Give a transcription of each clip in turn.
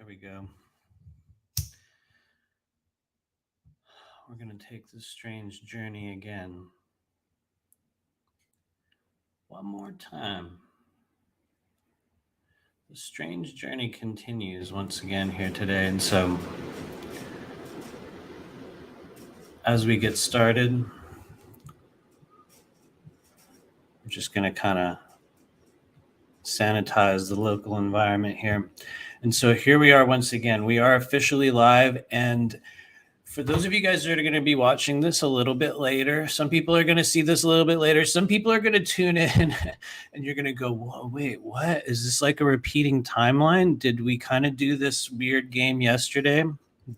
we go. We're going to take this strange journey again. One more time. The strange journey continues once again here today. And so, as we get started, we're just going to kind of sanitize the local environment here. And so here we are once again. We are officially live. And for those of you guys that are going to be watching this a little bit later, some people are going to see this a little bit later. Some people are going to tune in and you're going to go, whoa, wait, what? Is this like a repeating timeline? Did we kind of do this weird game yesterday?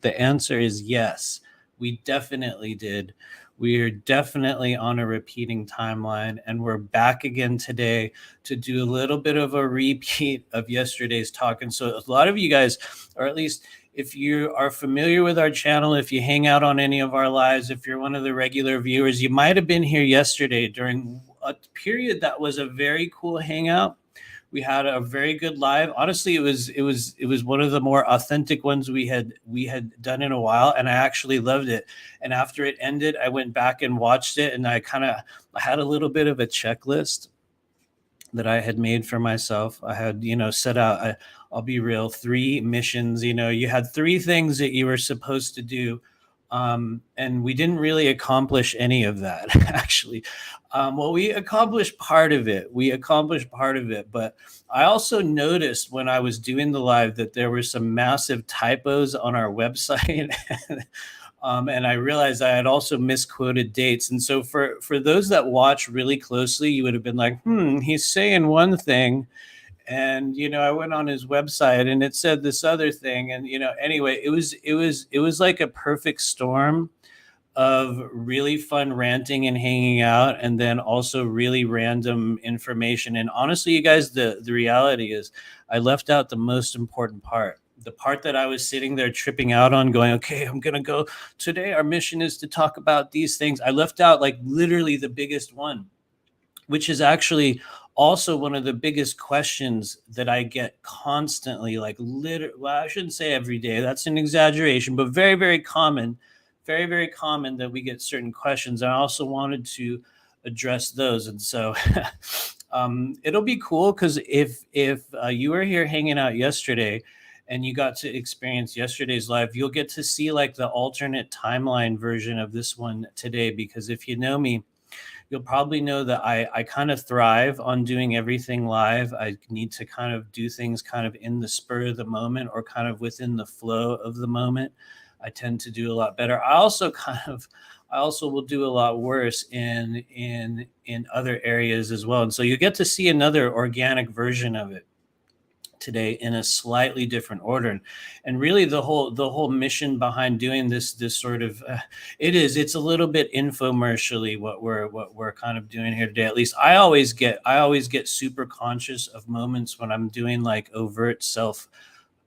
The answer is yes, we definitely did. We are definitely on a repeating timeline, and we're back again today to do a little bit of a repeat of yesterday's talk. And so a lot of you guys, or at least if you are familiar with our channel, if you hang out on any of our lives, if you're one of the regular viewers, you might have been here yesterday during a period that was a very cool hangout. We had a very good live. Honestly, it was one of the more authentic ones we had done in a while, and I actually loved it. And after it ended, I went back and watched it, and I had a little bit of a checklist that I had made for myself. I had, set out, I'll be real, 3 missions. You had 3 things that you were supposed to do. And we didn't really accomplish any of that, actually. Well, we accomplished part of it. But I also noticed when I was doing the live that there were some massive typos on our website. And I realized I had also misquoted dates. And so for those that watch really closely, you would have been like, he's saying one thing. And, I went on his website and it said this other thing. And, anyway, it was like a perfect storm of really fun ranting and hanging out, and then also really random information. And honestly, you guys, the reality is I left out the most important part. The part that I was sitting there tripping out on, going, okay, I'm going to go today. Our mission is to talk about these things. I left out like literally the biggest one, which is actually also one of the biggest questions that I get constantly, well, I shouldn't say every day, that's an exaggeration, but very, very common that we get certain questions. I also wanted to address those. And so it'll be cool, because if you were here hanging out yesterday and you got to experience yesterday's live, you'll get to see like the alternate timeline version of this one today. Because if you know me, you'll probably know that I kind of thrive on doing everything live. I need to kind of do things kind of in the spur of the moment, or kind of within the flow of the moment. I tend to do a lot better. I also will do a lot worse in other areas as well. And so you get to see another organic version of it today in a slightly different order. And really the whole mission behind doing this sort of it's a little bit infomercially what we're kind of doing here today. At least I always get super conscious of moments when I'm doing like overt self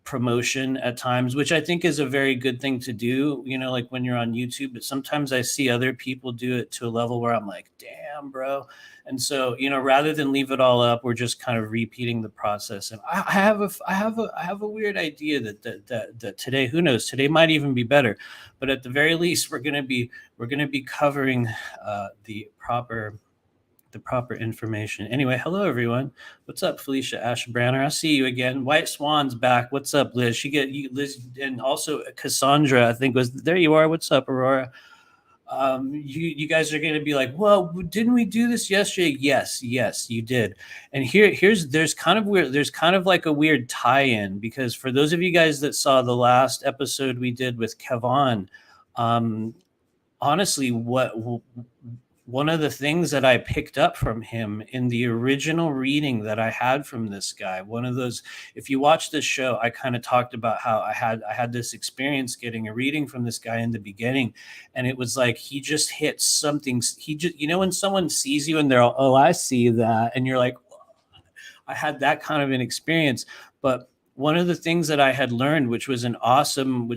promotion at times, which I think is a very good thing to do, like when you're on YouTube. But sometimes I see other people do it to a level where I'm like, damn, bro. And so, rather than leave it all up, we're just kind of repeating the process. And I have a weird idea that today, who knows, today might even be better. But at the very least, we're gonna be covering the proper information. Anyway, hello everyone. What's up, Felicia Ashbranner? I see you again. White Swan's back. What's up, Liz? Liz, and also Cassandra, I think there you are. What's up, Aurora? You guys are going to be like, well, didn't we do this yesterday? Yes, you did. And there's kind of like a weird tie-in, because for those of you guys that saw the last episode we did with Kevon, honestly, one of the things that I picked up from him in the original reading that I had from this guy, one of those, if you watch this show, I kind of talked about how I had this experience getting a reading from this guy in the beginning. And it was like, he just hit something. He just, when someone sees you and they're all, oh, I see that. And you're like, I had that kind of an experience. But one of the things that I had learned, which was an awesome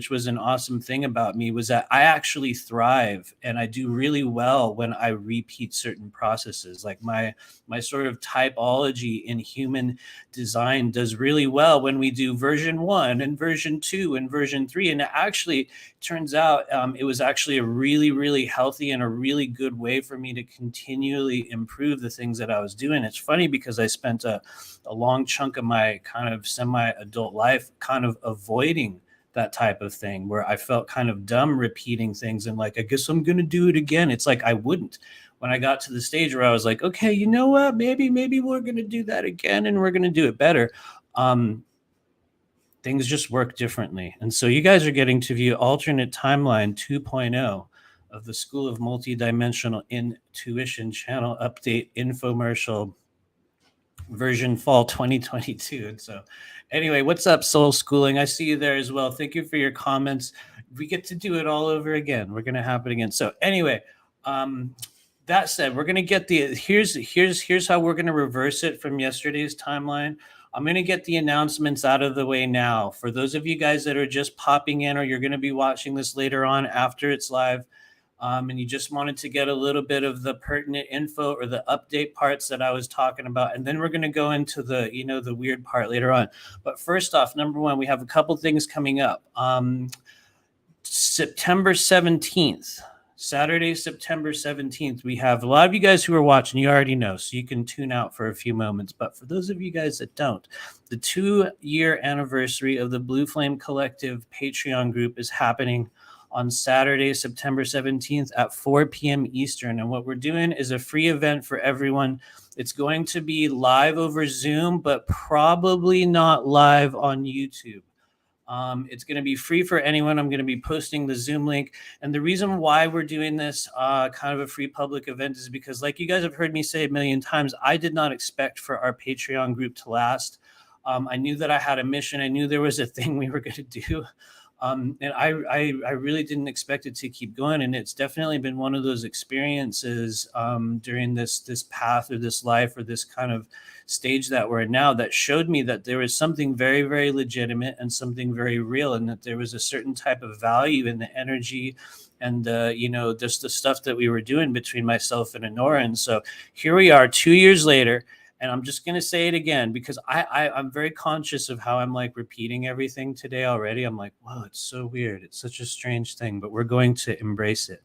thing about me, was that I actually thrive and I do really well when I repeat certain processes. Like my sort of typology in human design does really well when we do version 1 and version 2 and version 3. And it actually turns out it was actually a really, really healthy and a really good way for me to continually improve the things that I was doing. It's funny because I spent a long chunk of my kind of semi-adult life kind of avoiding that type of thing, where I felt kind of dumb repeating things and like, I guess I'm going to do it again. It's like I wouldn't. When I got to the stage where I was like, okay, you know what, maybe we're going to do that again and we're going to do it better. um Things just work differently. And so you guys are getting to view alternate timeline 2.0 of the School of Multidimensional Intuition channel update infomercial version fall 2022. And so anyway, what's up, Soul Schooling? I see you there as well. Thank you for your comments. We get to do it all over again. We're going to happen again. So anyway, that said, we're going to get here's how we're going to reverse it from yesterday's timeline. I'm going to get the announcements out of the way now. For those of you guys that are just popping in, or you're going to be watching this later on after it's live, and you just wanted to get a little bit of the pertinent info or the update parts that I was talking about. And then we're going to go into the weird part later on. But first off, number one, we have a couple things coming up. September 17th, Saturday, September 17th, we have a lot of you guys who are watching, you already know, so you can tune out for a few moments. But for those of you guys that don't, the 2-year anniversary of the Blue Flame Collective Patreon group is happening on Saturday, September 17th at 4 p.m. Eastern. And what we're doing is a free event for everyone. It's going to be live over Zoom, but probably not live on YouTube. It's going to be free for anyone. I'm going to be posting the Zoom link. And the reason why we're doing this kind of a free public event is because, like you guys have heard me say a million times, I did not expect for our Patreon group to last. I knew that I had a mission. I knew there was a thing we were going to do. And I really didn't expect it to keep going. And it's definitely been one of those experiences during this path or this life or this kind of stage that we're in now that showed me that there was something very, very legitimate and something very real, and that there was a certain type of value in the energy and just the stuff that we were doing between myself and Honora. And so here we are 2 years later. And I'm just going to say it again because I'm very conscious of how I'm like repeating everything today already. I'm like, wow, it's so weird. It's such a strange thing, but we're going to embrace it.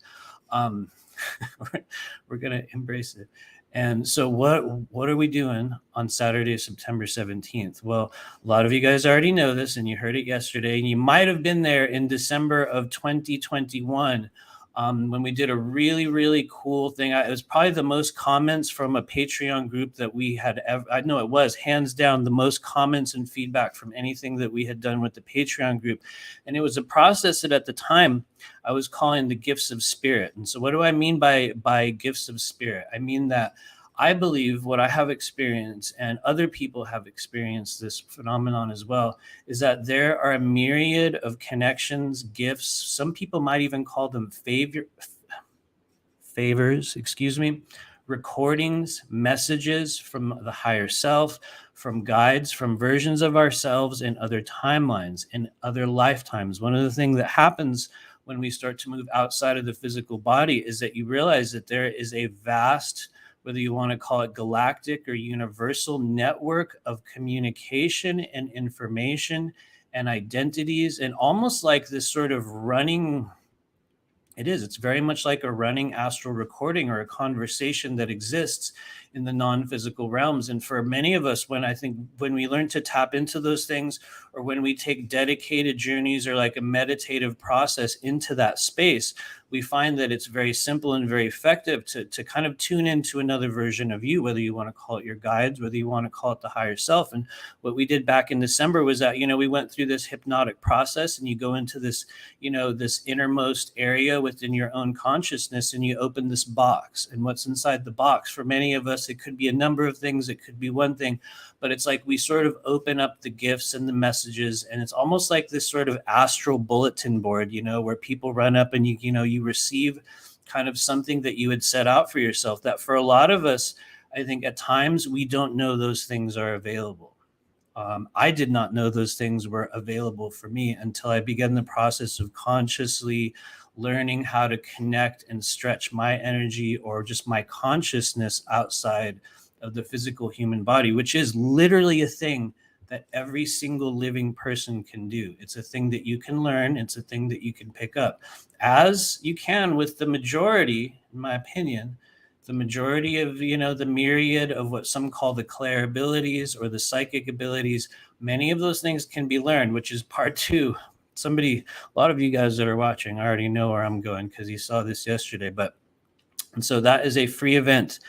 We're going to embrace it. And so what are we doing on Saturday, September 17th? Well, a lot of you guys already know this and you heard it yesterday, and you might have been there in December of 2021. When we did a really, really cool thing. It was probably the most comments from a Patreon group that we had ever. I know it was hands down the most comments and feedback from anything that we had done with the Patreon group. And it was a process that at the time I was calling the gifts of spirit. And so what do I mean by gifts of spirit? I mean that I believe what I have experienced, and other people have experienced this phenomenon as well, is that there are a myriad of connections, gifts. Some people might even call them favors, recordings, messages from the higher self, from guides, from versions of ourselves in other timelines, in other lifetimes. One of the things that happens when we start to move outside of the physical body is that you realize that there is a vast, whether you want to call it galactic or universal, network of communication and information and identities, and almost like this sort of running. It's very much like a running astral recording or a conversation that exists in the non-physical realms. And for many of us, when we learn to tap into those things, or when we take dedicated journeys or like a meditative process into that space, we find that it's very simple and very effective to kind of tune into another version of you, whether you want to call it your guides, whether you want to call it the higher self. And what we did back in December was that, we went through this hypnotic process, and you go into this, this innermost area within your own consciousness, and you open this box. And what's inside the box, for many of us, it could be a number of things. It could be one thing, but it's like we sort of open up the gifts and the messages, and it's almost like this sort of astral bulletin board, where people run up and you receive kind of something that you had set out for yourself. That for a lot of us, I think at times we don't know those things are available. I did not know those things were available for me until I began the process of consciously learning how to connect and stretch my energy or just my consciousness outside of the physical human body, which is literally a thing that every single living person can do. It's a thing that you can learn, it's a thing that you can pick up, as you can with the majority, in my opinion, the majority of the myriad of what some call the clair abilities or the psychic abilities. Many of those things can be learned, which is part two. A lot of you guys that are watching already know where I'm going because you saw this yesterday. And so that is a free event,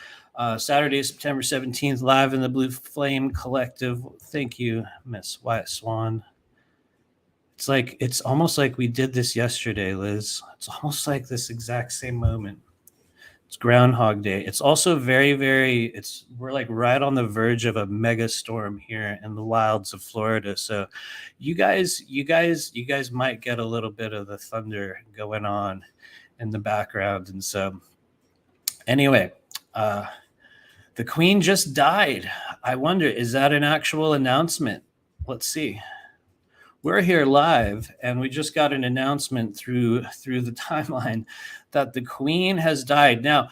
Saturday, September 17th, live in the Blue Flame Collective. Thank you, Miss Wyatt Swan. It's almost like we did this yesterday, Liz. It's almost like this exact same moment. It's Groundhog Day. It's also we're like right on the verge of a mega storm here in the wilds of Florida. So you guys might get a little bit of the thunder going on in the background. And so anyway, the Queen just died. I wonder, is that an actual announcement? Let's see. We're here live, and we just got an announcement through the timeline that the Queen has died. Now,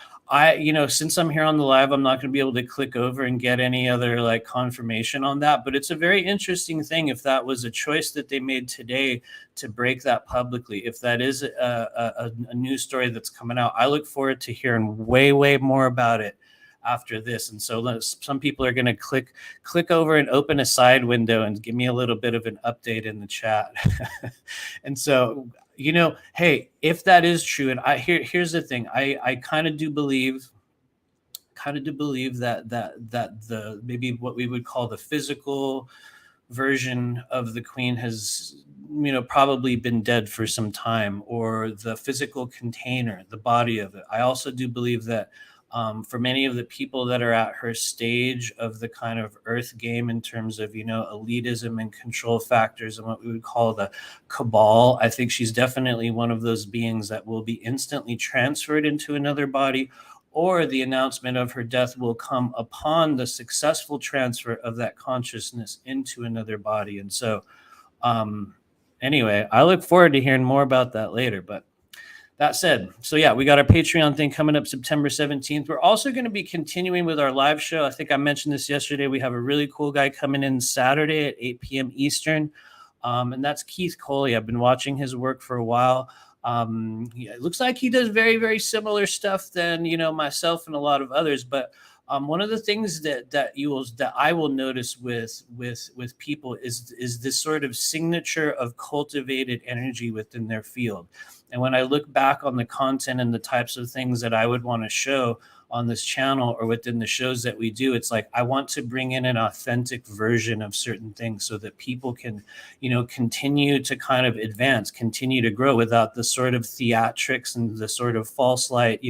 since I'm here on the live, I'm not going to be able to click over and get any other like confirmation on that. But it's a very interesting thing if that was a choice that they made today to break that publicly. If that is a news story that's coming out, I look forward to hearing way more about it after this. And so some people are going to click over and open a side window and give me a little bit of an update in the chat. And so, hey, if that is true, and here's the thing, I kind of do believe that the maybe what we would call the physical version of the Queen has probably been dead for some time, or the physical container, the body of it. I also do believe that for many of the people that are at her stage of the kind of earth game in terms of, elitism and control factors and what we would call the cabal, I think she's definitely one of those beings that will be instantly transferred into another body, or the announcement of her death will come upon the successful transfer of that consciousness into another body. And so, anyway, I look forward to hearing more about that later. But that said, so yeah, we got our Patreon thing coming up September 17th. We're also going to be continuing with our live show. I think I mentioned this yesterday. We have a really cool guy coming in Saturday at 8 p.m. Eastern, and that's Keith Coley. I've been watching his work for a while. It looks like he does very similar stuff than myself and a lot of others. But one of the things that I will notice with people is this sort of signature of cultivated energy within their field. And when I look back on the content and the types of things that I would want to show on this channel or within the shows that we do, it's like I want to bring in an authentic version of certain things so that people can, continue to kind of advance, continue to grow without the sort of theatrics and the sort of false light,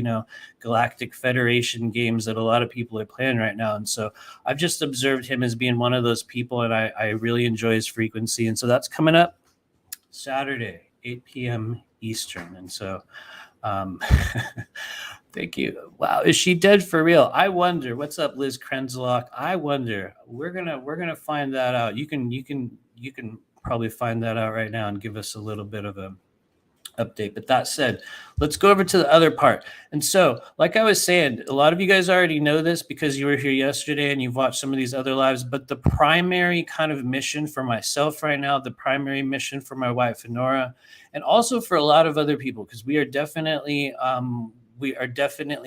Galactic Federation games that a lot of people are playing right now. And so I've just observed him as being one of those people, and I really enjoy his frequency. And so that's coming up Saturday, 8 p.m. Eastern. And so thank you. Wow, is she dead for real? I wonder. What's up, Liz Krenzlock? I wonder. We're gonna find that out. You can probably find that out right now and give us a little bit of a update. But that said, let's go over to the other part. And so, like I was saying, a lot of you guys already know this because you were here yesterday and you've watched some of these other lives, but the primary kind of mission for myself right now, the primary mission for my wife Nora, and also for a lot of other people, because we are definitely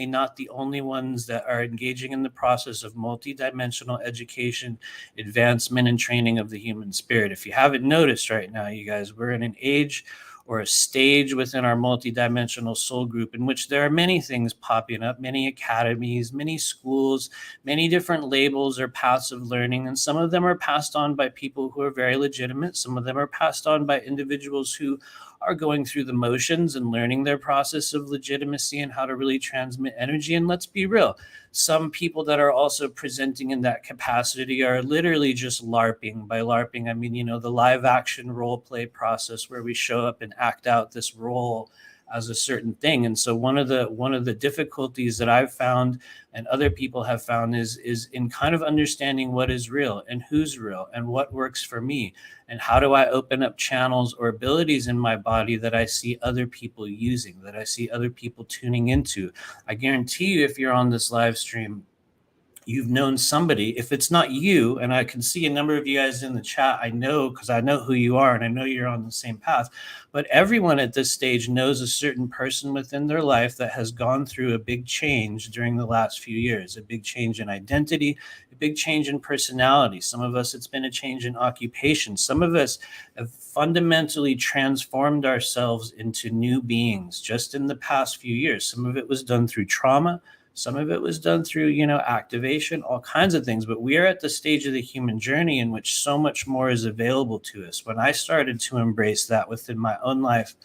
not the only ones that are engaging in the process of multidimensional education, advancement, and training of the human spirit. If you haven't noticed right now, you guys, we're in an age or a stage within our multidimensional soul group in which there are many things popping up, many academies, many schools, many different labels or paths of learning. And some of them are passed on by people who are very legitimate. Some of them are passed on by individuals who are going through the motions and learning their process of legitimacy and how to really transmit energy. And let's be real, some people that are also presenting in that capacity are literally just LARPing. By LARPing, I mean, the live action role play process where we show up and act out this role as a certain thing. And so one of the difficulties that I've found and other people have found is in kind of understanding what is real and who's real and what works for me, and how do I open up channels or abilities in my body that I see other people using, that I see other people tuning into. I guarantee you, if you're on this live stream, you've known somebody. If it's not you, and I can see a number of you guys in the chat, I know, because I know who you are and I know you're on the same path, but everyone at this stage knows a certain person within their life that has gone through a big change during the last few years, a big change in identity, a big change in personality. Some of us, it's been a change in occupation. Some of us have fundamentally transformed ourselves into new beings just in the past few years. Some of it was done through trauma. Some of it was done through, activation, all kinds of things. But we are at the stage of the human journey in which so much more is available to us. When I started to embrace that within my own life,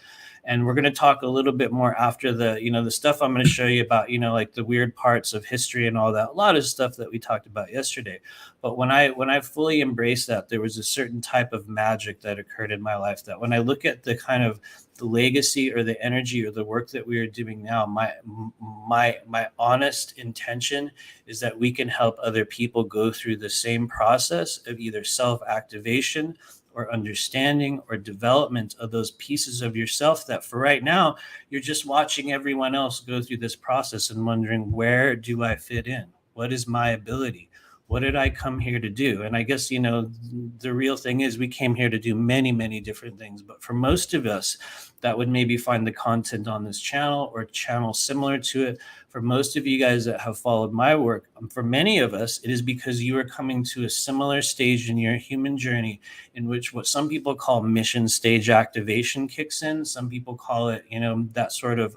and we're going to talk a little bit more after the stuff I'm going to show you about, like the weird parts of history and all that, a lot of stuff that we talked about yesterday. But when I fully embraced that, there was a certain type of magic that occurred in my life that when I look at the kind of the legacy or the energy or the work that we are doing now, my honest intention is that we can help other people go through the same process of either self-activation or understanding or development of those pieces of yourself that for right now, you're just watching everyone else go through this process and wondering, where do I fit in? What is my ability? What did I come here to do? And I guess, the real thing is we came here to do many, many different things. But for most of us that would maybe find the content on this channel or channel similar to it, for most of you guys that have followed my work, for many of us, it is because you are coming to a similar stage in your human journey in which what some people call mission stage activation kicks in. Some people call it, that sort of,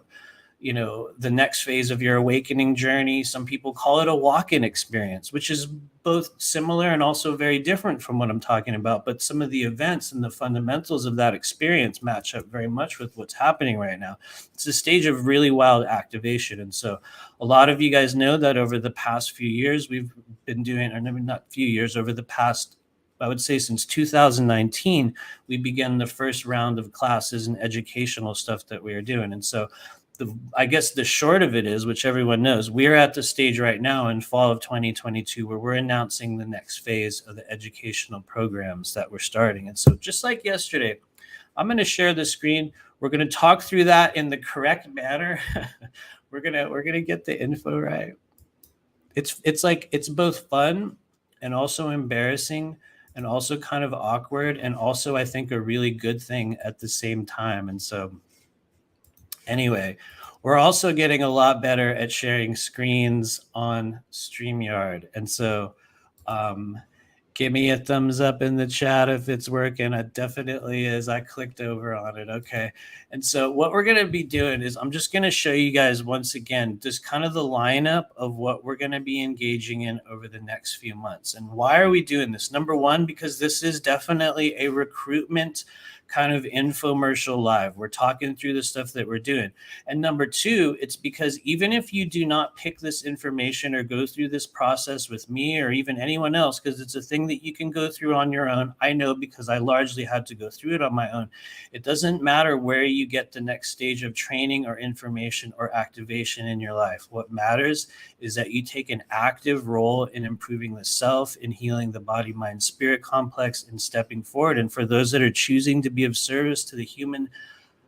the next phase of your awakening journey. Some people call it a walk-in experience, which is both similar and also very different from what I'm talking about. But some of the events and the fundamentals of that experience match up very much with what's happening right now. It's a stage of really wild activation. And so a lot of you guys know that over the past few years, we've been doing, or not few years, over the past, I would say since 2019, we began the first round of classes and educational stuff that we are doing. And so I guess the short of it is, which everyone knows, we're at the stage right now in fall of 2022 where we're announcing the next phase of the educational programs that we're starting. And so just like yesterday, I'm going to share the screen. We're going to talk through that in the correct manner. we're going to get the info right. It's like, it's both fun and also embarrassing and also kind of awkward and also, I think, a really good thing at the same time. And so anyway, we're also getting a lot better at sharing screens on StreamYard. And so give me a thumbs up in the chat if it's working. It definitely is. I clicked over on it. Okay. And so what we're going to be doing is I'm just going to show you guys once again, just kind of the lineup of what we're going to be engaging in over the next few months. And why are we doing this? Number one, because this is definitely a recruitment kind of infomercial live. We're talking through the stuff that we're doing. And number two, it's because even if you do not pick this information or go through this process with me or even anyone else, because it's a thing that you can go through on your own. I know, because I largely had to go through it on my own. It doesn't matter where you get the next stage of training or information or activation in your life. What matters is that you take an active role in improving the self, in healing the body, mind, spirit complex, and stepping forward. And for those that are choosing to be of service to the human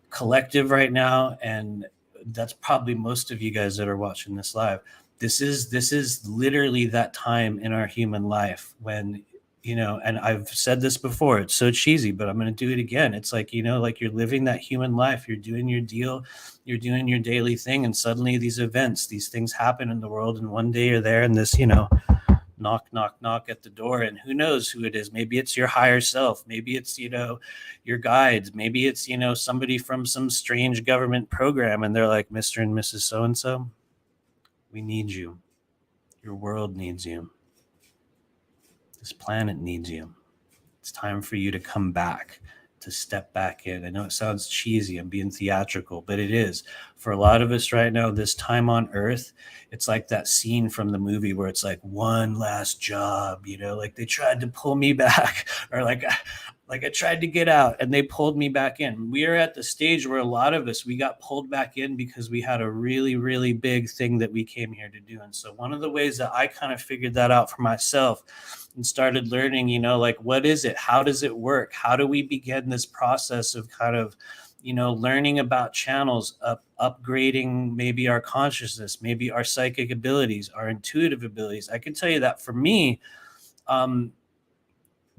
collective right now, and that's probably most of you guys that are watching this live, this is literally that time in our human life when, and I've said this before, it's so cheesy, but I'm going to do it again. It's like, like you're living that human life, you're doing your deal, you're doing your daily thing, and suddenly these events, these things happen in the world, and one day you're there and this, knock, knock, knock at the door, and who knows who it is. Maybe it's your higher self. Maybe it's, your guides. Maybe it's, somebody from some strange government program, and they're like, Mr. and Mrs. So-and-so, we need you. Your world needs you. This planet needs you. It's time for you to come back, to step back in. I know it sounds cheesy, I'm being theatrical, but it is. For a lot of us right now, this time on Earth, it's like that scene from the movie where it's like one last job, like they tried to pull me back, or like Like I tried to get out and they pulled me back in. We are at the stage where a lot of us, we got pulled back in because we had a really, really big thing that we came here to do. And so one of the ways that I kind of figured that out for myself and started learning, like, what is it? How does it work? How do we begin this process of kind of, learning about channels, upgrading maybe our consciousness, maybe our psychic abilities, our intuitive abilities. I can tell you that for me, um,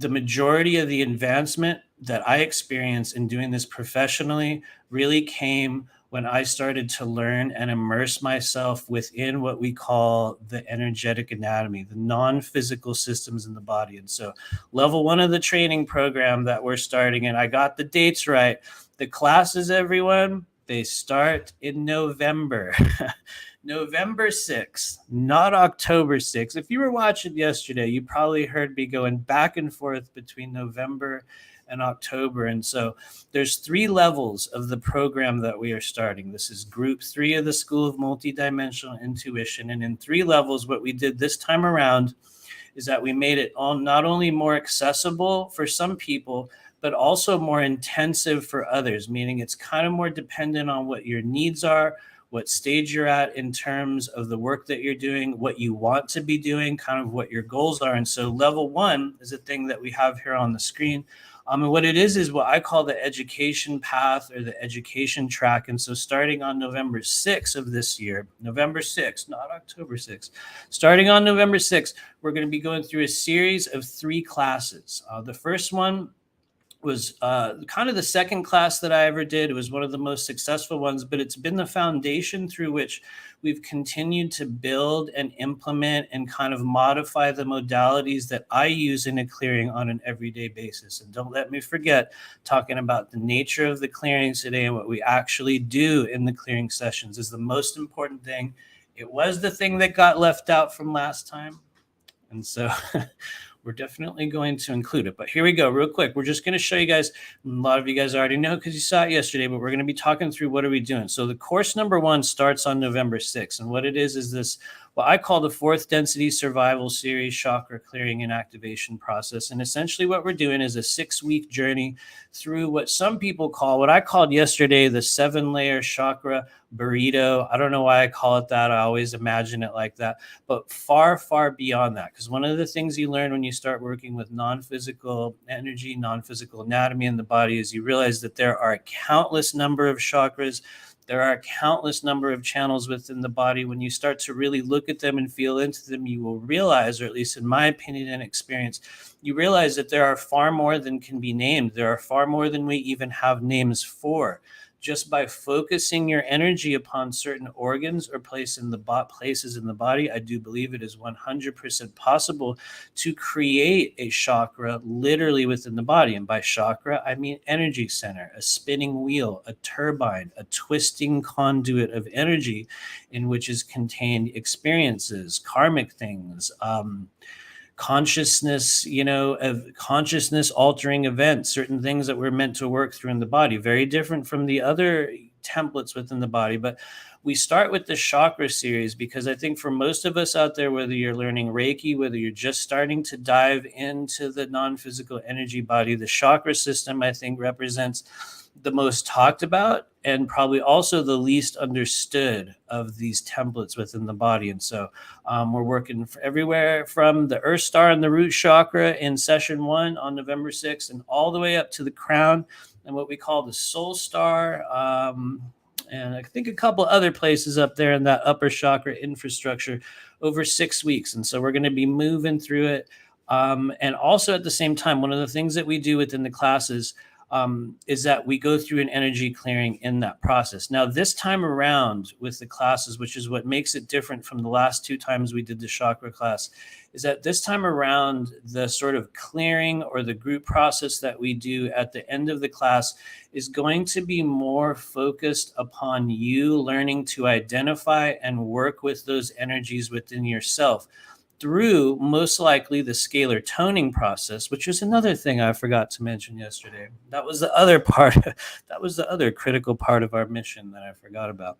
the majority of the advancement that I experienced in doing this professionally really came when I started to learn and immerse myself within what we call the energetic anatomy, the non-physical systems in the body. And so level one of the training program that we're starting, and I got the dates right. The classes, everyone, they start in November. November 6th, not October 6th. If you were watching yesterday, you probably heard me going back and forth between November and October. And so there's 3 levels of the program that we are starting. This is group 3 of the School of Multidimensional Intuition. And in 3 levels, what we did this time around is that we made it all not only more accessible for some people, but also more intensive for others, meaning it's kind of more dependent on what your needs are, what stage you're at in terms of the work that you're doing, what you want to be doing, kind of what your goals are. And so level 1 is a thing that we have here on the screen. And what it is what I call the education path or the education track. And so starting on November 6th of this year, November 6th, not October 6th, starting on November 6th, we're going to be going through a series of 3 classes. The first one was kind of the second class that I ever did. It was one of the most successful ones, but it's been the foundation through which we've continued to build and implement and kind of modify the modalities that I use in a clearing on an everyday basis. And don't let me forget talking about the nature of the clearings today and what we actually do in the clearing sessions is the most important thing. It was the thing that got left out from last time. And so we're definitely going to include it. But here we go, real quick. We're just going to show you guys. A lot of you guys already know because you saw it yesterday, but we're going to be talking through what are we doing. So the course number 1 starts on November 6th. And what it is this, what I call the 4th Density Survival Series Chakra Clearing and Activation Process. And essentially what we're doing is a 6-week journey through what some people call, what I called yesterday, the 7-layer chakra burrito. I don't know why I call it that. I always imagine it like that, but far, far beyond that. Because one of the things you learn when you start working with non-physical energy, non-physical anatomy in the body is you realize that there are a countless number of chakras. There are a countless number of channels within the body. When you start to really look at them and feel into them, you will realize, or at least in my opinion and experience, you realize that there are far more than can be named. There are far more than we even have names for. Just by focusing your energy upon certain organs or places in the body, I do believe it is 100% possible to create a chakra literally within the body. And by chakra, I mean energy center, a spinning wheel, a turbine, a twisting conduit of energy in which is contained experiences, karmic things, consciousness, of consciousness altering events, certain things that we're meant to work through in the body, very different from the other templates within the body. But we start with the chakra series because I think for most of us out there, whether you're learning Reiki, whether you're just starting to dive into the non-physical energy body, the chakra system, I think, represents the most talked about and probably also the least understood of these templates within the body. And so we're working everywhere from the Earth Star and the root chakra in session 1 on November 6th and all the way up to the crown and what we call the soul star. And I think a couple other places up there in that upper chakra infrastructure over 6 weeks. And so we're going to be moving through it. And also at the same time, one of the things that we do within the classes is that we go through an energy clearing in that process. Now, this time around with the classes, which is what makes it different from the last 2 times we did the chakra class, is that this time around, the sort of clearing or the group process that we do at the end of the class is going to be more focused upon you learning to identify and work with those energies within yourself through most likely the scalar toning process, which is another thing I forgot to mention yesterday. That was the other part. That was the other critical part of our mission that I forgot about.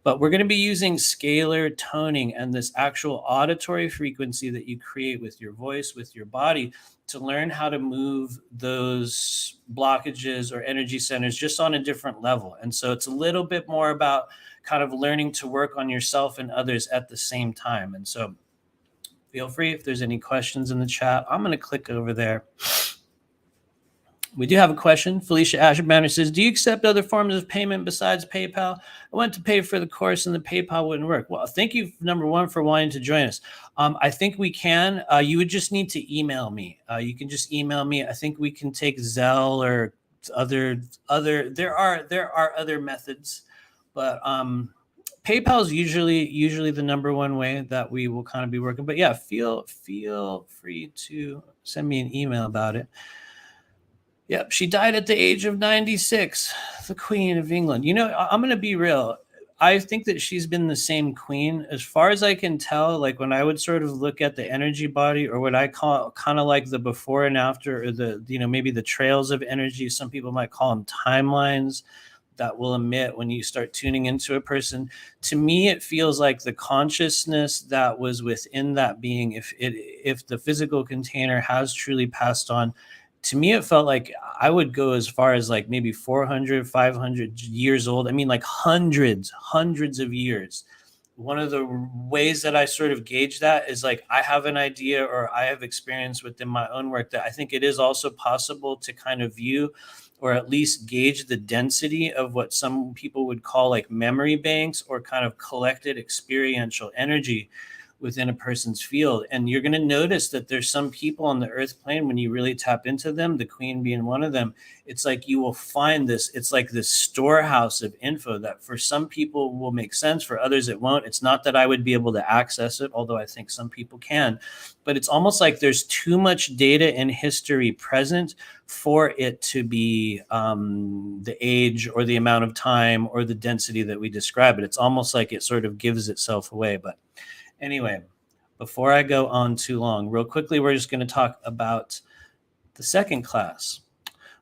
But we're going to be using scalar toning and this actual auditory frequency that you create with your voice, with your body, to learn how to move those blockages or energy centers just on a different level. And so it's a little bit more about kind of learning to work on yourself and others at the same time. And so feel free if there's any questions in the chat. I'm going to click over there. We do have a question. Felicia Asherbanner says, do you accept other forms of payment besides PayPal? I went to pay for the course and the PayPal wouldn't work. Well, thank you, number one, for wanting to join us. I think we can. You would just need to email me. You can just email me. I think we can take Zelle or other. There are other methods, but PayPal is usually the number one way that we will kind of be working. But yeah, feel free to send me an email about it. Yep, she died at the age of 96, the Queen of England. You know, I'm going to be real. I think that she's been the same queen. As far as I can tell, like when I would sort of look at the energy body, or what I call kind of like the before and after, or the, maybe the trails of energy. Some people might call them timelines that will emit when you start tuning into a person. To me, it feels like the consciousness that was within that being, if the physical container has truly passed on, to me, it felt like I would go as far as like maybe 400, 500 years old. I mean, like hundreds of years. One of the ways that I sort of gauge that is like, I have an idea, or I have experience within my own work, that I think it is also possible to kind of view, or at least gauge the density of what some people would call like memory banks, or kind of collected experiential energy within a person's field. And you're going to notice that there's some people on the earth plane, when you really tap into them, the Queen being one of them, it's like you will find this, it's like this storehouse of info that for some people will make sense, for others it won't. It's not that I would be able to access it, although I think some people can, but it's almost like there's too much data and history present for it to be the age or the amount of time or the density that we describe it. It's almost like it sort of gives itself away. But anyway, before I go on too long, real quickly, we're just going to talk about the second class,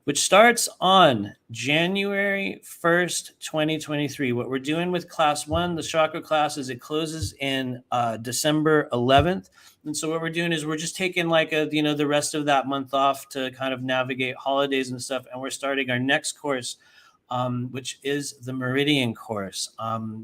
which starts on January 1st, 2023. What we're doing with class one, the chakra class, is it closes in December 11th. And so what we're doing is we're just taking like the rest of that month off to kind of navigate holidays and stuff. And we're starting our next course, which is the Meridian course,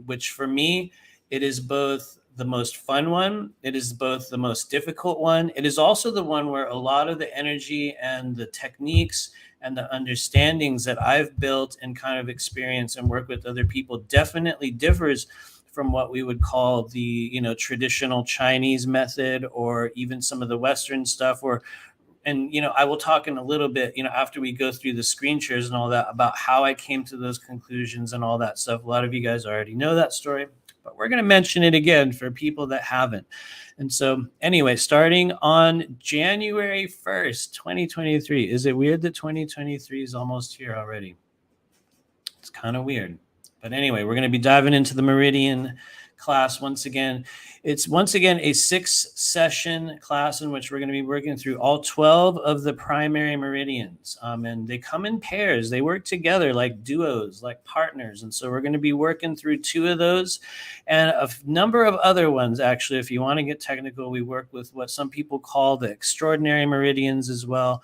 which for me, it is both the most fun one. It is both the most difficult one. It is also the one where a lot of the energy and the techniques and the understandings that I've built and kind of experience and work with other people definitely differs from what we would call the, traditional Chinese method, or even some of the Western stuff. And I will talk in a little bit, after we go through the screen shares and all that, about how I came to those conclusions and all that stuff. A lot of you guys already know that story, but we're going to mention it again for people that haven't. And so anyway, starting on January 1st, 2023. Is it weird that 2023 is almost here already? It's kind of weird. But anyway, we're going to be diving into the Meridian class once again. It's once again a 6-session class in which we're going to be working through all 12 of the primary meridians. And they come in pairs. They work together like duos, like partners. And so we're going to be working through 2 of those and a number of other ones. Actually, if you want to get technical, we work with what some people call the extraordinary meridians as well.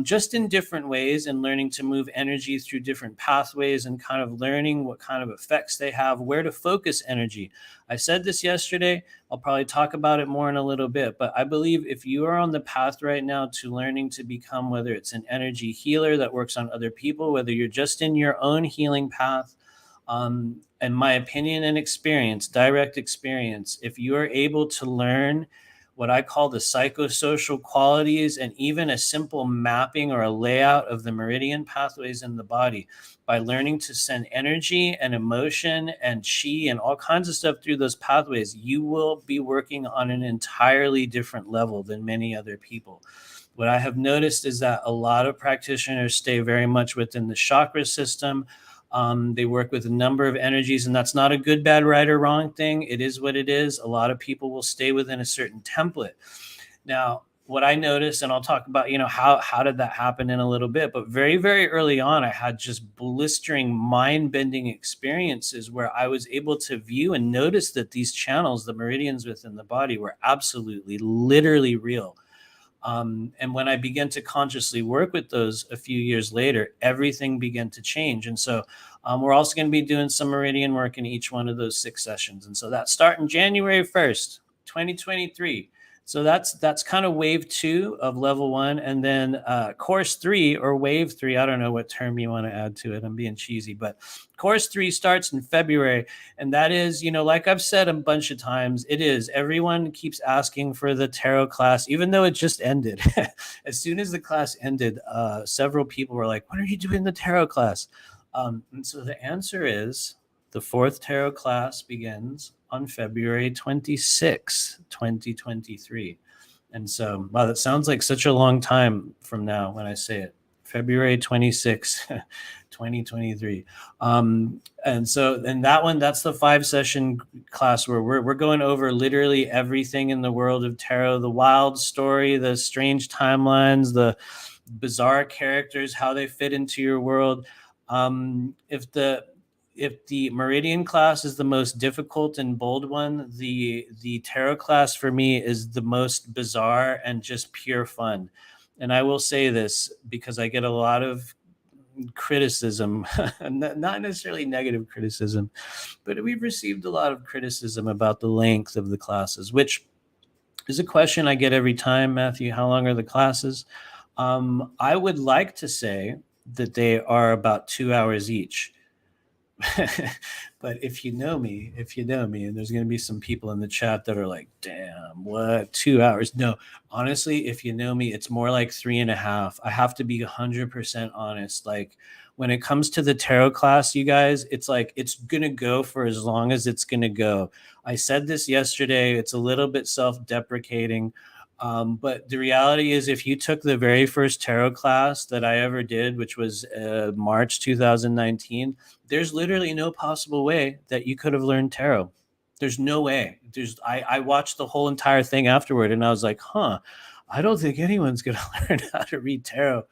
Just in different ways, and learning to move energy through different pathways, and kind of learning what kind of effects they have, where to focus energy. I said this yesterday. I'll probably talk about it more in a little bit, but I believe if you are on the path right now to learning to become, whether it's an energy healer that works on other people, whether you're just in your own healing path, in my opinion and experience, direct experience, if you are able to learn what I call the psychosocial qualities, and even a simple mapping or a layout of the meridian pathways in the body, by learning to send energy and emotion and chi and all kinds of stuff through those pathways, you will be working on an entirely different level than many other people. What I have noticed is that a lot of practitioners stay very much within the chakra system. They work with a number of energies, and that's not a good, bad, right, or wrong thing. It is what it is. A lot of people will stay within a certain template. Now, what I noticed, and I'll talk about, how did that happen in a little bit, but very, very early on, I had just blistering, mind-bending experiences where I was able to view and notice that these channels, the meridians within the body, were absolutely, literally real. And when I began to consciously work with those a few years later, everything began to change. And so we're also going to be doing some meridian work in each one of those 6 sessions. And so that starting January 1st, 2023. So that's kind of wave 2 of level 1. And then course 3 or wave 3, I don't know what term you want to add to it. I'm being cheesy, but course 3 starts in February. And that is, like I've said a bunch of times, it is. Everyone keeps asking for the tarot class, even though it just ended. As soon as the class ended, several people were like, when are you doing the tarot class? And so the answer is the 4th tarot class begins on February 26, 2023. And so, wow, that sounds like such a long time from now when I say it. February 26, 2023. And so, and that's the 5-session class where we're going over literally everything in the world of tarot, the wild story, the strange timelines, the bizarre characters, how they fit into your world. If the meridian class is the most difficult and bold one, the tarot class for me is the most bizarre and just pure fun. And I will say this because I get a lot of criticism, not necessarily negative criticism, but we've received a lot of criticism about the length of the classes, which is a question I get every time. Matthew, how long are the classes? I would like to say that they are about 2 hours each. But if you know me, and there's going to be some people in the chat that are like, damn, what, 2 hours? No, honestly, if you know me, it's more like 3.5. I have to be 100% honest. Like when it comes to the tarot class, you guys, it's like, it's going to go for as long as it's going to go. I said this yesterday. It's a little bit self-deprecating. But the reality is, if you took the very first tarot class that I ever did, which was March 2019, there's literally no possible way that you could have learned tarot. There's no way. I watched the whole entire thing afterward, and I was like, I don't think anyone's going to learn how to read tarot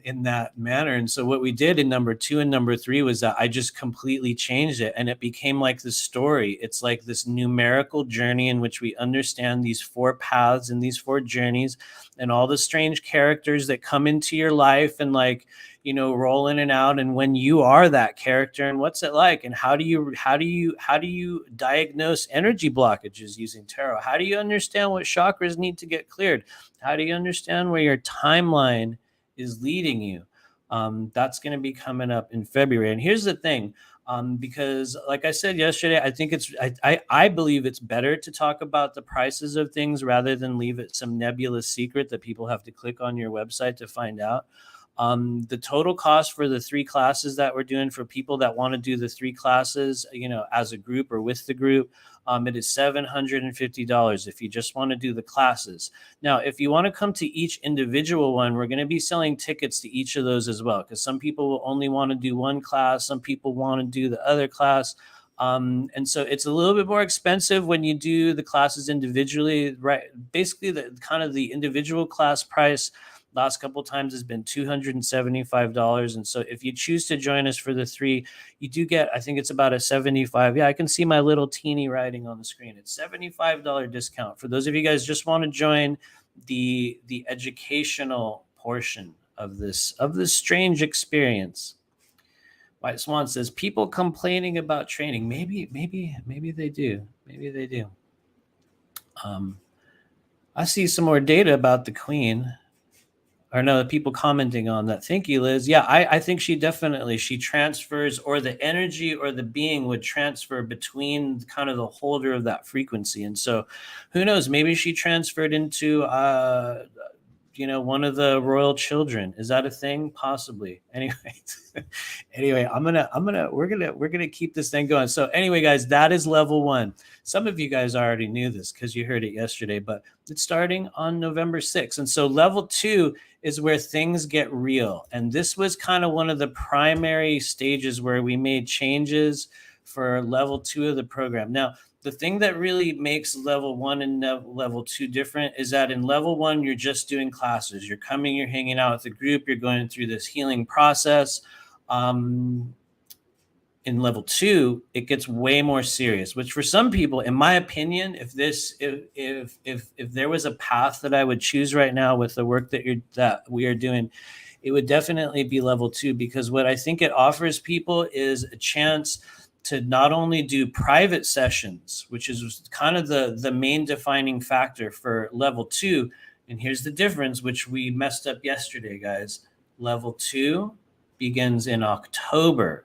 in that manner. And so what we did in number 2 and number 3 was that I just completely changed it, and it became like the story. It's like this numerical journey in which we understand these 4 paths and these 4 journeys and all the strange characters that come into your life and roll in and out, and when you are that character, and what's it like, and how do you diagnose energy blockages using tarot? How do you understand what chakras need to get cleared? How do you understand where your timeline is leading you? That's going to be coming up in February. And here's the thing, because like I said yesterday, I think I believe it's better to talk about the prices of things rather than leave it some nebulous secret that people have to click on your website to find out. The total cost for the 3 classes that we're doing for people that want to do the 3 classes, as a group or with the group, it is $750 if you just want to do the classes. Now, if you want to come to each individual one, we're going to be selling tickets to each of those as well, because some people will only want to do one class. Some people want to do the other class. And so it's a little bit more expensive when you do the classes individually, right? Basically, the individual class price last couple of times has been $275. And so if you choose to join us for the 3, you do get, I think it's about a 75. Yeah, I can see my little teeny writing on the screen. It's $75 discount for those of you guys just want to join the educational portion of this strange experience. White Swan says, people complaining about training. Maybe they do. Maybe they do. I see some more data about the Queen. Or no, the people commenting on that. Thank you, Liz. Yeah, I think she transfers, or the energy or the being would transfer between kind of the holder of that frequency. And so who knows, maybe she transferred into one of the royal children. Is that a thing? Possibly. Anyway, we're gonna keep this thing going. So anyway, guys, that is level 1. Some of you guys already knew this because you heard it yesterday, but it's starting on November 6th. And so level 2 is where things get real. And this was kind of one of the primary stages where we made changes for level 2 of the program. Now, the thing that really makes level 1 and level 2 different is that in level 1, you're just doing classes. You're coming, you're hanging out with the group, you're going through this healing process. And in level 2, it gets way more serious, which for some people, in my opinion, if there was a path that I would choose right now with the work that we are doing, it would definitely be level 2, because what I think it offers people is a chance to not only do private sessions, which is kind of the main defining factor for level 2. And here's the difference, which we messed up yesterday, guys. Level 2 begins in October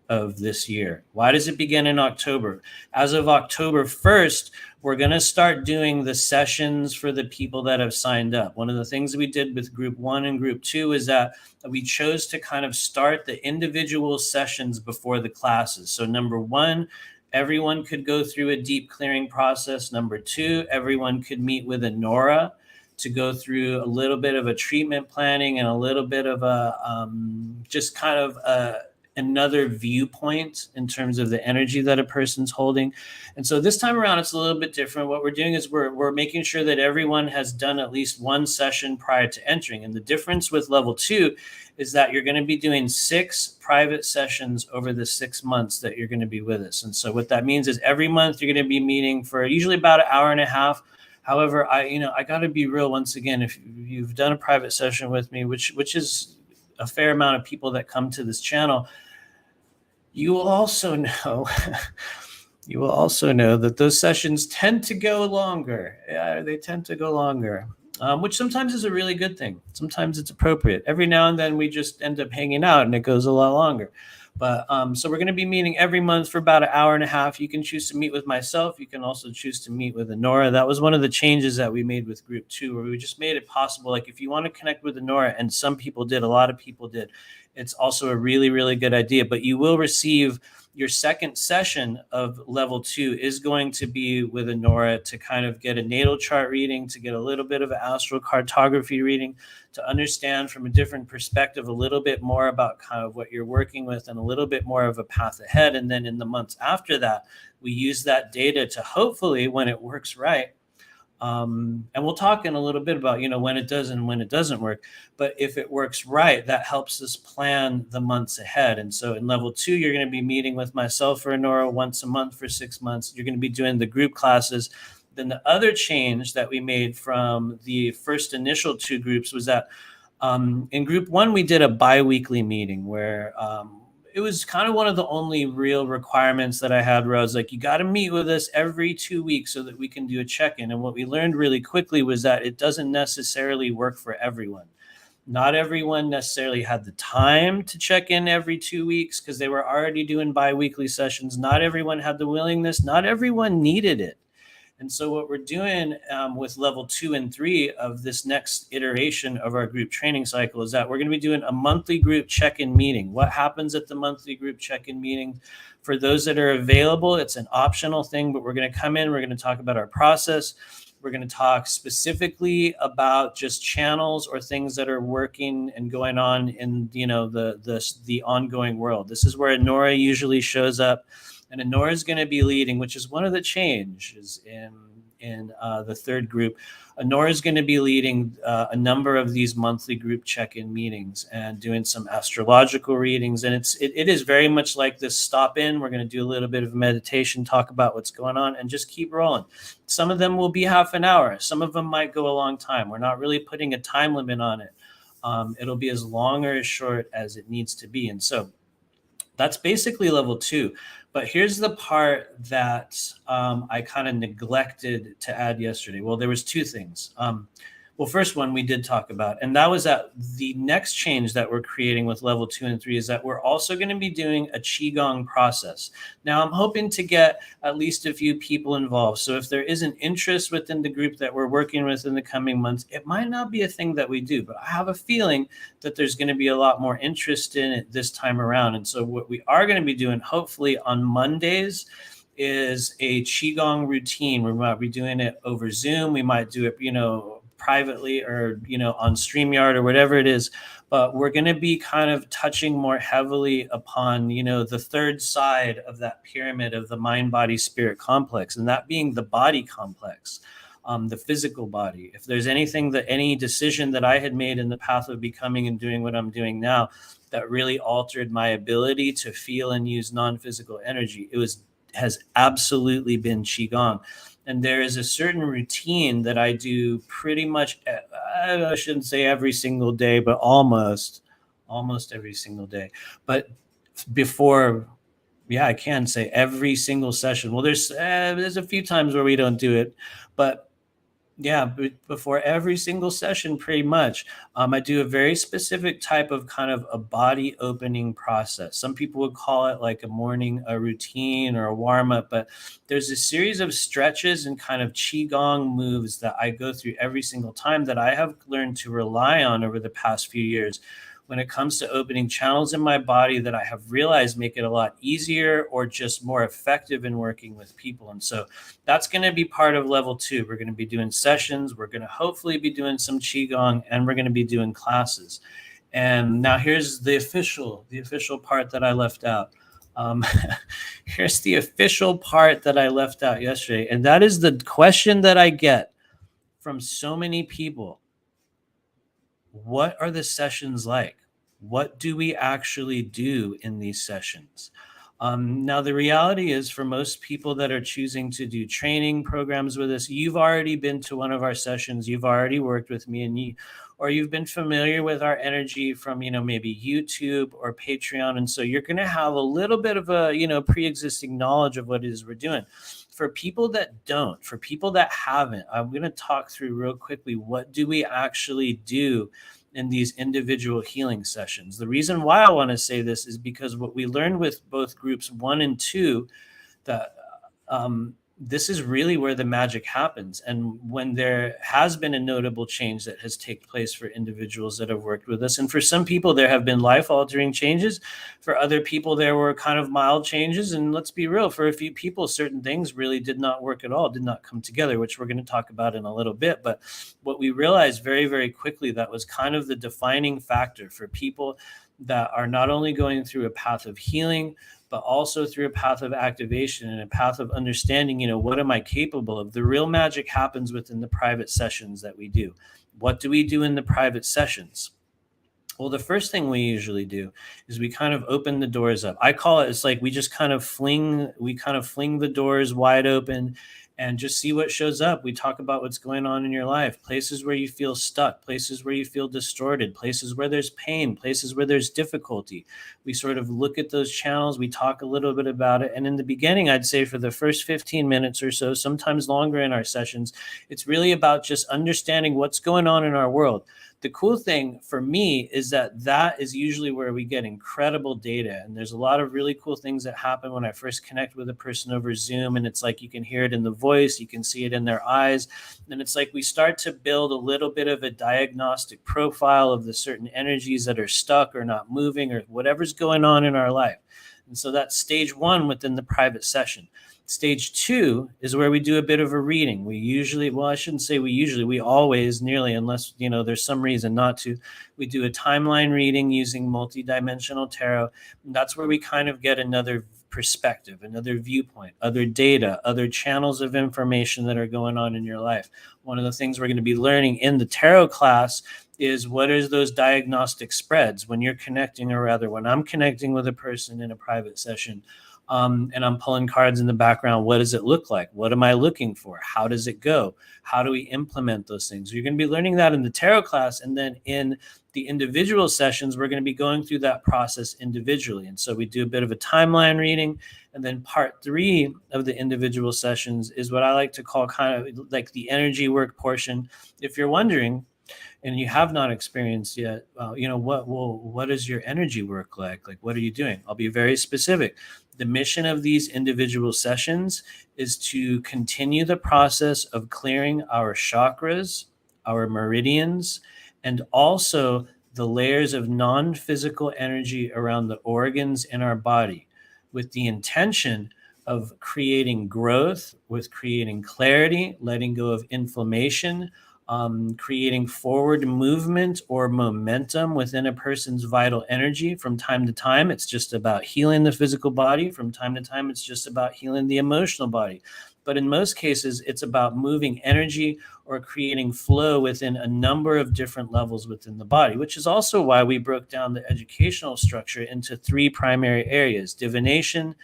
of this year. Why does it begin in October? As of October 1st, we're going to start doing the sessions for the people that have signed up. One of the things we did with group 1 and group 2 is that we chose to kind of start the individual sessions before the classes. So number 1, everyone could go through a deep clearing process. Number 2, everyone could meet with a Nora to go through a little bit of a treatment planning and a little bit of a just kind of another viewpoint in terms of the energy that a person's holding. And so this time around, it's a little bit different. What we're doing is we're making sure that everyone has done at least one session prior to entering. And the difference with level 2 is that you're going to be doing 6 private sessions over the 6 months that you're going to be with us. And so what that means is every month you're going to be meeting for usually about an hour and a half. However, I got to be real once again. If you've done a private session with me, which is a fair amount of people that come to this channel, you will also know that those sessions tend to go longer. Yeah, they tend to go longer, which sometimes is a really good thing. Sometimes it's appropriate. Every now and then we just end up hanging out and it goes a lot longer. But so we're going to be meeting every month for about an hour and a half. You can choose to meet with myself. You can also choose to meet with Nora. That was one of the changes that we made with group 2, where we just made it possible. Like if you want to connect with Nora, and some people did, a lot of people did, it's also a really, really good idea. But you will receive your second session of level 2 is going to be with Nora to kind of get a natal chart reading, to get a little bit of an astral cartography reading, to understand from a different perspective a little bit more about kind of what you're working with and a little bit more of a path ahead. And then in the months after that, we use that data to hopefully, when it works right, and we'll talk in a little bit about, when it does and when it doesn't work. But if it works right, that helps us plan the months ahead. And so in level 2, you're going to be meeting with myself or Nora once a month for 6 months. You're going to be doing the group classes. Then the other change that we made from the first initial 2 groups was that in group 1, we did a bi-weekly meeting where it was kind of one of the only real requirements that I had, where I was like, you got to meet with us every 2 weeks so that we can do a check-in. And what we learned really quickly was that it doesn't necessarily work for everyone. Not everyone necessarily had the time to check in every 2 weeks because they were already doing bi-weekly sessions. Not everyone had the willingness. Not everyone needed it. And so what we're doing with level 2 and 3 of this next iteration of our group training cycle is that we're going to be doing a monthly group check-in meeting. What happens at the monthly group check-in meeting? For those that are available, it's an optional thing, but we're going to come in, we're going to talk about our process. We're going to talk specifically about just channels or things that are working and going on in, the ongoing world. This is where Nora usually shows up. And Nora is going to be leading, which is one of the changes in the third group. Nora is going to be leading a number of these monthly group check-in meetings and doing some astrological readings. And it is very much like this stop in. We're going to do a little bit of meditation, talk about what's going on, and just keep rolling. Some of them will be half an hour. Some of them might go a long time. We're not really putting a time limit on it. It'll be as long or as short as it needs to be. And so that's basically level 2. But here's the part that I kind of neglected to add yesterday. Well, there was 2 things. First one we did talk about, and that was that the next change that we're creating with level 2 and 3 is that we're also going to be doing a Qigong process. Now, I'm hoping to get at least a few people involved. So if there is an interest within the group that we're working with in the coming months, it might not be a thing that we do, but I have a feeling that there's going to be a lot more interest in it this time around. And so what we are going to be doing, hopefully on Mondays, is a Qigong routine. We might be doing it over Zoom. We might do it, privately or on StreamYard or whatever it is, but we're going to be kind of touching more heavily upon the third side of that pyramid of the mind body spirit complex, and that being the body complex. the physical body. If there's any decision that I had made in the path of becoming and doing what I'm doing now that really altered my ability to feel and use non-physical energy, has absolutely been Qigong. And there is a certain routine that I do pretty much, I shouldn't say every single day, but almost every single day. But before, yeah, I can say every single session. Well, there's a few times where we don't do it, but yeah, before every single session, pretty much, I do a very specific type of kind of a body opening process. Some people would call it like a routine or a warm up, but there's a series of stretches and kind of qigong moves that I go through every single time that I have learned to rely on over the past few years when it comes to opening channels in my body that I have realized make it a lot easier or just more effective in working with people. And so that's going to be part of level 2. We're going to be doing sessions. We're going to hopefully be doing some qigong, and we're going to be doing classes. And now here's the official part that I left out. Here's the official part that I left out yesterday. And that is the question that I get from so many people. What are the sessions like? What do we actually do in these sessions? Now, the reality is for most people that are choosing to do training programs with us, you've already been to one of our sessions. You've already worked with me, or you've been familiar with our energy from, maybe YouTube or Patreon. And so you're going to have a little bit of a, pre-existing knowledge of what it is we're doing. For people that don't, for people that haven't, I'm going to talk through real quickly, what do we actually do in these individual healing sessions? The reason why I want to say this is because what we learned with both groups 1 and 2, that this is really where the magic happens. And when there has been a notable change that has taken place for individuals that have worked with us, and for some people there have been life-altering changes. For other people there were kind of mild changes, and let's be real, for a few people certain things really did not work at all, did not come together, which we're going to talk about in a little bit. But what we realized very, very quickly, that was kind of the defining factor for people that are not only going through a path of healing, but also through a path of activation and a path of understanding, what am I capable of? The real magic happens within the private sessions that we do. What do we do in the private sessions? Well, the first thing we usually do is we kind of open the doors up. I call it's like we kind of fling the doors wide open and just see what shows up. We talk about what's going on in your life, places where you feel stuck, places where you feel distorted, places where there's pain, places where there's difficulty. We sort of look at those channels. We talk a little bit about it. And in the beginning, I'd say for the first 15 minutes or so, sometimes longer in our sessions, it's really about just understanding what's going on in our world. The cool thing for me is that is usually where we get incredible data. And there's a lot of really cool things that happen when I first connect with a person over Zoom. And it's like you can hear it in the voice, you can see it in their eyes. And it's like we start to build a little bit of a diagnostic profile of the certain energies that are stuck or not moving or whatever's going on in our life. And so that's stage 1 within the private session. Stage 2 is where we do a bit of a reading. We always, nearly, unless, there's some reason not to, we do a timeline reading using multidimensional tarot. And that's where we kind of get another perspective, another viewpoint, other data, other channels of information that are going on in your life. One of the things we're going to be learning in the tarot class is what is those diagnostic spreads when you're connecting, or rather when I'm connecting with a person in a private session. And I'm pulling cards in the background. What does it look like? What am I looking for? How does it go? How do we implement those things? You're going to be learning that in the tarot class. And then in the individual sessions, we're going to be going through that process individually. And so we do a bit of a timeline reading. And then part 3 of the individual sessions is what I like to call kind of like the energy work portion. If you're wondering, and you have not experienced yet, what does your energy work like? Like, what are you doing? I'll be very specific. The mission of these individual sessions is to continue the process of clearing our chakras, our meridians, and also the layers of non-physical energy around the organs in our body, with the intention of creating growth, with creating clarity, letting go of inflammation, creating forward movement or momentum within a person's vital energy. From time to time, it's just about healing the physical body. From time to time, it's just about healing the emotional body. But in most cases, it's about moving energy or creating flow within a number of different levels within the body, which is also why we broke down the educational structure into 3 primary areas: divination,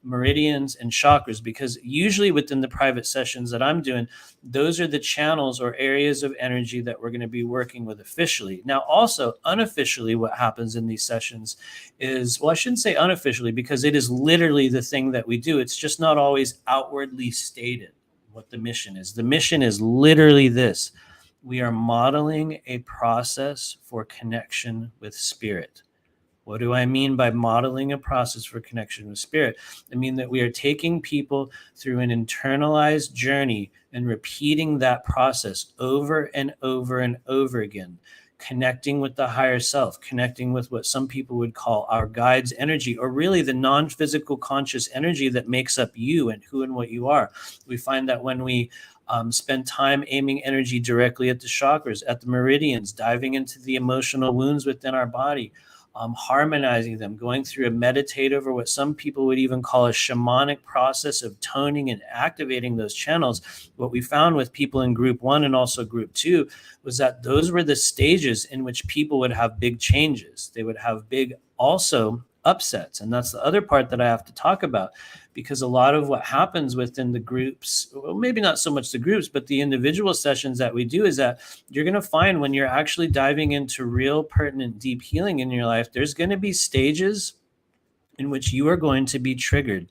meridians, and chakras, because usually within the private sessions that I'm doing, those are the channels or areas of energy that we're going to be working with officially. Now, also unofficially, what happens in these sessions is, well, I shouldn't say unofficially, because it is literally the thing that we do. It's just not always outwardly stated what the mission is. The mission is literally this: we are modeling a process for connection with spirit. What do I mean by modeling a process for connection with spirit? I mean that we are taking people through an internalized journey and repeating that process over and over and over again, connecting with the higher self, connecting with what some people would call our guide's energy, or really the non-physical conscious energy that makes up you and who and what you are. We find that when we spend time aiming energy directly at the chakras, at the meridians, diving into the emotional wounds within our body, harmonizing them, going through a meditative, or what some people would even call a shamanic process of toning and activating those channels. What we found with people in group 1 and also group 2 was that those were the stages in which people would have big changes. They would have big also upsets. And that's the other part that I have to talk about, because a lot of what happens within the groups, well, maybe not so much the groups, but the individual sessions that we do, is that you're going to find when you're actually diving into real pertinent deep healing in your life, there's going to be stages in which you are going to be triggered.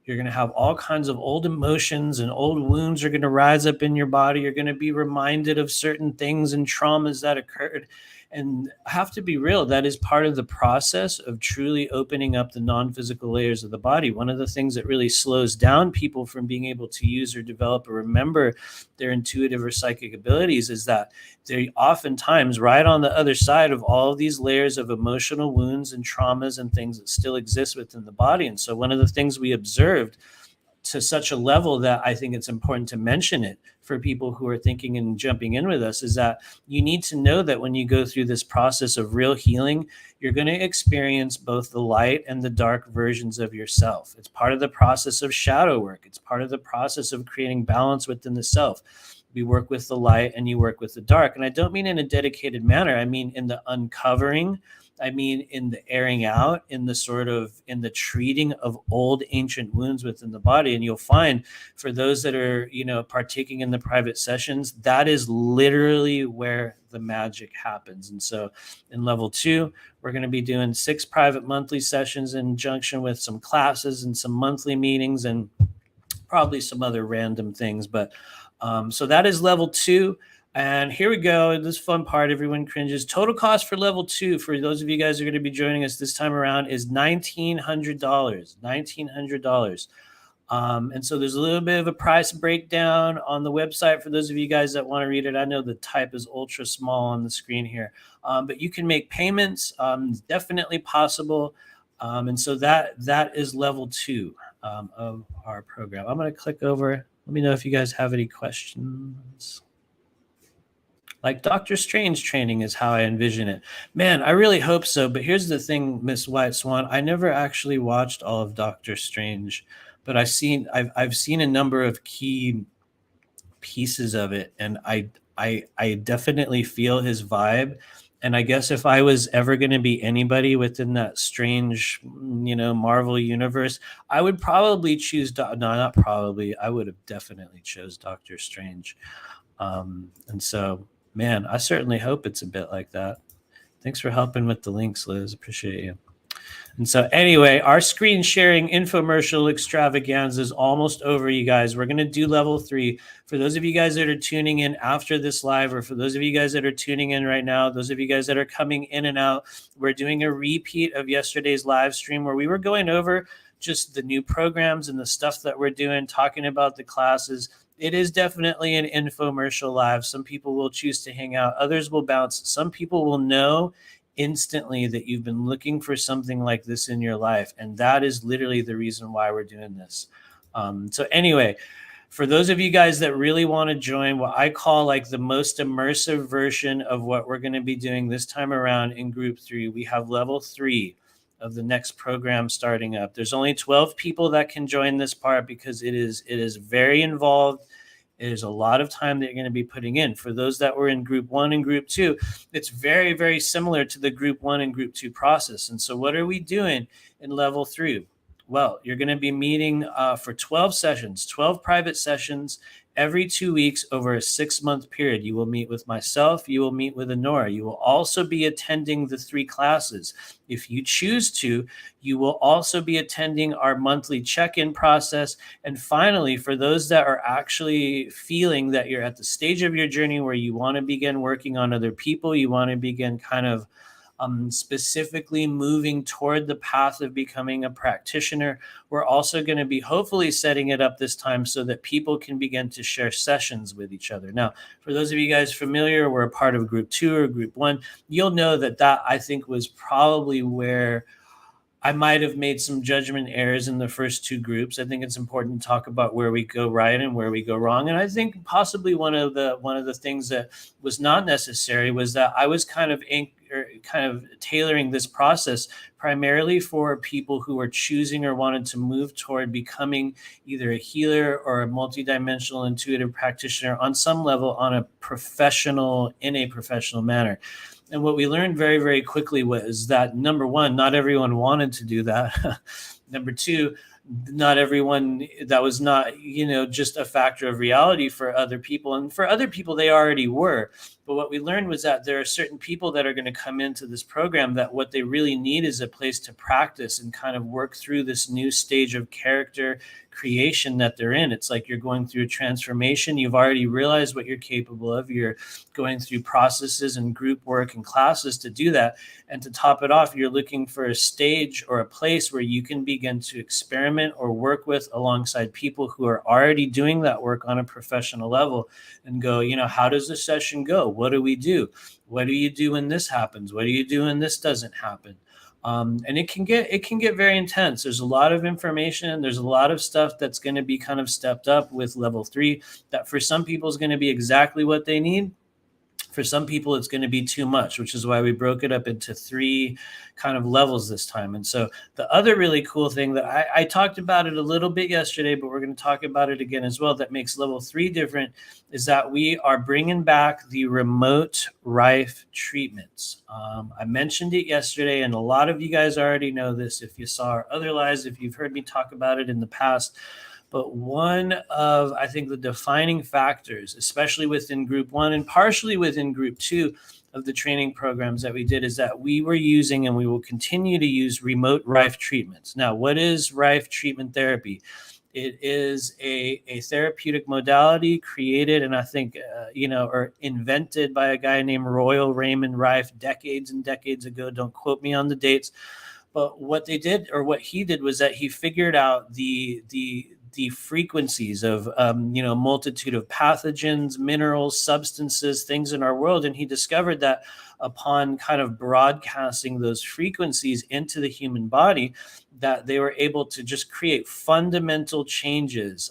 You're going to have all kinds of old emotions and old wounds are going to rise up in your body. You're going to be reminded of certain things and traumas that occurred. And I have to be real, that is part of the process of truly opening up the non-physical layers of the body. One of the things that really slows down people from being able to use or develop or remember their intuitive or psychic abilities is that they're oftentimes right on the other side of all of these layers of emotional wounds and traumas and things that still exist within the body. And so one of the things we observed, to such a level that I think it's important to mention it for people who are thinking and jumping in with us, is that you need to know that when you go through this process of real healing, you're going to experience both the light and the dark versions of yourself. It's part of the process of shadow work. It's part of the process of creating balance within the self. We work with the light and you work with the dark. And I don't mean in a dedicated manner. I mean in the uncovering, I mean in the airing out, in the treating of old ancient wounds within the body. And you'll find, for those that are, partaking in the private sessions, that is literally where the magic happens. And so in level 2, we're going to be doing 6 private monthly sessions in conjunction with some classes and some monthly meetings and probably some other random things. But so that is level 2. And here we go. This fun part, everyone cringes. Total cost for level 2, for those of you guys who are going to be joining us this time around, is $1,900. $1,900. And so there's a little bit of a price breakdown on the website for those of you guys that want to read it. I know the type is ultra small on the screen here, but you can make payments. It's definitely possible. And so that is level 2 of our program. I'm going to click over. Let me know if you guys have any questions. Like Doctor Strange training is how I envision it. Man, I really hope so. But here's the thing, Miss White Swan. I never actually watched all of Doctor Strange, but I've seen a number of key pieces of it, and I definitely feel his vibe. And I guess if I was ever going to be anybody within that strange, Marvel universe, I would probably choose. No, not probably. I would have definitely chose Doctor Strange. And so, man, I certainly hope it's a bit like that. Thanks for helping with the links, Liz. Appreciate you. And so anyway, our screen sharing infomercial extravaganza is almost over, you guys. We're going to do level 3. For those of you guys that are tuning in after this live, or for those of you guys that are tuning in right now, those of you guys that are coming in and out, we're doing a repeat of yesterday's live stream where we were going over just the new programs and the stuff that we're doing, talking about the classes. It is definitely an infomercial live. Some people will choose to hang out. Others will bounce. Some people will know instantly that you've been looking for something like this in your life. And that is literally the reason why we're doing this. So anyway, for those of you guys that really want to join what I call like the most immersive version of what we're going to be doing this time around in group 3, we have level 3. of the next program starting up. There's only 12 people that can join this part because it is very involved. There's a lot of time that you're going to be putting in. For those that were in group 1 and group 2, it's very, very similar to the group 1 and group 2 process. And so what are we doing in level 3? Well, you're going to be meeting for 12 sessions, 12 private sessions every 2 weeks over a 6-month period. You will meet with myself. You will meet with Honora. You will also be attending the 3 classes. If you choose to, you will also be attending our monthly check-in process. And finally, for those that are actually feeling that you're at the stage of your journey where you want to begin working on other people, you want to begin kind of specifically moving toward the path of becoming a practitioner, we're also going to be hopefully setting it up this time so that people can begin to share sessions with each other. Now, for those of you guys familiar, we're a part of group 2 or group 1, you'll know that I think was probably where I might have made some judgment errors in the first 2 groups. I think it's important to talk about where we go right and where we go wrong. And I think possibly one of the things that was not necessary was that I was kind of tailoring this process primarily for people who are choosing or wanted to move toward becoming either a healer or a multidimensional intuitive practitioner on some level in a professional manner. And what we learned very, very quickly was that, number one, not everyone wanted to do that. Number two, not everyone, that was not, just a factor of reality for other people. And for other people, they already were. But what we learned was that there are certain people that are going to come into this program that what they really need is a place to practice and kind of work through this new stage of character creation that they're in. It's like you're going through a transformation. You've already realized what you're capable of. You're going through processes and group work and classes to do that. And to top it off, you're looking for a stage or a place where you can begin to experiment or work with alongside people who are already doing that work on a professional level and go, how does the session go? What do we do? What do you do when this happens? What do you do when this doesn't happen? And it can get very intense. There's a lot of information. There's a lot of stuff that's going to be kind of stepped up with level 3 that for some people is going to be exactly what they need. For some people, it's going to be too much, which is why we broke it up into 3 kind of levels this time. And so the other really cool thing that I talked about it a little bit yesterday, but we're going to talk about it again as well, that makes level 3 different, is that we are bringing back the remote Rife treatments. I mentioned it yesterday, and a lot of you guys already know this if you saw our other lives, if you've heard me talk about it in the past. But one of, I think, the defining factors, especially within group 1 and partially within group 2 of the training programs that we did, is that we were using and we will continue to use remote Rife treatments. Now, what is Rife treatment therapy? It is a therapeutic modality created and I think, or invented by a guy named Royal Raymond Rife decades and decades ago. Don't quote me on the dates. But what they did, or what he did, was that he figured out the frequencies of, a multitude of pathogens, minerals, substances, things in our world. And he discovered that upon kind of broadcasting those frequencies into the human body, that they were able to just create fundamental changes,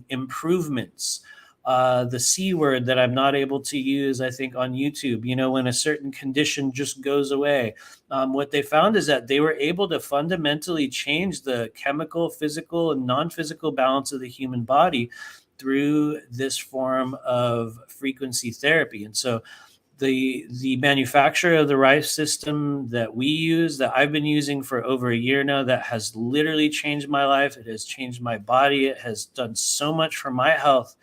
improvements. The C word that I'm not able to use, I think, on YouTube, when a certain condition just goes away. What they found is that they were able to fundamentally change the chemical, physical, and non-physical balance of the human body through this form of frequency therapy. And so the manufacturer of the Rife system that we use, that I've been using for over a year now, that has literally changed my life. It has changed my body. It has done so much for my health.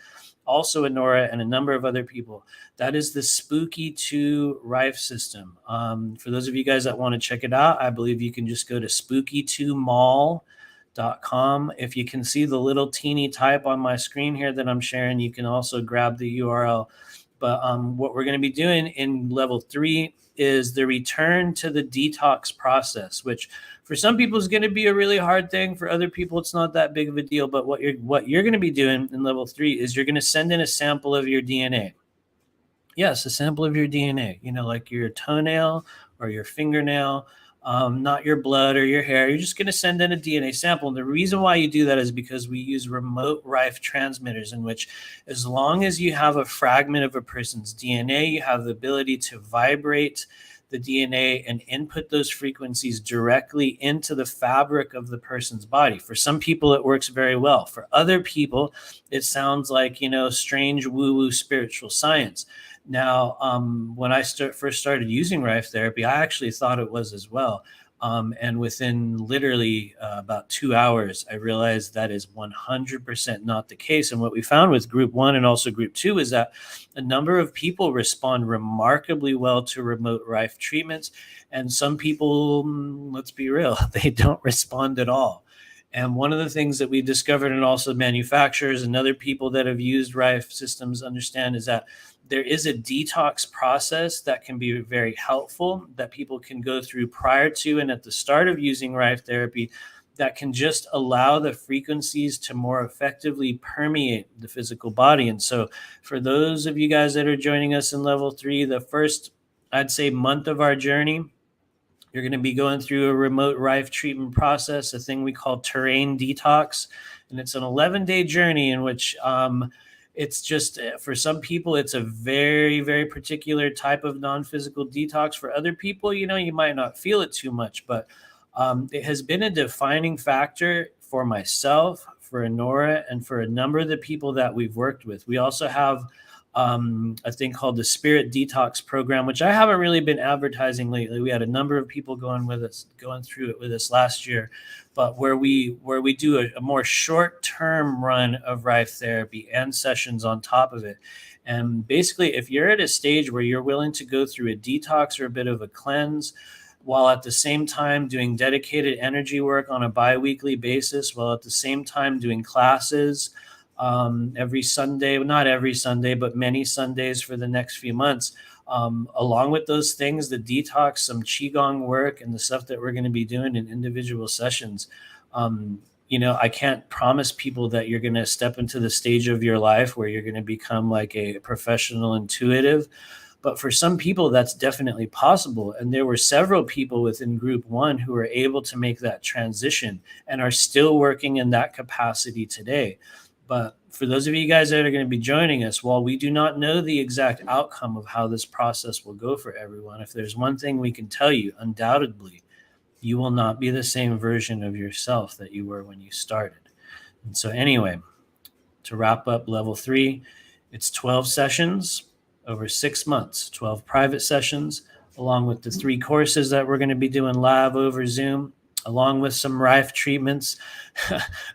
Also Honora and a number of other people. That is the Spooky 2 Rife system. For those of you guys that want to check it out, I believe you can just go to spooky2mall.com. If you can see the little teeny type on my screen here that I'm sharing, you can also grab the URL. But what we're going to be doing in level 3 is the return to the detox process, which for some people is going to be a really hard thing. For other people, it's not that big of a deal. But what you're going to be doing in level 3 is you're going to send in a sample of your DNA. Yes, a sample of your DNA, like your toenail or your fingernail, not your blood or your hair. You're just going to send in a DNA sample. And the reason why you do that is because we use remote Rife transmitters, in which as long as you have a fragment of a person's DNA, you have the ability to vibrate the DNA and input those frequencies directly into the fabric of the person's body. For some people, it works very well. For other people, it sounds like, strange woo-woo spiritual science. Now, when I first started using Rife therapy, I actually thought it was as well. And within literally about 2 hours, I realized that is 100% not the case. And what we found with group 1 and also group 2 is that a number of people respond remarkably well to remote Rife treatments. And some people, let's be real, they don't respond at all. And one of the things that we discovered, and also manufacturers and other people that have used Rife systems understand, is that there is a detox process that can be very helpful that people can go through prior to and at the start of using Rife therapy that can just allow the frequencies to more effectively permeate the physical body. And so for those of you guys that are joining us in level 3, the first, I'd say, month of our journey, you're going to be going through a remote Rife treatment process, a thing we call terrain detox. And it's an 11-day journey in which it's just, for some people, it's a very, very particular type of non-physical detox. For other people, you might not feel it too much, but it has been a defining factor for myself, for Honora, and for a number of the people that we've worked with. We also have a thing called the Spirit Detox Program, which I haven't really been advertising lately. We had a number of people going through it with us last year, but where we do a more short-term run of Rife therapy and sessions on top of it. And basically, if you're at a stage where you're willing to go through a detox or a bit of a cleanse, while at the same time doing dedicated energy work on a bi-weekly basis, while at the same time doing classes every Sunday, not every Sunday, but many Sundays for the next few months. Along with those things, the detox, some Qigong work, and the stuff that we're going to be doing in individual sessions. I can't promise people that you're going to step into the stage of your life where you're going to become like a professional intuitive. But for some people, that's definitely possible. And there were several people within group 1 who were able to make that transition and are still working in that capacity today. But for those of you guys that are going to be joining us, while we do not know the exact outcome of how this process will go for everyone, if there's one thing we can tell you, undoubtedly, you will not be the same version of yourself that you were when you started. And so anyway, to wrap up level 3, it's 12 sessions over 6 months, 12 private sessions, along with the 3 courses that we're going to be doing live over Zoom, along with some Rife treatments,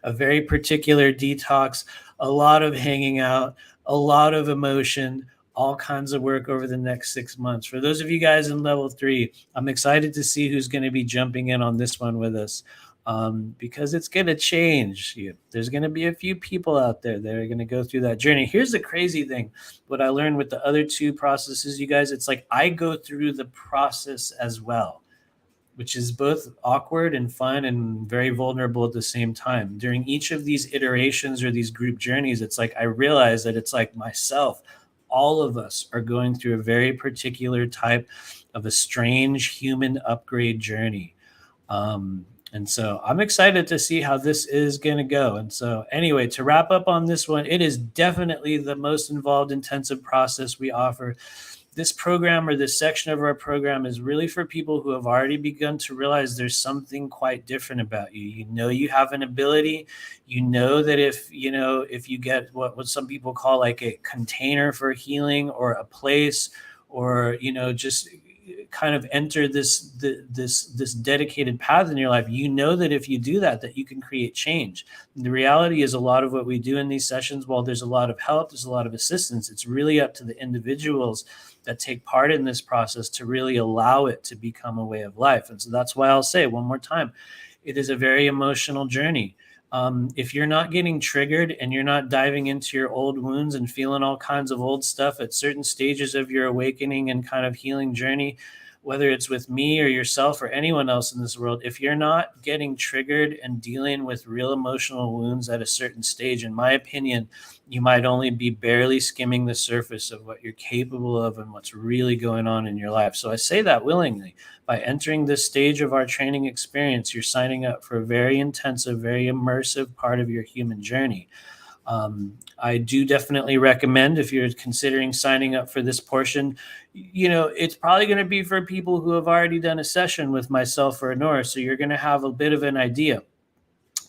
a very particular detox, a lot of hanging out, a lot of emotion, all kinds of work over the next 6 months. For those of you guys in level 3, I'm excited to see who's going to be jumping in on this one with us, because it's going to change. There's going to be a few people out there that are going to go through that journey. Here's the crazy thing. What I learned with the other 2 processes, you guys, it's like I go through the process as well, which is both awkward and fun and very vulnerable at the same time. During each of these iterations or these group journeys, it's like I realize that it's like myself, all of us are going through a very particular type of a strange human upgrade journey. And so I'm excited to see how this is going to go. And so anyway, to wrap up on this one, it is definitely the most involved, intensive process we offer. This program, or this section of our program, is really for people who have already begun to realize there's something quite different about you. You have an ability. That if you get what some people call like a container for healing, or a place, or just kind of enter this dedicated path in your life, that if you do that you can create change. And the reality is, a lot of what we do in these sessions, while there's a lot of help, there's a lot of assistance, it's really up to the individuals that take part in this process to really allow it to become a way of life. And so that's why I'll say one more time, it is a very emotional journey. If you're not getting triggered and you're not diving into your old wounds and feeling all kinds of old stuff at certain stages of your awakening and kind of healing journey, whether it's with me or yourself or anyone else in this world, if you're not getting triggered and dealing with real emotional wounds at a certain stage, in my opinion, you might only be barely skimming the surface of what you're capable of and what's really going on in your life. So I say that willingly. By entering this stage of our training experience, you're signing up for a very intensive, very immersive part of your human journey. I do definitely recommend, if you're considering signing up for this portion, it's probably going to be for people who have already done a session with myself or Nora. So you're going to have a bit of an idea.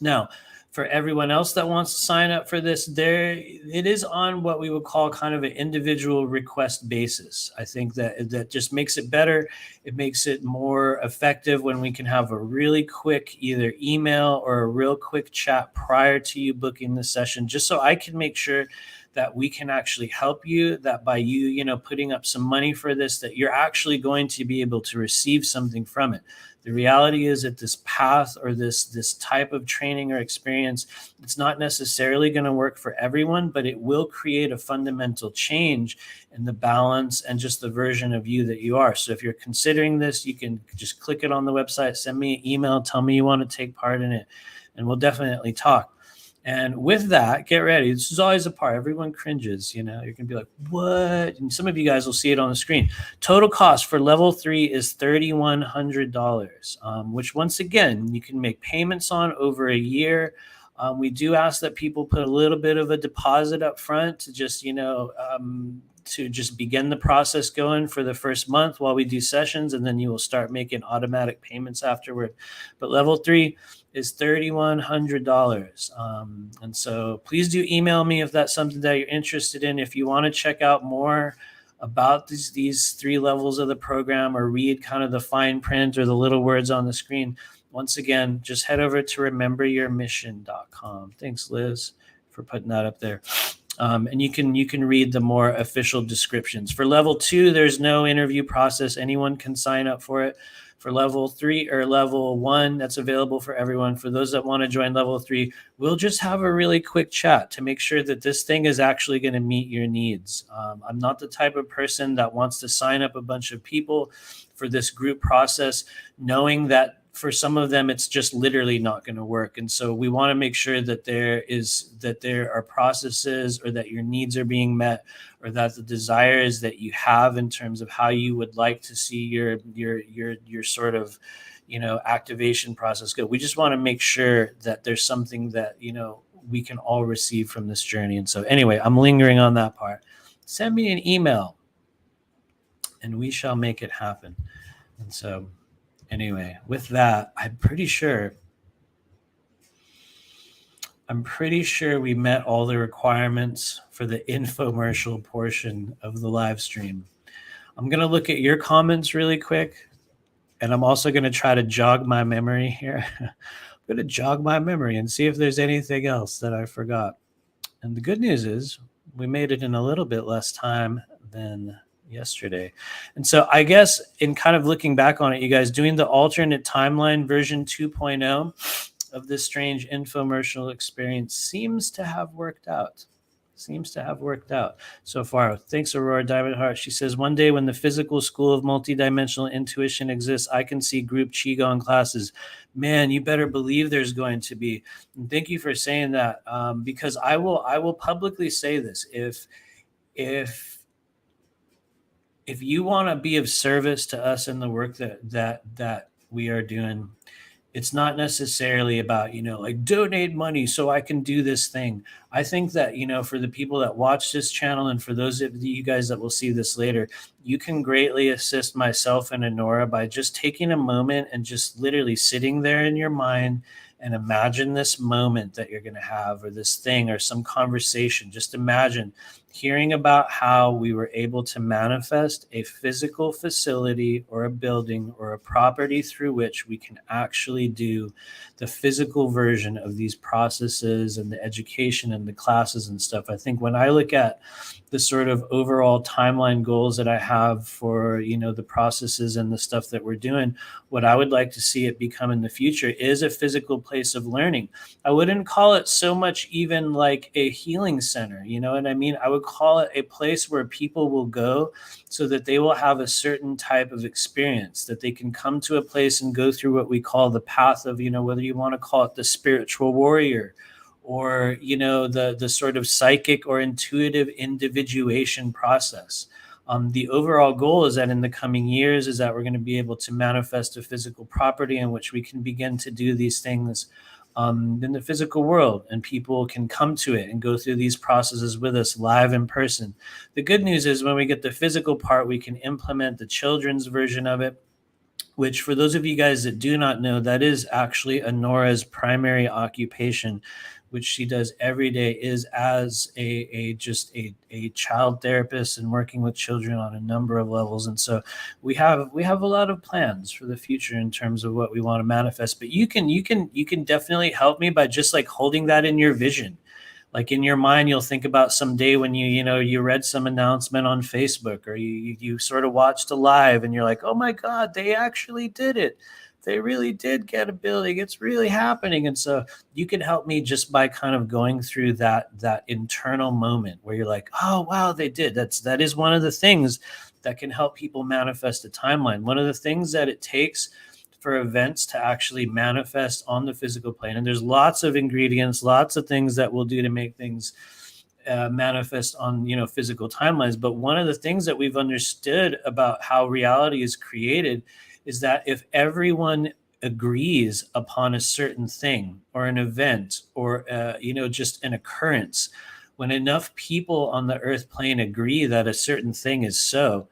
Now, for everyone else that wants to sign up for this, it is on what we would call kind of an individual request basis. I think that just makes it better. It makes it more effective when we can have a really quick either email or a real quick chat prior to you booking the session, just so I can make sure that we can actually help you, that by you, putting up some money for this, that you're actually going to be able to receive something from it. The reality is that this path or this type of training or experience, it's not necessarily going to work for everyone, but it will create a fundamental change in the balance and just the version of you that you are. So if you're considering this, you can just click it on the website, send me an email, tell me you want to take part in it, and we'll definitely talk. And with that, get ready. This is always a part. Everyone cringes, you're going to be like, what? And some of you guys will see it on the screen. Total cost for level 3 is $3,100, which once again, you can make payments on over a year. We do ask that people put a little bit of a deposit up front to just, to just begin the process going for the first month while we do sessions, and then you will start making automatic payments afterward. But level 3 is $3,100. And so please do email me if that's something that you're interested in. If you want to check out more about these 3 levels of the program or read kind of the fine print or the little words on the screen, once again, just head over to rememberyourmission.com. Thanks, Liz, for putting that up there. And you can read the more official descriptions. For level 2, there's no interview process. Anyone can sign up for it. For level 3 or level 1, that's available for everyone. For those that want to join level 3, we'll just have a really quick chat to make sure that this thing is actually going to meet your needs. I'm not the type of person that wants to sign up a bunch of people for this group process, knowing that for some of them, it's just literally not going to work. And so we want to make sure that there are processes, or that your needs are being met, or that the desires that you have in terms of how you would like to see your sort of, activation process go. We just want to make sure that there's something that, we can all receive from this journey. And so anyway, I'm lingering on that part. Send me an email and we shall make it happen. And so anyway, with that, I'm pretty sure we met all the requirements for the infomercial portion of the live stream. I'm going to look at your comments really quick, and I'm also going to try to jog my memory here. I'm going to jog my memory and see if there's anything else that I forgot. And the good news is we made it in a little bit less time than yesterday. And so I guess in kind of looking back on it, you guys, doing the alternate timeline version 2.0 of this strange infomercial experience seems to have worked out so far. Thanks, Aurora Diamond Heart. She says, one day when the physical school of multidimensional intuition exists, I can see group Qigong classes. Man, you better believe there's going to be. And thank you for saying that, because I will publicly say this. If you want to be of service to us in the work that we are doing, it's not necessarily about, like donate money so I can do this thing. I think that, for the people that watch this channel and for those of you guys that will see this later, you can greatly assist myself and Honora by just taking a moment and just literally sitting there in your mind and imagine this moment that you're going to have, or this thing, or some conversation. Just imagine hearing about how we were able to manifest a physical facility or a building or a property through which we can actually do the physical version of these processes and the education and the classes and stuff. I think when I look at the sort of overall timeline goals that I have for, the processes and the stuff that we're doing, what I would like to see it become in the future is a physical place of learning. I wouldn't call it so much even like a healing center, you know what I mean? I would call it a place where people will go so that they will have a certain type of experience, that they can come to a place and go through what we call the path of, whether you want to call it the spiritual warrior, or, the sort of psychic or intuitive individuation process. The overall goal is that in the coming years is that we're going to be able to manifest a physical property in which we can begin to do these things in the physical world, and people can come to it and go through these processes with us live in person. The good news is when we get the physical part, we can implement the children's version of it, which for those of you guys that do not know, that is actually Anora's primary occupation, which she does every day, is as a child therapist and working with children on a number of levels. And so we have a lot of plans for the future in terms of what we want to manifest. But you can definitely help me by just like holding that in your vision. Like in your mind, you'll think about some day when you read some announcement on Facebook, or you sort of watched a live and you're like, oh my God, they actually did it. They really did get a building. It's really happening. And so you can help me just by kind of going through that internal moment where you're like, oh wow, they did. That is one of the things that can help people manifest a timeline. One of the things that it takes for events to actually manifest on the physical plane. And there's lots of ingredients, lots of things that we'll do to make things manifest on physical timelines. But one of the things that we've understood about how reality is created is that if everyone agrees upon a certain thing or an event or just an occurrence, when enough people on the earth plane agree that a certain thing is so,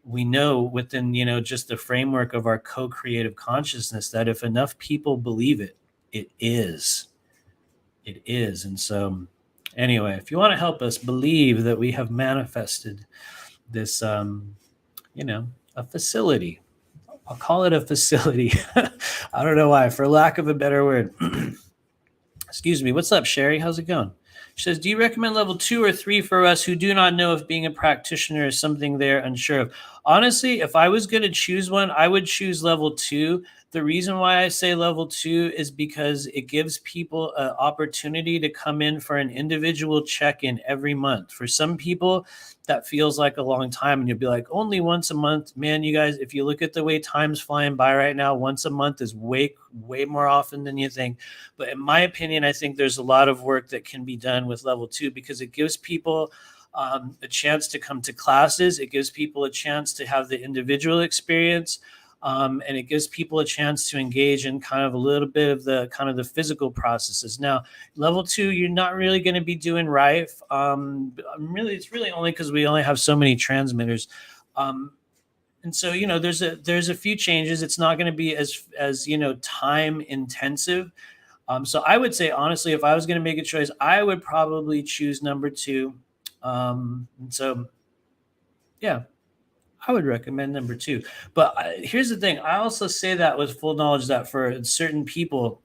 we know within just the framework of our co-creative consciousness that if enough people believe it, it is. And so anyway, if you want to help us believe that we have manifested this a facility, I'll call it a facility. I don't know why, for lack of a better word. Excuse me. What's up, Sherry? How's it going? She says, do you recommend level 2 or 3 for us who do not know if being a practitioner is something they're unsure of? Honestly, if I was going to choose one, I would choose level 2. The reason why I say level 2 is because it gives people an opportunity to come in for an individual check-in every month. For some people, that feels like a long time, and you'll be like, only once a month. Man, you guys, if you look at the way time's flying by right now, once a month is way more often than you think. But in my opinion, I think there's a lot of work that can be done with level 2 because it gives people a chance to come to classes. It gives people a chance to have the individual experience. And it gives people a chance to engage in kind of a little bit of the physical processes. Now, level 2, you're not really going to be doing Rife. It's really only because we only have so many transmitters. And so, there's a few changes. It's not going to be as time intensive. So I would say, honestly, if I was going to make a choice, I would probably choose number 2. And so, yeah, I would recommend number 2. But here's the thing. I also say that with full knowledge that for certain people,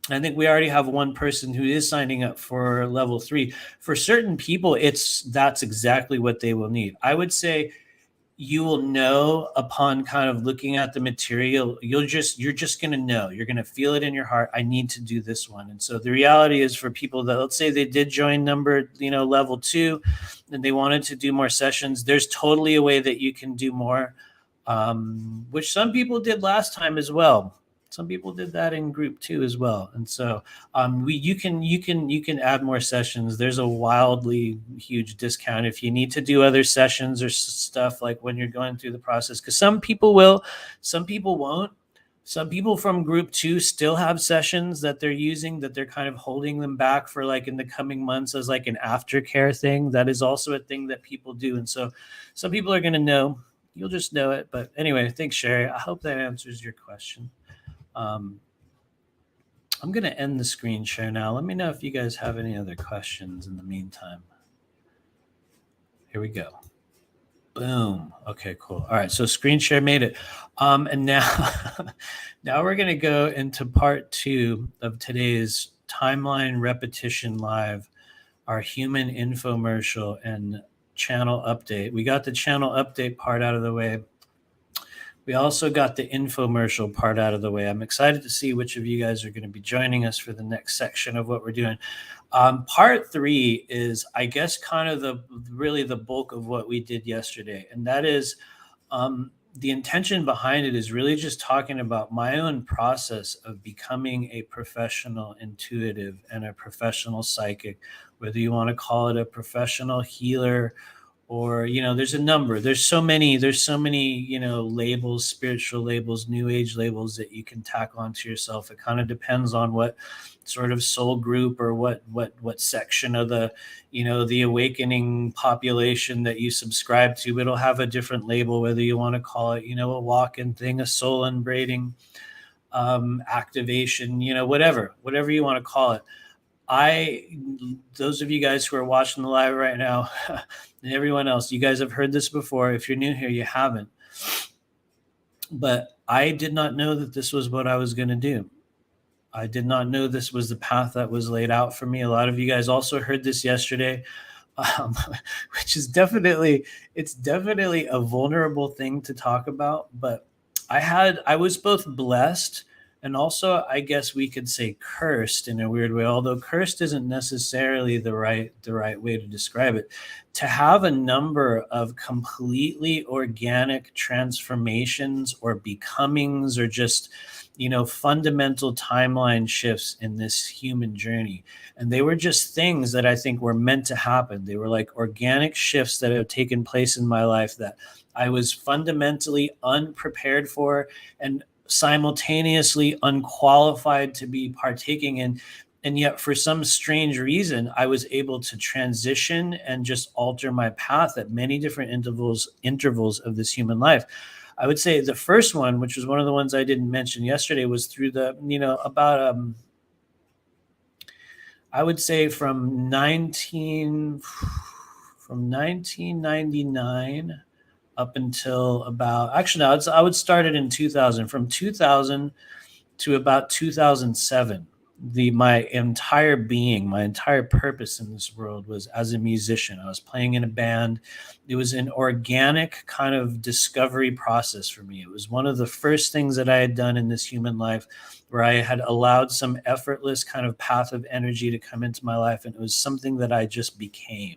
I think we already have one person who is signing up for level 3. For certain people, that's exactly what they will need. I would say you will know upon kind of looking at the material. You're just going to know. You're going to feel it in your heart. I need to do this one. And so the reality is for people that, let's say they did join level 2 and they wanted to do more sessions, there's totally a way that you can do more, which some people did last time as well. Some people did that in group 2 as well. And so you can add more sessions. There's a wildly huge discount if you need to do other sessions or stuff like when you're going through the process, because some people will, some people won't. Some people from group 2 still have sessions that they're using, that they're kind of holding them back for like in the coming months as like an aftercare thing. That is also a thing that people do. And so some people are going to know. You'll just know it. But anyway, thanks, Sherry. I hope that answers your question. I'm going to end the screen share now. Let me know if you guys have any other questions in the meantime. Here we go. Boom. Okay, cool. All right. So screen share made it. And now, now we're going to go into part 2 of today's timeline repetition live, our human infomercial and channel update. We got the channel update part out of the way. We also got the infomercial part out of the way. I'm excited to see which of you guys are going to be joining us for the next section of what we're doing. Part 3 is, I guess, kind of the bulk of what we did yesterday. And that is the intention behind it is really just talking about my own process of becoming a professional intuitive and a professional psychic, whether you want to call it a professional healer or there's a number, there's so many labels, spiritual labels, new age labels that you can tack onto yourself. It kind of depends on what sort of soul group or what section of the awakening population that you subscribe to. It'll have a different label, whether you want to call it a walk-in thing, a soul unbraiding activation, whatever you want to call it. Those of you guys who are watching the live right now, and everyone else, you guys have heard this before. If you're new here, you haven't. But I did not know that this was what I was going to do. I did not know this was the path that was laid out for me. A lot of you guys also heard this yesterday, which is definitely a vulnerable thing to talk about. But I was both blessed and also, I guess we could say, cursed in a weird way, although cursed isn't necessarily the right way to describe it, to have a number of completely organic transformations or becomings, or just fundamental timeline shifts in this human journey. And they were just things that I think were meant to happen. They were like organic shifts that have taken place in my life that I was fundamentally unprepared for and simultaneously unqualified to be partaking in. And yet, for some strange reason, I was able to transition and just alter my path at many different intervals of this human life. I would say the first one, which was one of the ones I didn't mention yesterday, was through I would say from 1999 up until about, actually, no, I would start it in 2000. From 2000 to about 2007, my entire being, my entire purpose in this world was as a musician. I was playing in a band. It was an organic kind of discovery process for me. It was one of the first things that I had done in this human life where I had allowed some effortless kind of path of energy to come into my life. And it was something that I just became.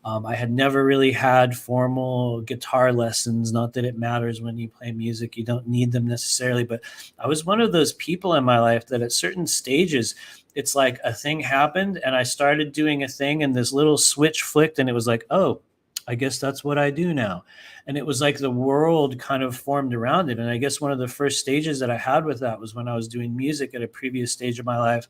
I had never really had formal guitar lessons. Not that it matters when you play music, you don't need them necessarily, but I was one of those people in my life that at certain stages, it's like a thing happened and I started doing a thing and this little switch flicked and it was like, oh, I guess that's what I do now. And it was like the world kind of formed around it. And I guess one of the first stages that I had with that was when I was doing music at a previous stage of my life.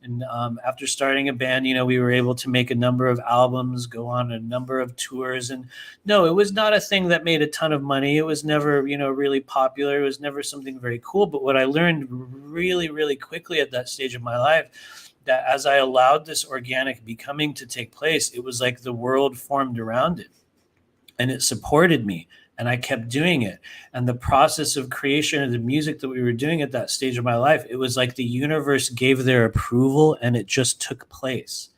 And after starting a band, we were able to make a number of albums, go on a number of tours. And no, it was not a thing that made a ton of money. It was never, really popular. It was never something very cool. But what I learned really, really quickly at that stage of my life, that as I allowed this organic becoming to take place, it was like the world formed around it and it supported me and I kept doing it. And the process of creation of the music that we were doing at that stage of my life, it was like the universe gave their approval and it just took place.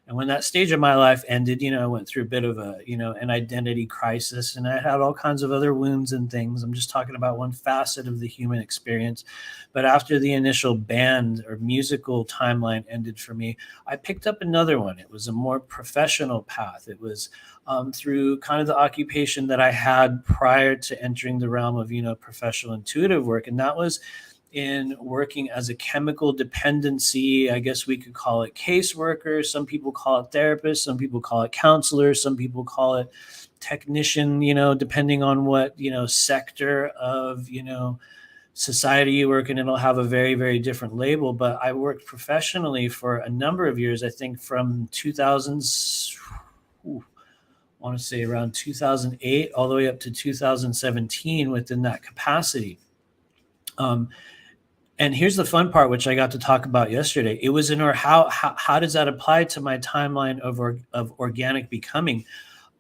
And when that stage of my life ended, I went through a bit of an identity crisis and I had all kinds of other wounds and things. I'm just talking about one facet of the human experience. But after the initial band or musical timeline ended for me, I picked up another one. It was a more professional path. It was through kind of the occupation that I had prior to entering the realm of, professional intuitive work. And that was in working as a chemical dependency, I guess we could call it caseworker. Some people call it therapist. Some people call it counselor. Some people call it technician, depending on what, sector of, society you work in. It'll have a very, very different label. But I worked professionally for a number of years, I think from 2000s, I want to say around 2008, all the way up to 2017 within that capacity. And here's the fun part, which I got to talk about yesterday. It was in how does that apply to my timeline of organic becoming?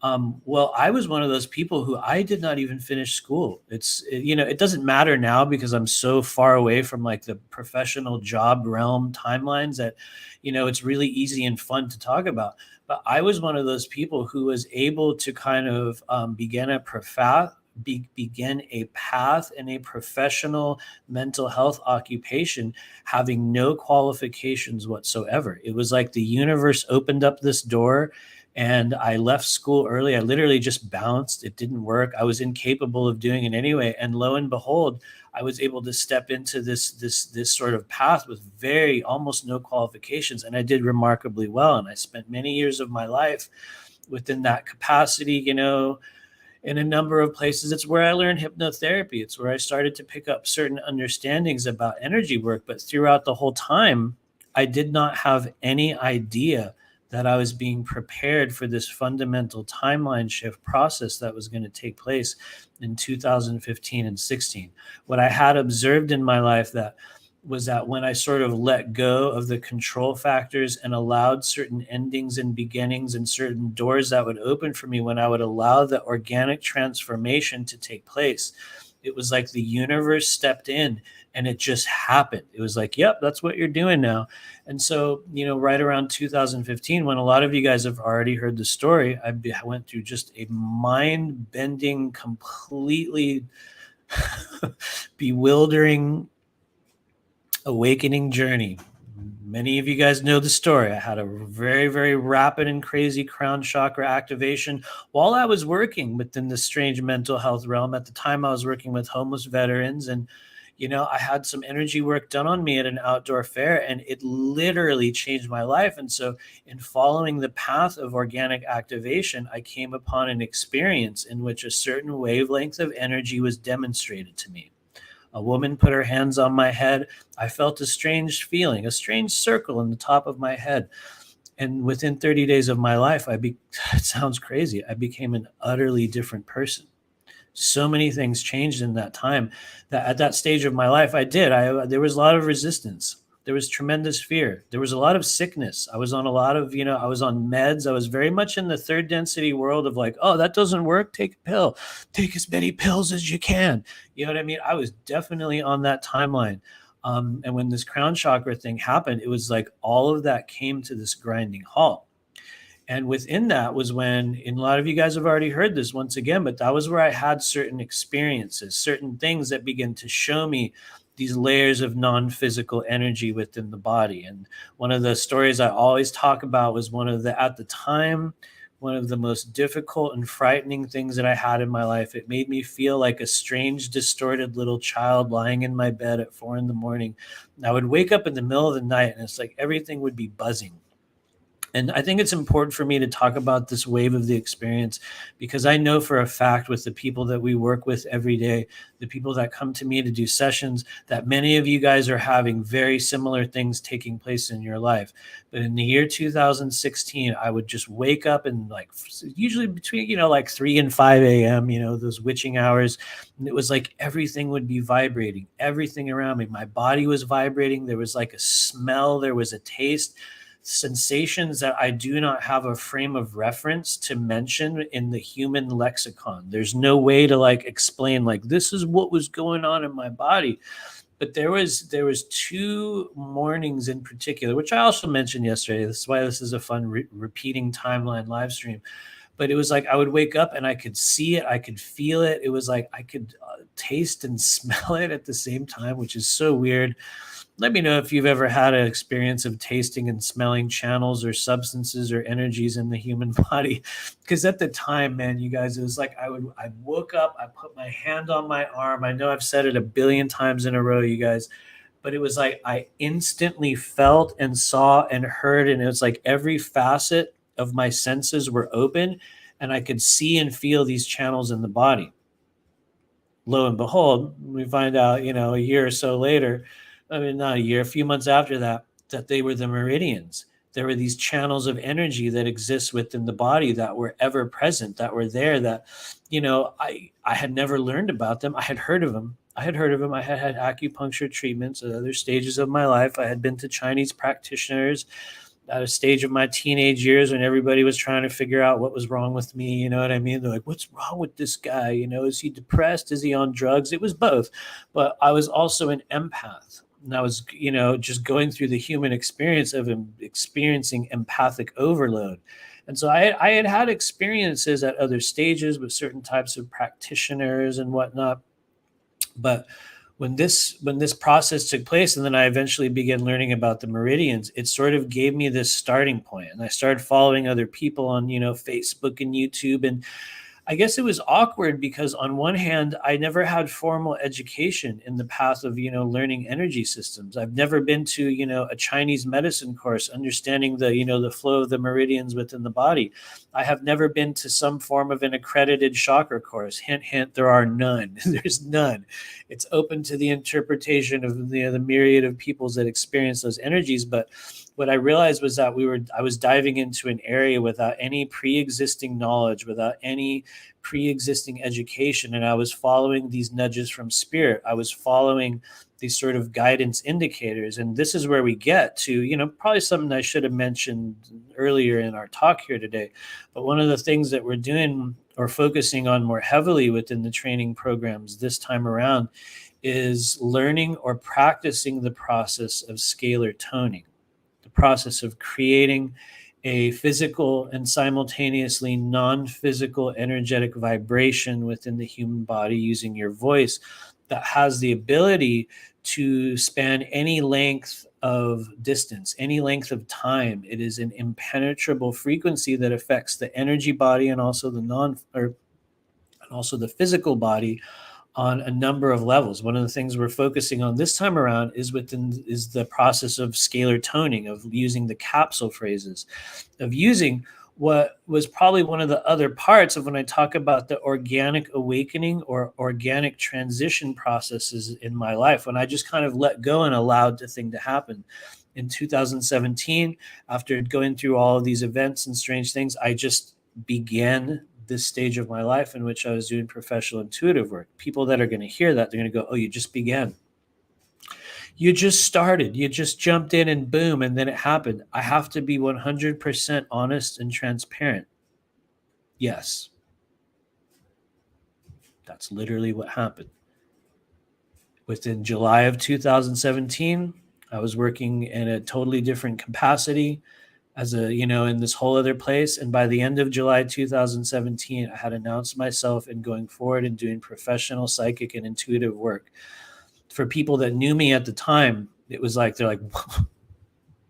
Well, I was one of those people who I did not even finish school. It doesn't matter now because I'm so far away from like the professional job realm timelines that, it's really easy and fun to talk about. But I was one of those people who was able to kind of begin a path in a professional mental health occupation, having no qualifications whatsoever. It was like the universe opened up this door and I left school early. I literally just bounced. It didn't work. I was incapable of doing it anyway. And lo and behold, I was able to step into this sort of path with almost no qualifications. And I did remarkably well. And I spent many years of my life within that capacity, in a number of places. It's where I learned hypnotherapy. It's where I started to pick up certain understandings about energy work. But throughout the whole time, I did not have any idea that I was being prepared for this fundamental timeline shift process that was going to take place in 2015 and 16. What I had observed in my life that was that when I sort of let go of the control factors and allowed certain endings and beginnings and certain doors that would open for me, when I would allow the organic transformation to take place, it was like the universe stepped in and it just happened. It was like, yep, that's what you're doing now. And so, right around 2015, when a lot of you guys have already heard the story, I went through just a mind bending, completely bewildering awakening journey. Many of you guys know the story. I had a very, very rapid and crazy crown chakra activation while I was working within the strange mental health realm. At the time, I was working with homeless veterans, and I had some energy work done on me at an outdoor fair, and it literally changed my life. And so in following the path of organic activation, I came upon an experience in which a certain wavelength of energy was demonstrated to me. A woman put her hands on my head. I felt a strange feeling, a strange circle in the top of my head. And within 30 days of my life, it sounds crazy, I became an utterly different person. So many things changed in that time that at that stage of my life, there was a lot of resistance. There was tremendous fear. There was a lot of sickness. I was on a lot of, I was on meds. I was very much in the third density world of like, oh, that doesn't work. Take a pill. Take as many pills as you can. You know what I mean? I was definitely on that timeline. And when this crown chakra thing happened, it was like all of that came to this grinding halt. And within that was when, and a lot of you guys have already heard this once again, but that was where I had certain experiences, certain things that began to show me these layers of non-physical energy within the body. And one of the stories I always talk about was at the time, one of the most difficult and frightening things that I had in my life. It made me feel like a strange, distorted little child lying in my bed at 4 a.m. And I would wake up in the middle of the night and it's like everything would be buzzing. And I think it's important for me to talk about this wave of the experience because I know for a fact with the people that we work with every day, the people that come to me to do sessions, that many of you guys are having very similar things taking place in your life. But in the year 2016, I would just wake up and usually between, like 3 and 5 a.m., those witching hours. And it was like everything would be vibrating, everything around me. My body was vibrating. There was like a smell, there was a taste, sensations that I do not have a frame of reference to mention in the human lexicon. There's no way to explain this is what was going on in my body. But there was 2 mornings in particular, which I also mentioned yesterday. This is why this is a fun repeating timeline live stream. But it was like I would wake up and I could see it, I could feel it. It was like I could taste and smell it at the same time, which is so weird. Let me know if you've ever had an experience of tasting and smelling channels or substances or energies in the human body. Because at the time, man, you guys, it was like I woke up, I put my hand on my arm. I know I've said it a billion times in a row, you guys, but it was like I instantly felt and saw and heard, and it was like every facet of my senses were open, and I could see and feel these channels in the body. Lo and behold, we find out, a year or so later, not a year, a few months after that they were the meridians. There were these channels of energy that exist within the body that were ever present, that were there, that, I had never learned about them. I had heard of them. I had had acupuncture treatments at other stages of my life. I had been to Chinese practitioners at a stage of my teenage years when everybody was trying to figure out what was wrong with me. You know what I mean? They're like, what's wrong with this guy? Is he depressed? Is he on drugs? It was both. But I was also an empath. And I was, just going through the human experience of experiencing empathic overload. And so I had experiences at other stages with certain types of practitioners and whatnot. But when this process took place, and then I eventually began learning about the meridians, it sort of gave me this starting point. And I started following other people on, Facebook and YouTube. And I guess it was awkward because on one hand, I never had formal education in the path of, learning energy systems. I've never been to, a Chinese medicine course, understanding the, the flow of the meridians within the body. I have never been to some form of an accredited chakra course. Hint, hint, there are none. There's none. It's open to the interpretation of the myriad of peoples that experience those energies. But what I realized was that I was diving into an area without any pre-existing knowledge, without any pre-existing education, and I was following these nudges from spirit. I was following these sort of guidance indicators, and this is where we get to, probably something I should have mentioned earlier in our talk here today. But one of the things that we're doing or focusing on more heavily within the training programs this time around is learning or practicing the process of scalar toning, the process of creating a physical and simultaneously non-physical energetic vibration within the human body using your voice that has the ability to span any length of distance, any length of time. It is an impenetrable frequency that affects the energy body and also and also the physical body on a number of levels. One of the things we're focusing on this time around is the process of scalar toning, of using the capsule phrases, of using what was probably one of the other parts of when I talk about the organic awakening or organic transition processes in my life, when I just kind of let go and allowed the thing to happen. In 2017, after going through all of these events and strange things, I just began this stage of my life in which I was doing professional intuitive work. People that are going to hear that, they're going to go, oh, you just began. You just started. You just jumped in and boom, and then it happened. I have to be 100% honest and transparent. Yes. That's literally what happened. Within July of 2017, I was working in a totally different capacity as in this whole other place. And by the end of July 2017, I had announced myself and going forward and doing professional psychic and intuitive work. For people that knew me at the time, it was like, they're like,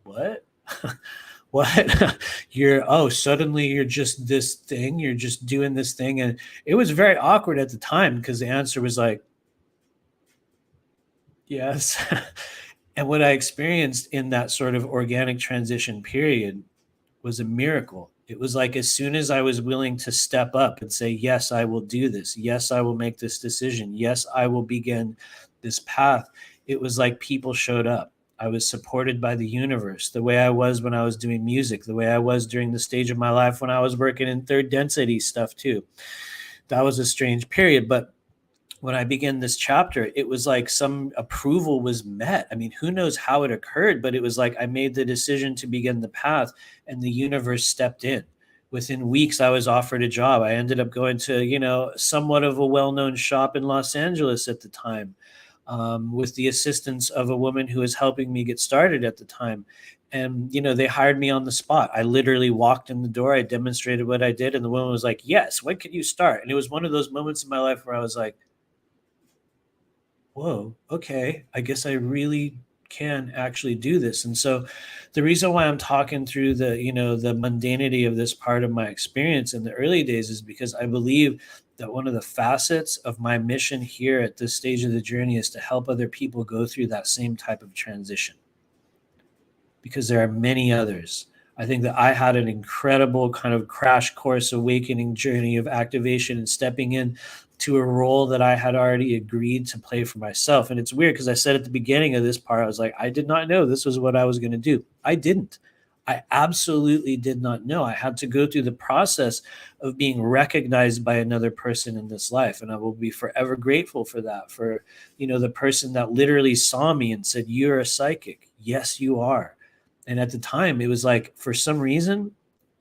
what? What? Suddenly you're just this thing, you're just doing this thing. And it was very awkward at the time because the answer was like, yes. And what I experienced in that sort of organic transition period was a miracle. It was like as soon as I was willing to step up and say, yes, I will do this. Yes, I will make this decision. Yes, I will begin this path. It was like people showed up. I was supported by the universe, the way I was when I was doing music, the way I was during the stage of my life when I was working in third density stuff too. That was a strange period, but when I began this chapter, it was like some approval was met. I mean, who knows how it occurred, but it was like I made the decision to begin the path and the universe stepped in. Within weeks, I was offered a job. I ended up going to, somewhat of a well-known shop in Los Angeles at the time, with the assistance of a woman who was helping me get started at the time. And, they hired me on the spot. I literally walked in the door. I demonstrated what I did. And the woman was like, yes, when can you start? And it was one of those moments in my life where I was like, whoa, okay, I guess I really can actually do this. And so the reason why I'm talking through the mundanity of this part of my experience in the early days is because I believe that one of the facets of my mission here at this stage of the journey is to help other people go through that same type of transition, because there are many others. I think that I had an incredible kind of crash course awakening journey of activation and stepping in to a role that I had already agreed to play for myself. And it's weird because I said at the beginning of this part, I was like, I did not know this was what I was going to do. I didn't. I absolutely did not know. I had to go through the process of being recognized by another person in this life. And I will be forever grateful for that, for, the person that literally saw me and said, you're a psychic. Yes, you are. And at the time, it was like, for some reason,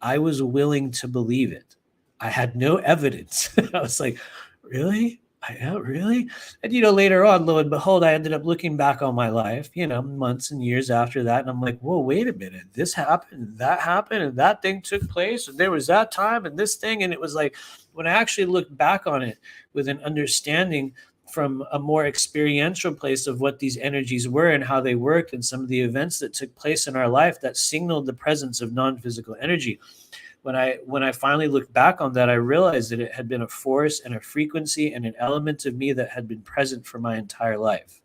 I was willing to believe it. I had no evidence. I was like, really? I am really? And, later on, lo and behold, I ended up looking back on my life, months and years after that. And I'm like, whoa, wait a minute. This happened, and that thing took place. And there was that time and this thing. And it was like, when I actually looked back on it with an understanding from a more experiential place of what these energies were and how they worked and some of the events that took place in our life that signaled the presence of non-physical energy, When I finally looked back on that, I realized that it had been a force and a frequency and an element of me that had been present for my entire life.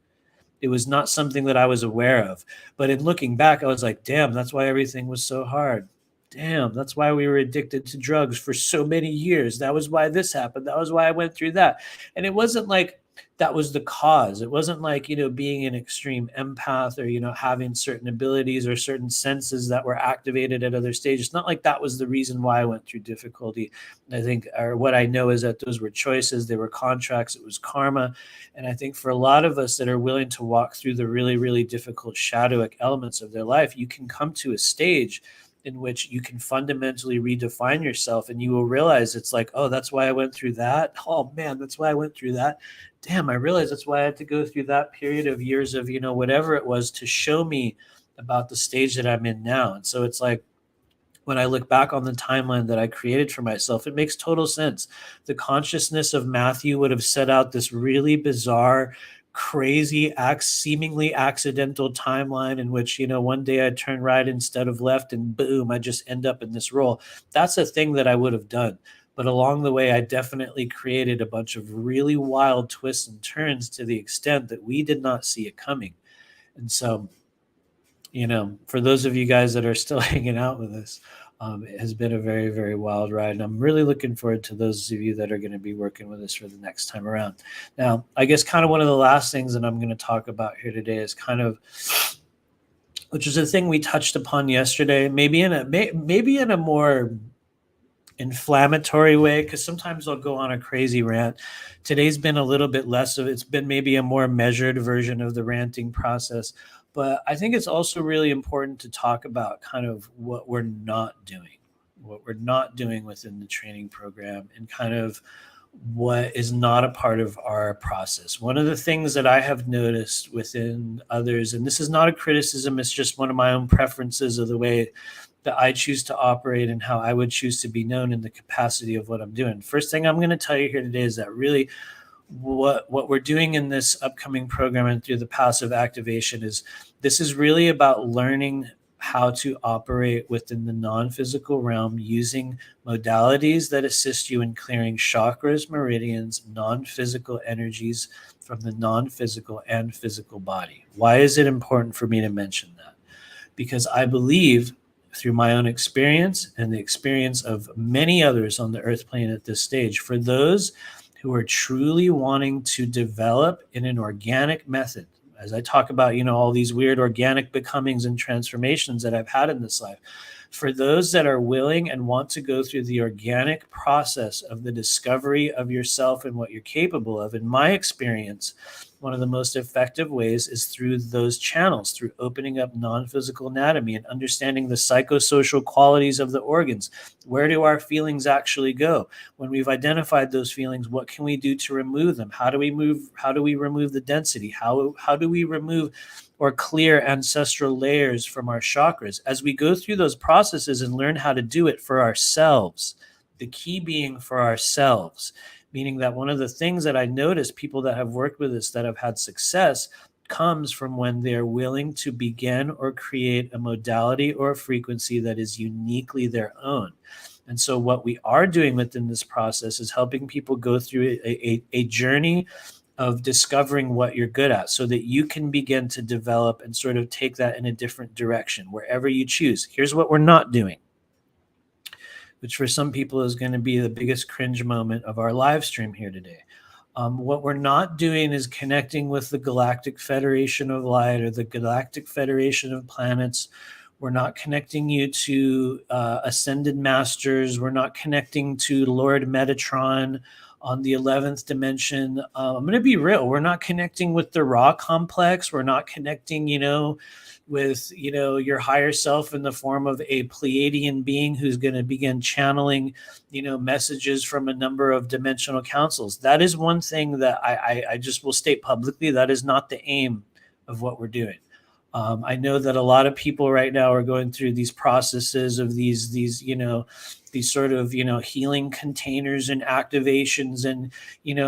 It was not something that I was aware of. But in looking back, I was like, damn, that's why everything was so hard. Damn, that's why we were addicted to drugs for so many years. That was why this happened. That was why I went through that. And it wasn't like that was the cause. It wasn't like, being an extreme empath or, having certain abilities or certain senses that were activated at other stages. It's not like that was the reason why I went through difficulty. I think, or what I know is that those were choices, they were contracts, it was karma. And I think for a lot of us that are willing to walk through the really, really difficult shadowic elements of their life, you can come to a stage in which you can fundamentally redefine yourself, and you will realize it's like, oh, that's why I went through that. Oh man, that's why I went through that. Damn, I realized that's why I had to go through that period of years of, whatever it was to show me about the stage that I'm in now. And so it's like, when I look back on the timeline that I created for myself, it makes total sense. The consciousness of Matthew would have set out this really bizarre, crazy, seemingly accidental timeline in which, one day I turn right instead of left and boom, I just end up in this role. That's a thing that I would have done. But along the way, I definitely created a bunch of really wild twists and turns to the extent that we did not see it coming. And so, for those of you guys that are still hanging out with us, it has been a very, very wild ride. And I'm really looking forward to those of you that are going to be working with us for the next time around. Now, I guess kind of one of the last things that I'm going to talk about here today is which is a thing we touched upon yesterday, maybe in a more inflammatory way, because sometimes I'll go on a crazy rant. Today's been a little bit less of it's been maybe a more measured version of the ranting process. But I think it's also really important to talk about kind of what we're not doing within the training program, and kind of what is not a part of our process. One of the things that I have noticed within others, and this is not a criticism, it's just one of my own preferences of the way that I choose to operate and how I would choose to be known in the capacity of what I'm doing. First thing I'm going to tell you here today is that really what we're doing in this upcoming program and through the passive activation is really about learning how to operate within the non-physical realm using modalities that assist you in clearing chakras, meridians, non-physical energies from the non-physical and physical body. Why is it important for me to mention that? Because I believe, through my own experience and the experience of many others on the earth plane at this stage, for those who are truly wanting to develop in an organic method, as I talk about, all these weird organic becomings and transformations that I've had in this life, for those that are willing and want to go through the organic process of the discovery of yourself and what you're capable of, in my experience, one of the most effective ways is through those channels, through opening up non-physical anatomy and understanding the psychosocial qualities of the organs. Where do our feelings actually go? When we've identified those feelings, what can we do to remove them? How do we remove the density? How do we remove or clear ancestral layers from our chakras? As we go through those processes and learn how to do it for ourselves, the key being for ourselves, meaning that one of the things that I notice people that have worked with us that have had success comes from when they're willing to begin or create a modality or a frequency that is uniquely their own. And so what we are doing within this process is helping people go through a journey of discovering what you're good at so that you can begin to develop and sort of take that in a different direction wherever you choose. Here's what we're not doing, which for some people is going to be the biggest cringe moment of our live stream here today. What we're not doing is connecting with the Galactic Federation of Light or the Galactic Federation of Planets. We're not connecting you to Ascended Masters. We're not connecting to Lord Metatron on the 11th dimension. I'm going to be real. We're not connecting with the Ra complex. We're not connecting, with your higher self in the form of a Pleiadian being who's going to begin channeling messages from a number of dimensional councils. That is one thing that I just will state publicly. That is not the aim of what we're doing. I know that a lot of people right now are going through these processes of these these sort of, healing containers and activations. And,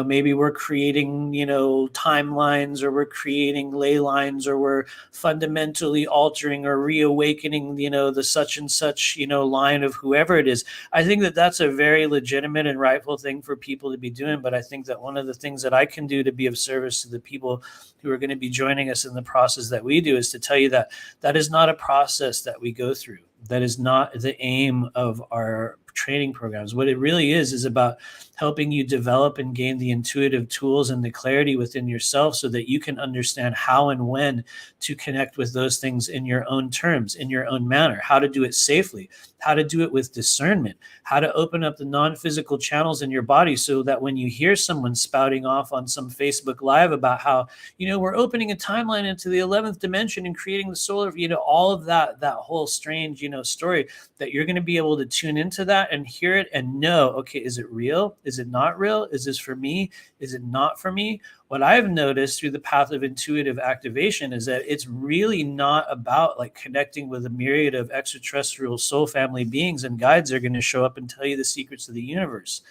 maybe we're creating, timelines, or we're creating ley lines, or we're fundamentally altering or reawakening, the such and such, line of whoever it is. I think that that's a very legitimate and rightful thing for people to be doing. But I think that one of the things that I can do to be of service to the people who are going to be joining us in the process that we do is to tell you that that is not a process that we go through. That is not the aim of our training programs. What it really is about helping you develop and gain the intuitive tools and the clarity within yourself so that you can understand how and when to connect with those things in your own terms, in your own manner, how to do it safely, how to do it with discernment, how to open up the non-physical channels in your body so that when you hear someone spouting off on some Facebook Live about how, we're opening a timeline into the 11th dimension and creating the solar, all of that whole strange, story, that you're going to be able to tune into that and hear it and know, okay, is it real? Is it not real? Is this for me? Is it not for me? What I've noticed through the path of intuitive activation is that it's really not about like connecting with a myriad of extraterrestrial soul family beings and guides that are going to show up and tell you the secrets of the universe.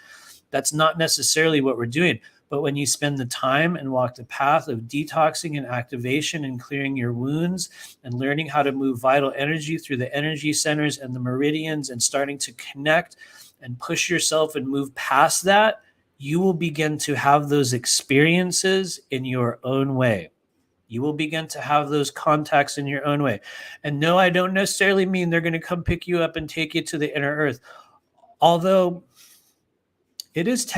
That's not necessarily what we're doing. But when you spend the time and walk the path of detoxing and activation and clearing your wounds and learning how to move vital energy through the energy centers and the meridians and starting to connect and push yourself and move past that, you will begin to have those experiences in your own way. You will begin to have those contacts in your own way. And no, I don't necessarily mean they're going to come pick you up and take you to the inner earth. Although it is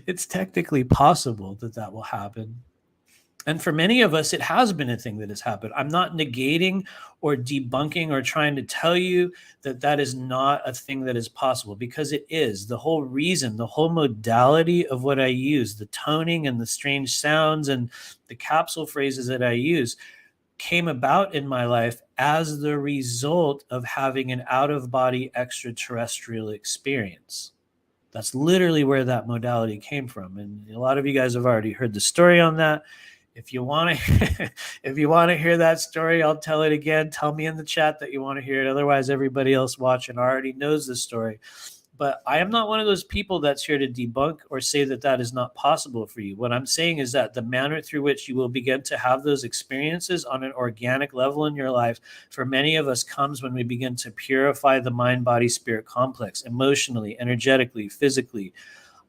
it's technically possible that will happen. And for many of us, it has been a thing that has happened. I'm not negating or debunking or trying to tell you that that is not a thing that is possible, because it is. The whole reason, the whole modality of what I use, the toning and the strange sounds and the capsule phrases that I use came about in my life as the result of having an out-of-body extraterrestrial experience. That's literally where that modality came from. And a lot of you guys have already heard the story on that. If you want to hear that story, I'll tell it again. Tell me in the chat that you want to hear it. Otherwise, everybody else watching already knows the story. But I am not one of those people that's here to debunk or say that that is not possible for you. What I'm saying is that the manner through which you will begin to have those experiences on an organic level in your life, for many of us, comes when we begin to purify the mind-body-spirit complex emotionally, energetically, physically.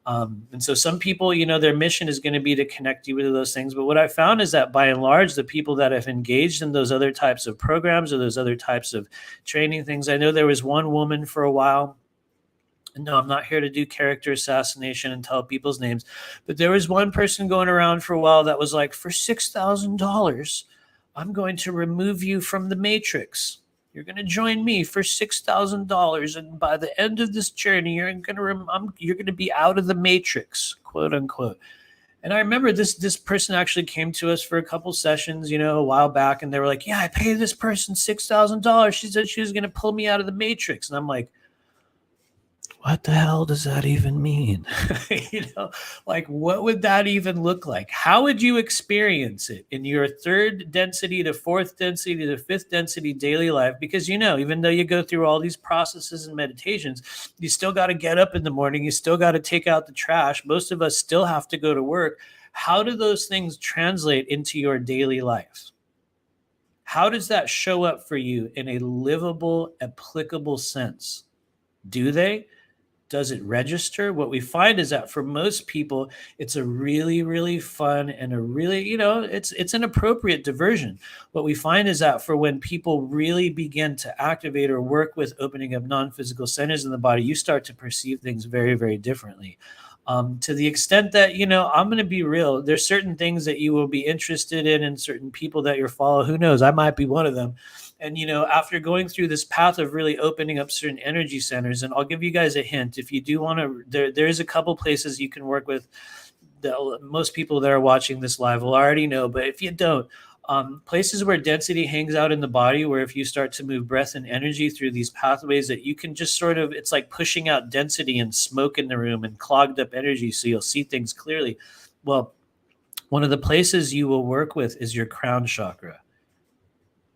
And so some people, their mission is going to be to connect you with those things. But what I found is that by and large, the people that have engaged in those other types of programs or those other types of training things, I know there was one woman for a while. No, I'm not here to do character assassination and tell people's names, but there was one person going around for a while that was like, for $6,000, I'm going to remove you from the matrix. You're going to join me for $6,000, and by the end of this journey, you're going to be out of the matrix, quote unquote. And I remember this person actually came to us for a couple sessions, a while back, and they were like, "Yeah, I paid this person $6,000. She said she was going to pull me out of the matrix," and I'm like, what the hell does that even mean? Like, what would that even look like? How would you experience it in your third density to fourth density to fifth density daily life? Because, even though you go through all these processes and meditations, you still got to get up in the morning. You still got to take out the trash. Most of us still have to go to work. How do those things translate into your daily life? How does that show up for you in a livable, applicable sense? Do they? Does it register? What we find is that for most people, it's a really, really fun and a really, it's an appropriate diversion. What we find is that for when people really begin to activate or work with opening up non-physical centers in the body, you start to perceive things very, very differently. To the extent that, I'm going to be real. There's certain things that you will be interested in and certain people that you follow. Who knows? I might be one of them. And, after going through this path of really opening up certain energy centers, and I'll give you guys a hint, if you do want to, there's a couple places you can work with. Most people that are watching this live will already know, but if you don't, places where density hangs out in the body, where if you start to move breath and energy through these pathways, that you can just sort of, it's like pushing out density and smoke in the room and clogged up energy so you'll see things clearly. Well, one of the places you will work with is your crown chakra.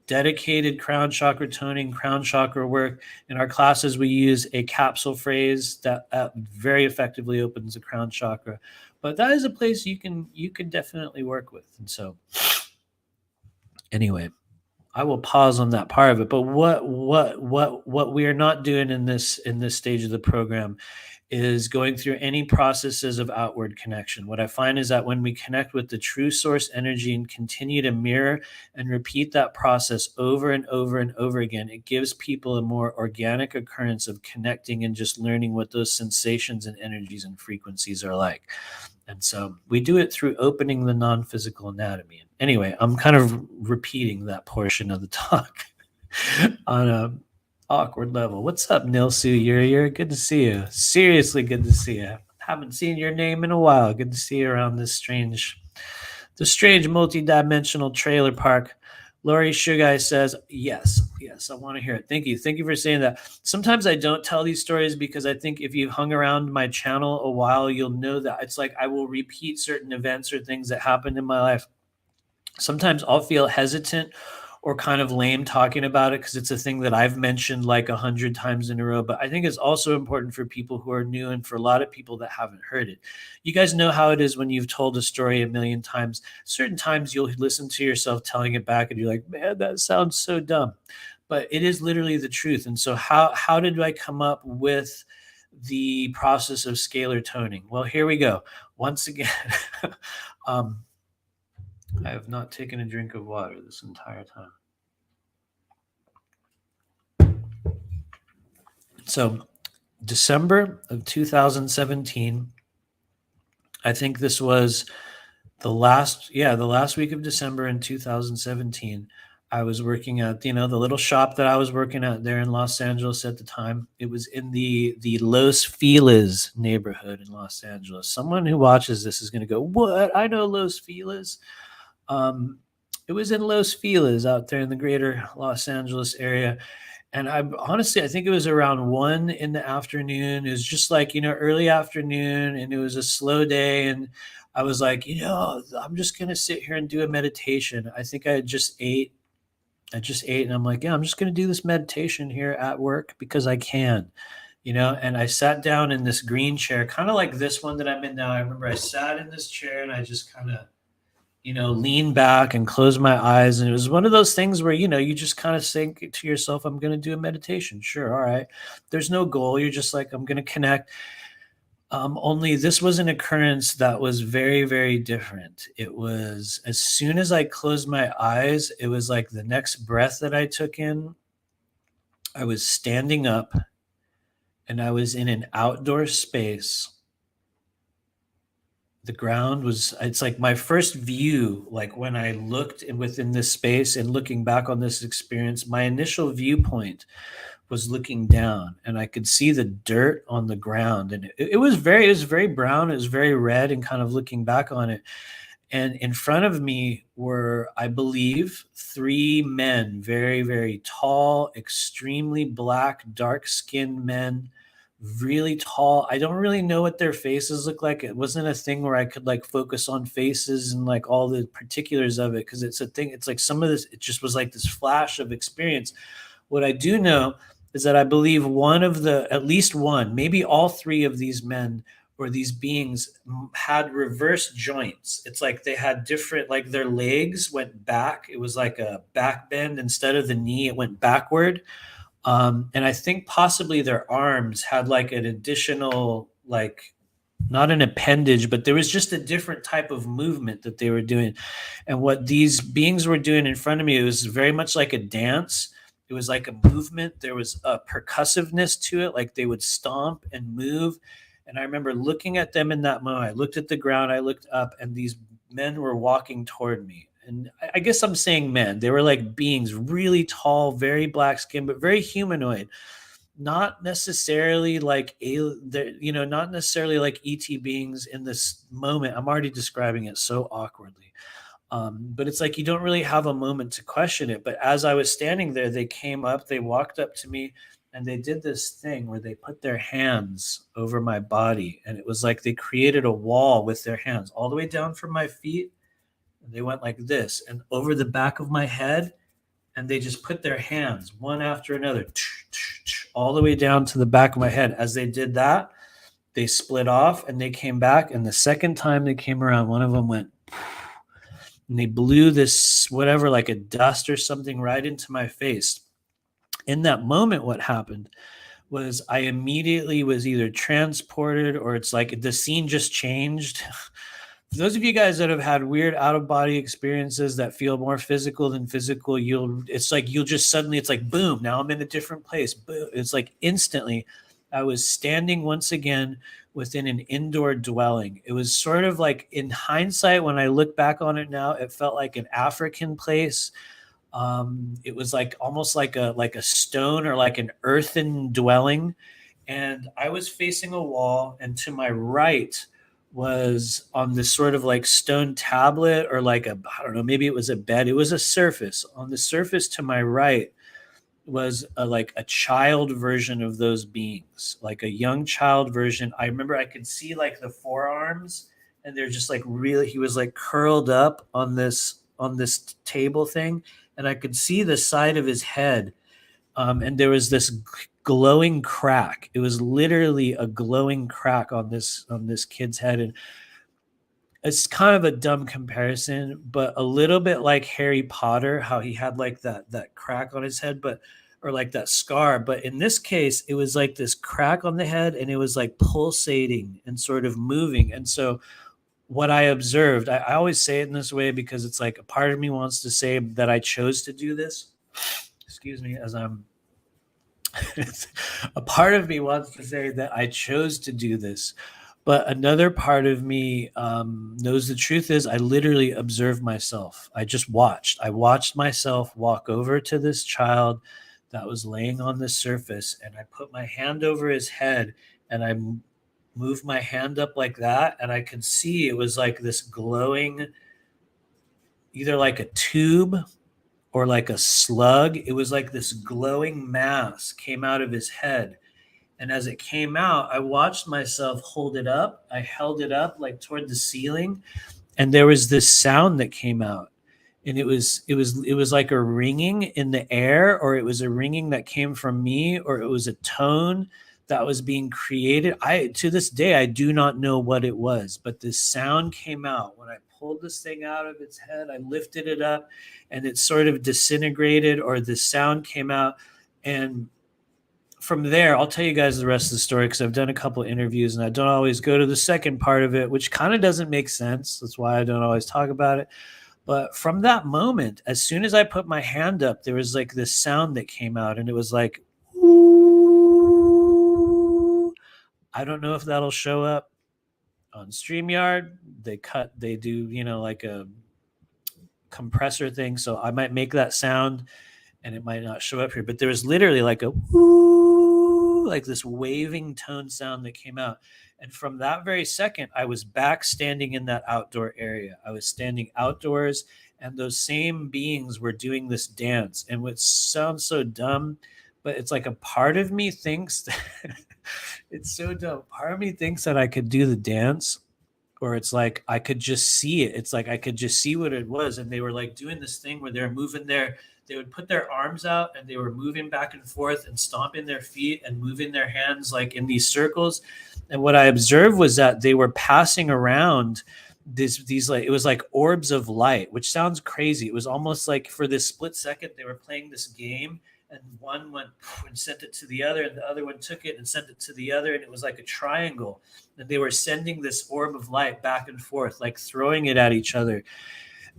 dedicated crown chakra toning, crown chakra work. In our classes, we use a capsule phrase that very effectively opens the crown chakra. But that is a place you can definitely work with. And so, anyway, I will pause on that part of it. But what we are not doing in this stage of the program is going through any processes of outward connection. What I find is that when we connect with the true source energy and continue to mirror and repeat that process over and over and over again, it gives people a more organic occurrence of connecting and just learning what those sensations and energies and frequencies are like. And so we do it through opening the non-physical anatomy. Anyway, I'm kind of repeating that portion of the talk on a awkward level. What's up, Nilsu? You're good to see you. Seriously, good to see you. Haven't seen your name in a while. Good to see you around this strange multi-dimensional trailer park. Lori Sugai says, yes, I want to hear it. Thank you for saying that. Sometimes I don't tell these stories because I think if you've hung around my channel a while, you'll know that it's like I will repeat certain events or things that happened in my life. Sometimes I'll feel hesitant or kind of lame talking about it because it's a thing that I've mentioned like 100 times in a row. But I think it's also important for people who are new and for a lot of people that haven't heard it. You guys know how it is when you've told a story a million times. Certain times you'll listen to yourself telling it back and you're like, man, that sounds so dumb. But it is literally the truth. And so how did I come up with the process of scalar toning? Well, here we go. Once again, I have not taken a drink of water this entire time. So, December of 2017, I think this was the last week of December in 2017. I was working at, the little shop that I was working at there in Los Angeles at the time. It was in the Los Feliz neighborhood in Los Angeles. Someone who watches this is going to go, what? I know Los Feliz. It was in Los Feliz out there in the greater Los Angeles area. And I think it was around 1 in the afternoon. It was just like, early afternoon, and it was a slow day. And I was like, I'm just going to sit here and do a meditation. I think I just ate and I'm like, yeah, I'm just going to do this meditation here at work because I can, and I sat down in this green chair, kind of like this one that I'm in now. I remember I sat in this chair and I just kind of, lean back and close my eyes. And it was one of those things where, you just kind of think to yourself, I'm going to do a meditation. Sure. All right. There's no goal. You're just like, I'm going to connect. Only this was an occurrence that was very, very different. It was as soon as I closed my eyes, it was like the next breath that I took in, I was standing up and I was in an outdoor space. The ground was, it's like my first view, like when I looked within this space and looking back on this experience, my initial viewpoint was looking down and I could see the dirt on the ground. And it was very brown. It was very red, and kind of looking back on it. And in front of me were, I believe, 3 men, very, very tall, extremely black, dark-skinned men, really tall. I don't really know what their faces look like. It wasn't a thing where I could like focus on faces and like all the particulars of it, because it's a thing. It's like some of this, it just was like this flash of experience. What I do know is that I believe at least one, maybe all 3 of these men or these beings had reverse joints. It's like they had different, like their legs went back. It was like a back bend. Instead of the knee, it went backward. And I think possibly their arms had like an additional, like not an appendage, but there was just a different type of movement that they were doing. And what these beings were doing in front of me, it was very much like a dance. It was like a movement. There was a percussiveness to it. Like they would stomp and move. And I remember looking at them in that moment. I looked at the ground, I looked up, and these men were walking toward me. And I guess I'm saying men. They were like beings, really tall, very black skin, but very humanoid. Not necessarily like not necessarily like ET beings in this moment. I'm already describing it so awkwardly. But it's like you don't really have a moment to question it. But as I was standing there, they came up, they walked up to me, and they did this thing where they put their hands over my body. And it was like they created a wall with their hands all the way down from my feet. And they went like this and over the back of my head. and they just put their hands one after another all the way down to the back of my head. As they did that, they split off and they came back. And the second time they came around, one of them went, and they blew this whatever, like a dust or something, right into my face. In that moment, what happened was I immediately was either transported, or it's like the scene just changed. For those of you guys that have had weird out of body experiences that feel more physical than physical, it's like you'll just suddenly, it's like boom, now I'm in a different place. Boom. It's like instantly I was standing once again within an indoor dwelling. It was sort of like, in hindsight, when I look back on it now, it felt like an African place. It was like almost like a stone or like an earthen dwelling. And I was facing a wall, and to my right was on this sort of like stone tablet, or like I don't know, maybe it was a bed. It was a surface. On the surface to my right was like a child version of those beings, like a young child version. I remember I could see like the forearms, and they're just like really, he was like curled up on this table thing, and I could see the side of his head. And there was this glowing crack. It was literally a glowing crack on this kid's head. And it's kind of a dumb comparison, but a little bit like Harry Potter, how he had like that crack on his head, or like that scar. But in this case, it was like this crack on the head, and it was like pulsating and sort of moving. And so what I observed, I always say it in this way because it's like a part of me wants to say that I chose to do this. Excuse me, as I'm a part of me wants to say that I chose to do this, but another part of me knows the truth is I literally observed myself. I watched myself walk over to this child that was laying on the surface, and I put my hand over his head, and I moved my hand up like that, and I could see it was like this glowing, either like a tube or like a slug. It was like this glowing mass came out of his head. And as it came out, I watched myself hold it up. I held it up like toward the ceiling, and there was this sound that came out. And it was like a ringing in the air, or it was a ringing that came from me, or it was a tone that was being created. To this day, I do not know what it was, but this sound came out when I pulled this thing out of its head. I lifted it up, and it sort of disintegrated, or the sound came out. And from there, I'll tell you guys the rest of the story, because I've done a couple of interviews, and I don't always go to the second part of it, which kind of doesn't make sense. That's why I don't always talk about it. But from that moment, as soon as I put my hand up, there was like this sound that came out, and it was like, ooh. I don't know if that'll show up on StreamYard. They do, like a compressor thing. So I might make that sound and it might not show up here, but there was literally like a woo, like this waving tone sound that came out. And from that very second, I was back standing in that outdoor area. I was standing outdoors, and those same beings were doing this dance. And what sounds so dumb, but it's like a part of me thinks that it's so dumb. Part of me thinks that I could do the dance, or it's like I could just see it. It's like I could just see what it was. And they were like doing this thing where they're moving they would put their arms out, and they were moving back and forth and stomping their feet and moving their hands like in these circles. And what I observed was that they were passing around these like, it was like orbs of light, which sounds crazy. It was almost like for this split second they were playing this game, and one went and sent it to the other, and the other one took it and sent it to the other, and it was like a triangle. And they were sending this orb of light back and forth, like throwing it at each other.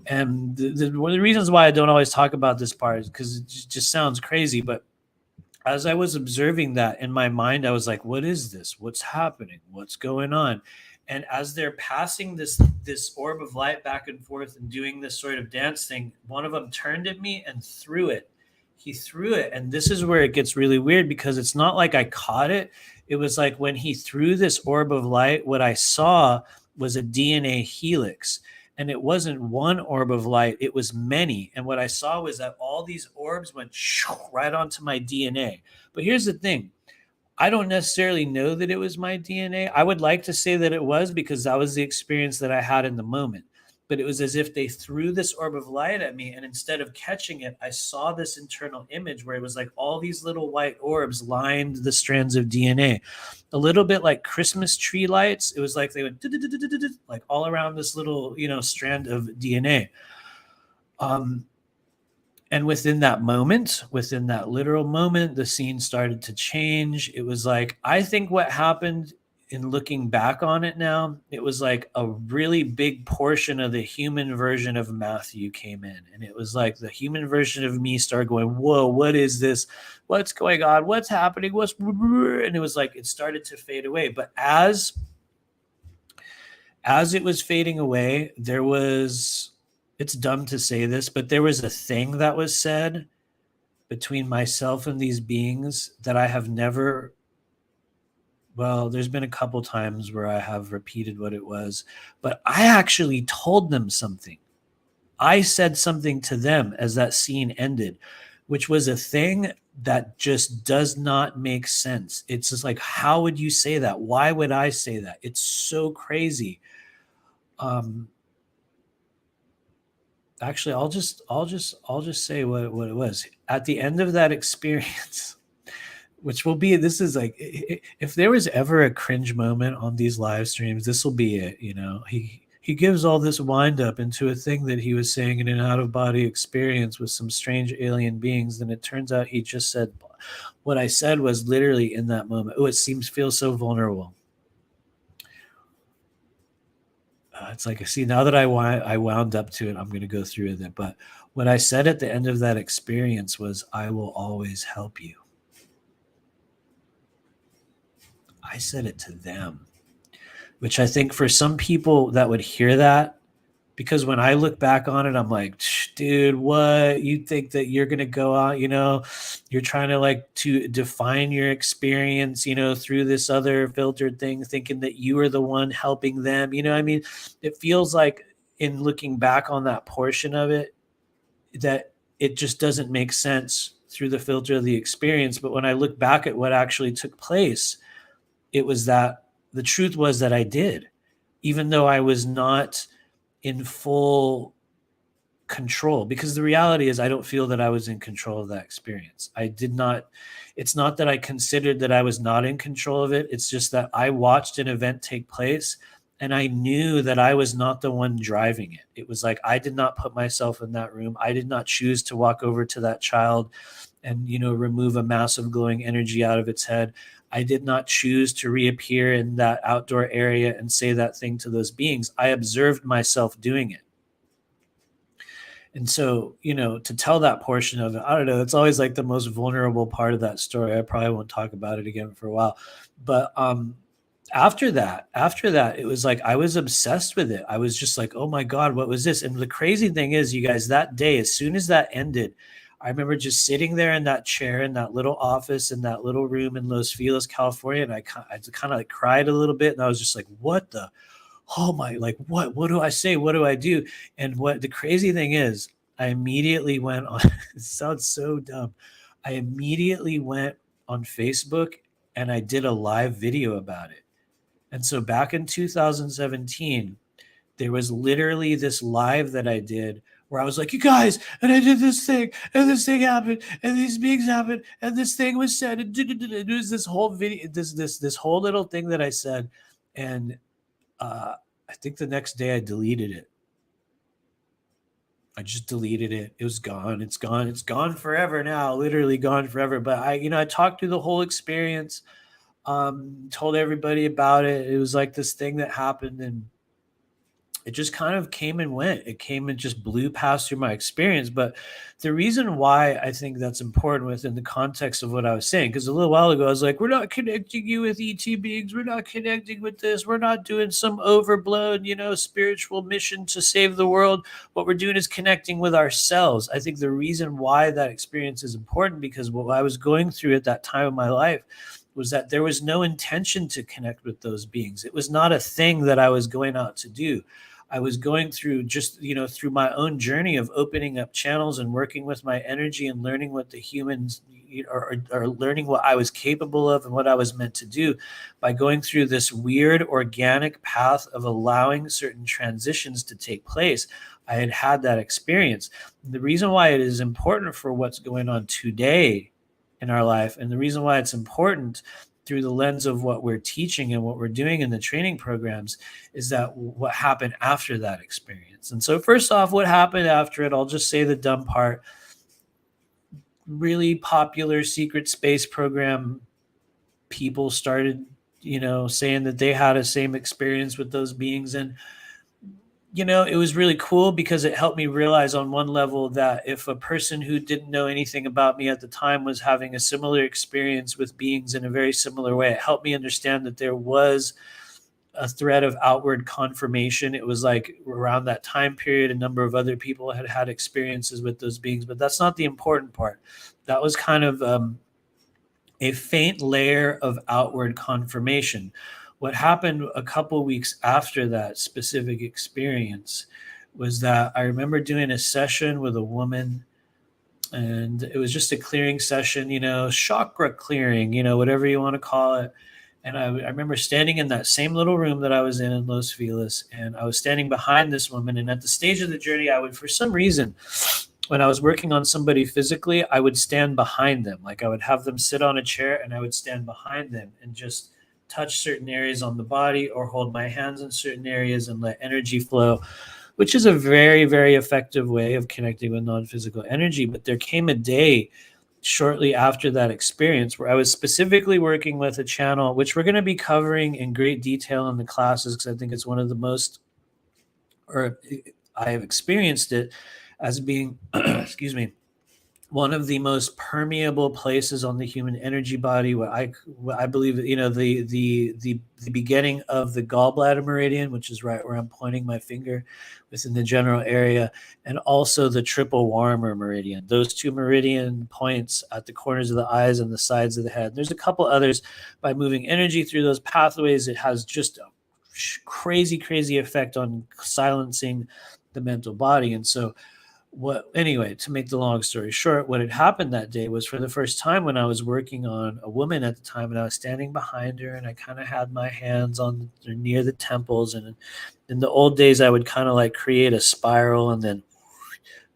And one of the reasons why I don't always talk about this part is because it just sounds crazy. But as I was observing that in my mind, I was like, what is this? What's happening? What's going on? And as they're passing this orb of light back and forth and doing this sort of dance thing, one of them turned at me and threw it. He threw it. And this is where it gets really weird, because it's not like I caught it. It was like when he threw this orb of light, what I saw was a DNA helix. And it wasn't one orb of light, it was many. And what I saw was that all these orbs went right onto my DNA. But here's the thing. I don't necessarily know that it was my DNA. I would like to say that it was, because that was the experience that I had in the moment. but it was as if they threw this orb of light at me. And instead of catching it, I saw this internal image where it was like all these little white orbs lined the strands of DNA, a little bit like Christmas tree lights. It was like they went like all around this little, strand of DNA. And within that moment, within that literal moment, the scene started to change. It was like, I think what happened in looking back on it now, it was like a really big portion of the human version of Matthew came in. And it was like the human version of me started going, whoa, what is this? What's going on? What's happening? And it was like, it started to fade away. But as it was fading away, there was, it's dumb to say this, but there was a thing that was said between myself and these beings that I have never, well, there's been a couple times where I have repeated what it was, but I actually told them something. I said something to them as that scene ended, which was a thing that just does not make sense. It's just like, how would you say that? Why would I say that? It's so crazy. Actually, I'll just say what it was. At the end of that experience, which will be, this is like, if there was ever a cringe moment on these live streams, this will be it. He gives all this wind up into a thing that he was saying in an out-of-body experience with some strange alien beings. Then it turns out he just said what I said was literally in that moment. Oh, it feels so vulnerable. It's like, see, now that I wound up to it, I'm going to go through with it. But what I said at the end of that experience was, I will always help you. I said it to them, which I think for some people that would hear that, because when I look back on it, I'm like, dude, what? You think that you're going to go out, you're trying to like to define your experience, through this other filtered thing, thinking that you are the one helping them. I mean, it feels like in looking back on that portion of it, that it just doesn't make sense through the filter of the experience. But when I look back at what actually took place, it was that the truth was that I did, even though I was not in full control, because the reality is I don't feel that I was in control of that experience. I did not. It's not that I considered that I was not in control of it. It's just that I watched an event take place and I knew that I was not the one driving it. It was like, I did not put myself in that room. I did not choose to walk over to that child and, remove a massive glowing energy out of its head. I did not choose to reappear in that outdoor area and say that thing to those beings. I observed myself doing it. And so, to tell that portion of it, I don't know, it's always like the most vulnerable part of that story. I probably won't talk about it again for a while. But after that, it was like I was obsessed with it. I was just like, oh my God, what was this? And the crazy thing is, you guys, that day, as soon as that ended, I remember just sitting there in that chair in that little office in that little room in Los Feliz, California, and I kind of like cried a little bit, and I was just like, "What the? Oh my! Like what? What do I say? What do I do?" And what the crazy thing is, I immediately went on. It sounds so dumb. I immediately went on Facebook and I did a live video about it. And so back in 2017, there was literally this live that I did where I was like, you guys, and I did this thing, and this thing happened, and these beings happened, and this thing was said, and it was this whole video, this whole little thing that I said, and I think the next day I deleted it. I just deleted it. It was gone. It's gone. It's gone forever now. Literally gone forever. But I talked through the whole experience, told everybody about it. It was like this thing that happened, and it just kind of came and went. It came and just blew past through my experience. But the reason why I think that's important within the context of what I was saying, because a little while ago, I was like, we're not connecting you with ET beings. We're not connecting with this. We're not doing some overblown, spiritual mission to save the world. What we're doing is connecting with ourselves. I think the reason why that experience is important, because what I was going through at that time of my life was that there was no intention to connect with those beings. It was not a thing that I was going out to do. I was going through just, through my own journey of opening up channels and working with my energy and learning what the humans, or learning what I was capable of and what I was meant to do by going through this weird organic path of allowing certain transitions to take place. I had had that experience. The reason why it is important for what's going on today in our life, and the reason why it's important through the lens of what we're teaching and what we're doing in the training programs, is that what happened after that experience. And so first off, what happened after it, I'll just say the dumb part. Really popular secret space program people started, saying that they had a same experience with those beings. And it was really cool because it helped me realize on one level that if a person who didn't know anything about me at the time was having a similar experience with beings in a very similar way, it helped me understand that there was a thread of outward confirmation. It was like around that time period, a number of other people had had experiences with those beings, but that's not the important part. That was kind of a faint layer of outward confirmation. What happened a couple weeks after that specific experience was that I remember doing a session with a woman, and it was just a clearing session, chakra clearing, whatever you want to call it. And I remember standing in that same little room that I was in Los Feliz, and I was standing behind this woman. And at the stage of the journey, I would, for some reason, when I was working on somebody physically, I would stand behind them. Like I would have them sit on a chair and I would stand behind them and just touch certain areas on the body or hold my hands in certain areas and let energy flow, which is a very, very effective way of connecting with non-physical energy. But there came a day shortly after that experience where I was specifically working with a channel, which we're going to be covering in great detail in the classes, because I think it's one of the most, or I have experienced it as being, excuse me, one of the most permeable places on the human energy body. What I believe, the beginning of the gallbladder meridian, which is right where I'm pointing my finger within the general area, and also the triple Warmer meridian. Those two meridian points at the corners of the eyes and the sides of the head. There's a couple others. By moving energy through those pathways, it has just a crazy effect on silencing the mental body. And so anyway, to make the long story short, what had happened that day was, for the first time, when I was working on a woman at the time, and I was standing behind her and I kind of had my hands on near the temples. And in the old days, I would kind of like create a spiral and then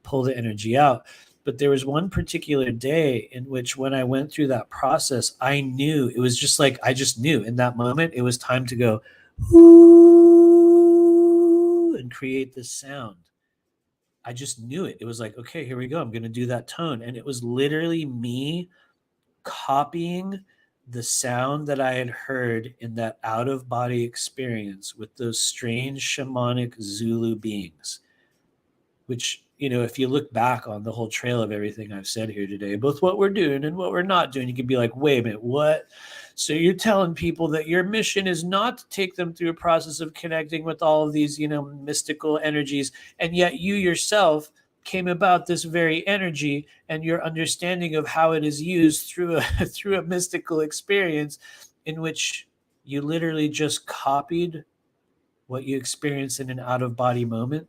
pull the energy out. But there was one particular day in which, when I went through that process, I knew, it was just like, I just knew in that moment, it was time to go, ooh, and create this sound. I just knew it. It was like, okay, here we go. I'm going to do that tone. And it was literally me copying the sound that I had heard in that out of body experience with those strange shamanic Zulu beings, which, if you look back on the whole trail of everything I've said here today, both what we're doing and what we're not doing, you could be like, wait a minute, what? So you're telling people that your mission is not to take them through a process of connecting with all of these, mystical energies, and yet you yourself came about this very energy and your understanding of how it is used through a through a mystical experience, in which you literally just copied what you experienced in an out-of-body moment?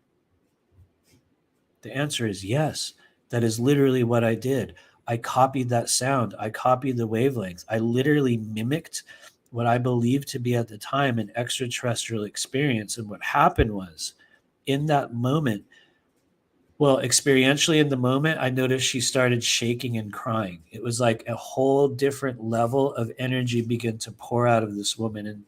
The answer is yes. That is literally what I did. I copied that sound. I copied the wavelength. I literally mimicked what I believed to be at the time an extraterrestrial experience. And what happened was, in that moment, well, experientially in the moment, I noticed she started shaking and crying. It was like a whole different level of energy began to pour out of this woman. And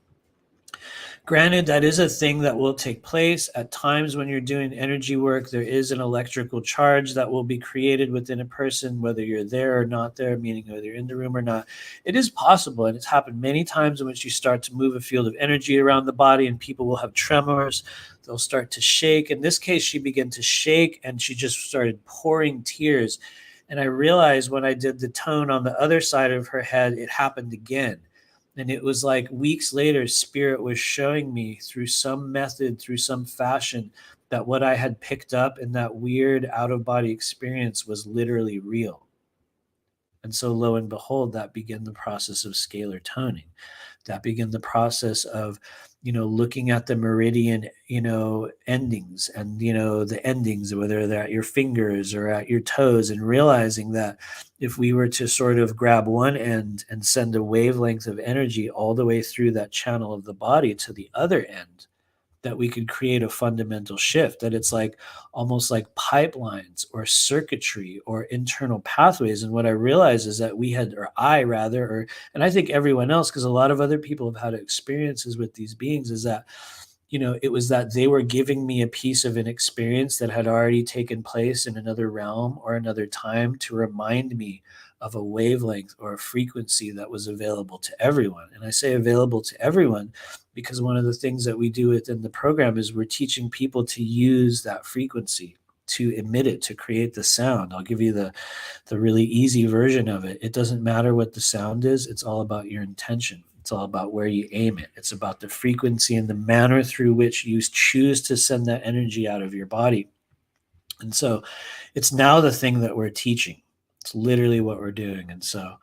granted, that is a thing that will take place at times when you're doing energy work. There is an electrical charge that will be created within a person, whether you're there or not there, meaning whether you're in the room or not. It is possible, and it's happened many times, in which you start to move a field of energy around the body and people will have tremors. They'll start to shake. In this case, she began to shake and she just started pouring tears. And I realized when I did the tone on the other side of her head, it happened again. And it was like weeks later, Spirit was showing me through some method, through some fashion, that what I had picked up in that weird out-of-body experience was literally real. And so lo and behold, that began the process of scalar toning. That began the process of, looking at the meridian, endings, and, the endings, whether they're at your fingers or at your toes, and realizing that if we were to sort of grab one end and send a wavelength of energy all the way through that channel of the body to the other end, that we could create a fundamental shift, that it's like almost like pipelines or circuitry or internal pathways. And what I realized is that we had, or I rather, and I think everyone else, because a lot of other people have had experiences with these beings, is that, it was that they were giving me a piece of an experience that had already taken place in another realm or another time, to remind me of a wavelength or a frequency that was available to everyone. And I say available to everyone because one of the things that we do within the program is we're teaching people to use that frequency, to emit it, to create the sound. I'll give you the really easy version of it. It doesn't matter what the sound is. It's all about your intention. It's all about where you aim it. It's about the frequency and the manner through which you choose to send that energy out of your body. And so it's now the thing that we're teaching. It's literally what we're doing. And so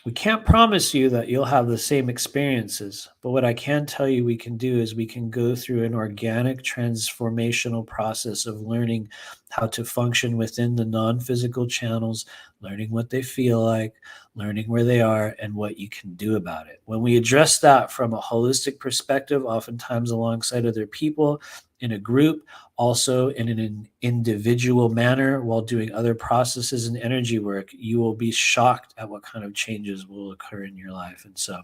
we can't promise you that you'll have the same experiences, but what I can tell you we can do is we can go through an organic transformational process of learning how to function within the non-physical channels, learning what they feel like, learning where they are, and what you can do about it. When we address that from a holistic perspective, oftentimes alongside other people, in a group, also in an individual manner, while doing other processes and energy work, you will be shocked at what kind of changes will occur in your life. And so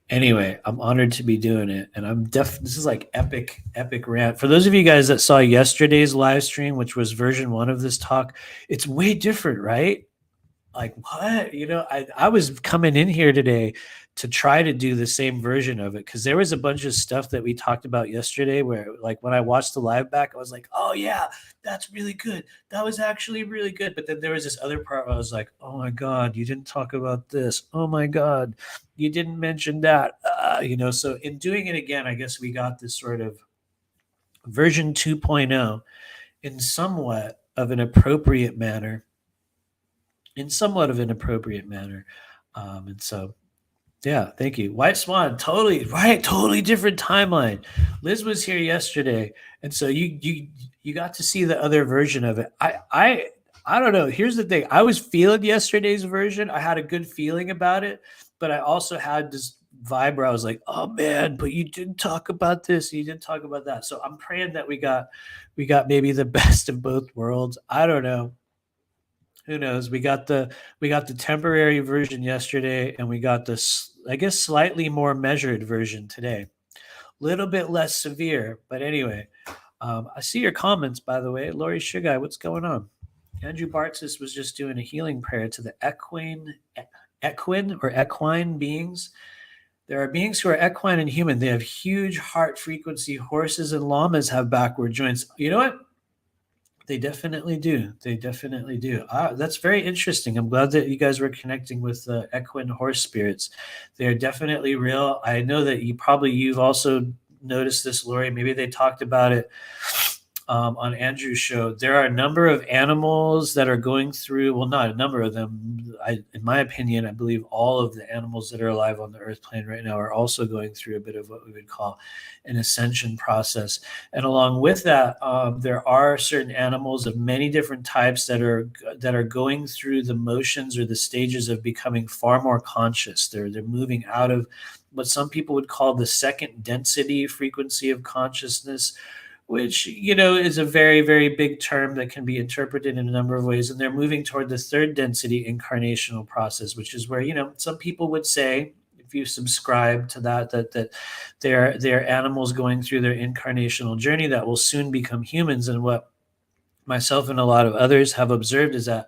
anyway, I'm honored to be doing it. And this is like epic rant. For those of you guys that saw yesterday's live stream, which was version 1 of this talk, it's way different, right? Like, what? I was coming in here today to try to do the same version of it, because there was a bunch of stuff that we talked about yesterday where, like, when I watched the live back, I was like, oh yeah, that's really good. That was actually really good. But then there was this other part where I was like, oh my God, you didn't talk about this. Oh my God, you didn't mention that. So in doing it again, I guess we got this sort of version 2.0 in somewhat of an appropriate manner. And so, yeah, thank you. White Swan, totally right, totally different timeline. Liz was here yesterday, and so you got to see the other version of it. I don't know. Here's the thing. I was feeling yesterday's version. I had a good feeling about it, but I also had this vibe where I was like, oh man, but you didn't talk about this, you didn't talk about that. So I'm praying that we got maybe the best of both worlds. I don't know. Who knows? We got the temporary version yesterday, and we got this, I guess, slightly more measured version today. A little bit less severe, but anyway. I see your comments, by the way. Lori Sugai, what's going on? Andrew Bartzis was just doing a healing prayer to the equine beings. There are beings who are equine and human. They have huge heart frequency. Horses and llamas have backward joints. You know what? They definitely do. That's very interesting. I'm glad that you guys were connecting with the equine horse spirits. They're definitely real. I know that you've also noticed this, Lori. Maybe they talked about it on Andrew's show. There are a number of animals that are going through, well, not a number of them. In my opinion, I believe all of the animals that are alive on the earth plane right now are also going through a bit of what we would call an ascension process. And along with that, there are certain animals of many different types that are going through the motions or the stages of becoming far more conscious. They're moving out of what some people would call the second density frequency of consciousness, which, is a very, very big term that can be interpreted in a number of ways. And they're moving toward the third density incarnational process, which is where, some people would say, if you subscribe to that they're animals going through their incarnational journey that will soon become humans. And what myself and a lot of others have observed is that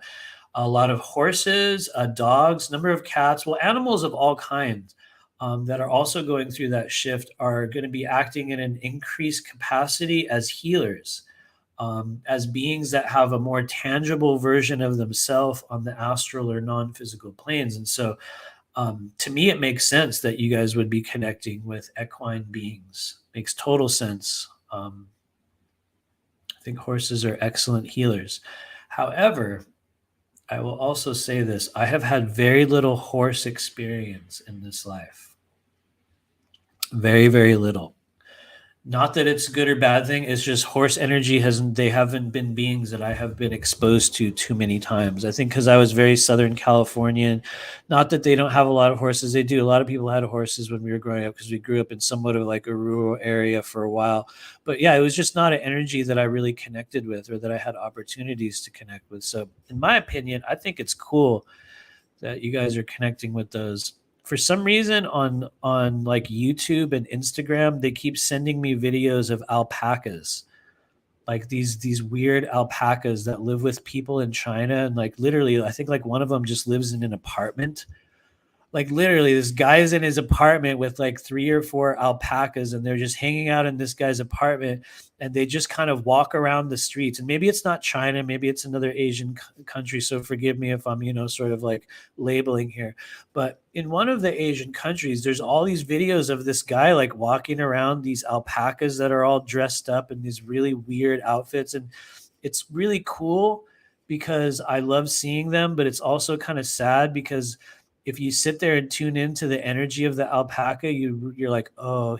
a lot of horses, dogs, number of cats, well, animals of all kinds, that are also going through that shift are going to be acting in an increased capacity as healers, as beings that have a more tangible version of themselves on the astral or non-physical planes. And so to me, it makes sense that you guys would be connecting with equine beings. Makes total sense. I think horses are excellent healers. However, I will also say this. I have had very little horse experience in this life. Very, very little. Not that it's a good or bad thing. It's just horse energy hasn't. They haven't been beings that I have been exposed to too many times. I think because I was very Southern Californian. Not that they don't have a lot of horses. They do. A lot of people had horses when we were growing up because we grew up in somewhat of like a rural area for a while. But yeah, it was just not an energy that I really connected with or that I had opportunities to connect with. So, in my opinion, I think it's cool that you guys are connecting with those. For some reason on like YouTube and Instagram, they keep sending me videos of alpacas, like these weird alpacas that live with people in China, and like literally I think like one of them just lives in an apartment. Like literally this guy is in his apartment with like 3 or 4 alpacas, and they're just hanging out in this guy's apartment, and they just kind of walk around the streets. And maybe it's not China, maybe it's another Asian country, so forgive me if I'm sort of like labeling here. But in one of the Asian countries, there's all these videos of this guy like walking around these alpacas that are all dressed up in these really weird outfits, and it's really cool because I love seeing them, but it's also kind of sad because if you sit there and tune into the energy of the alpaca, you're like, oh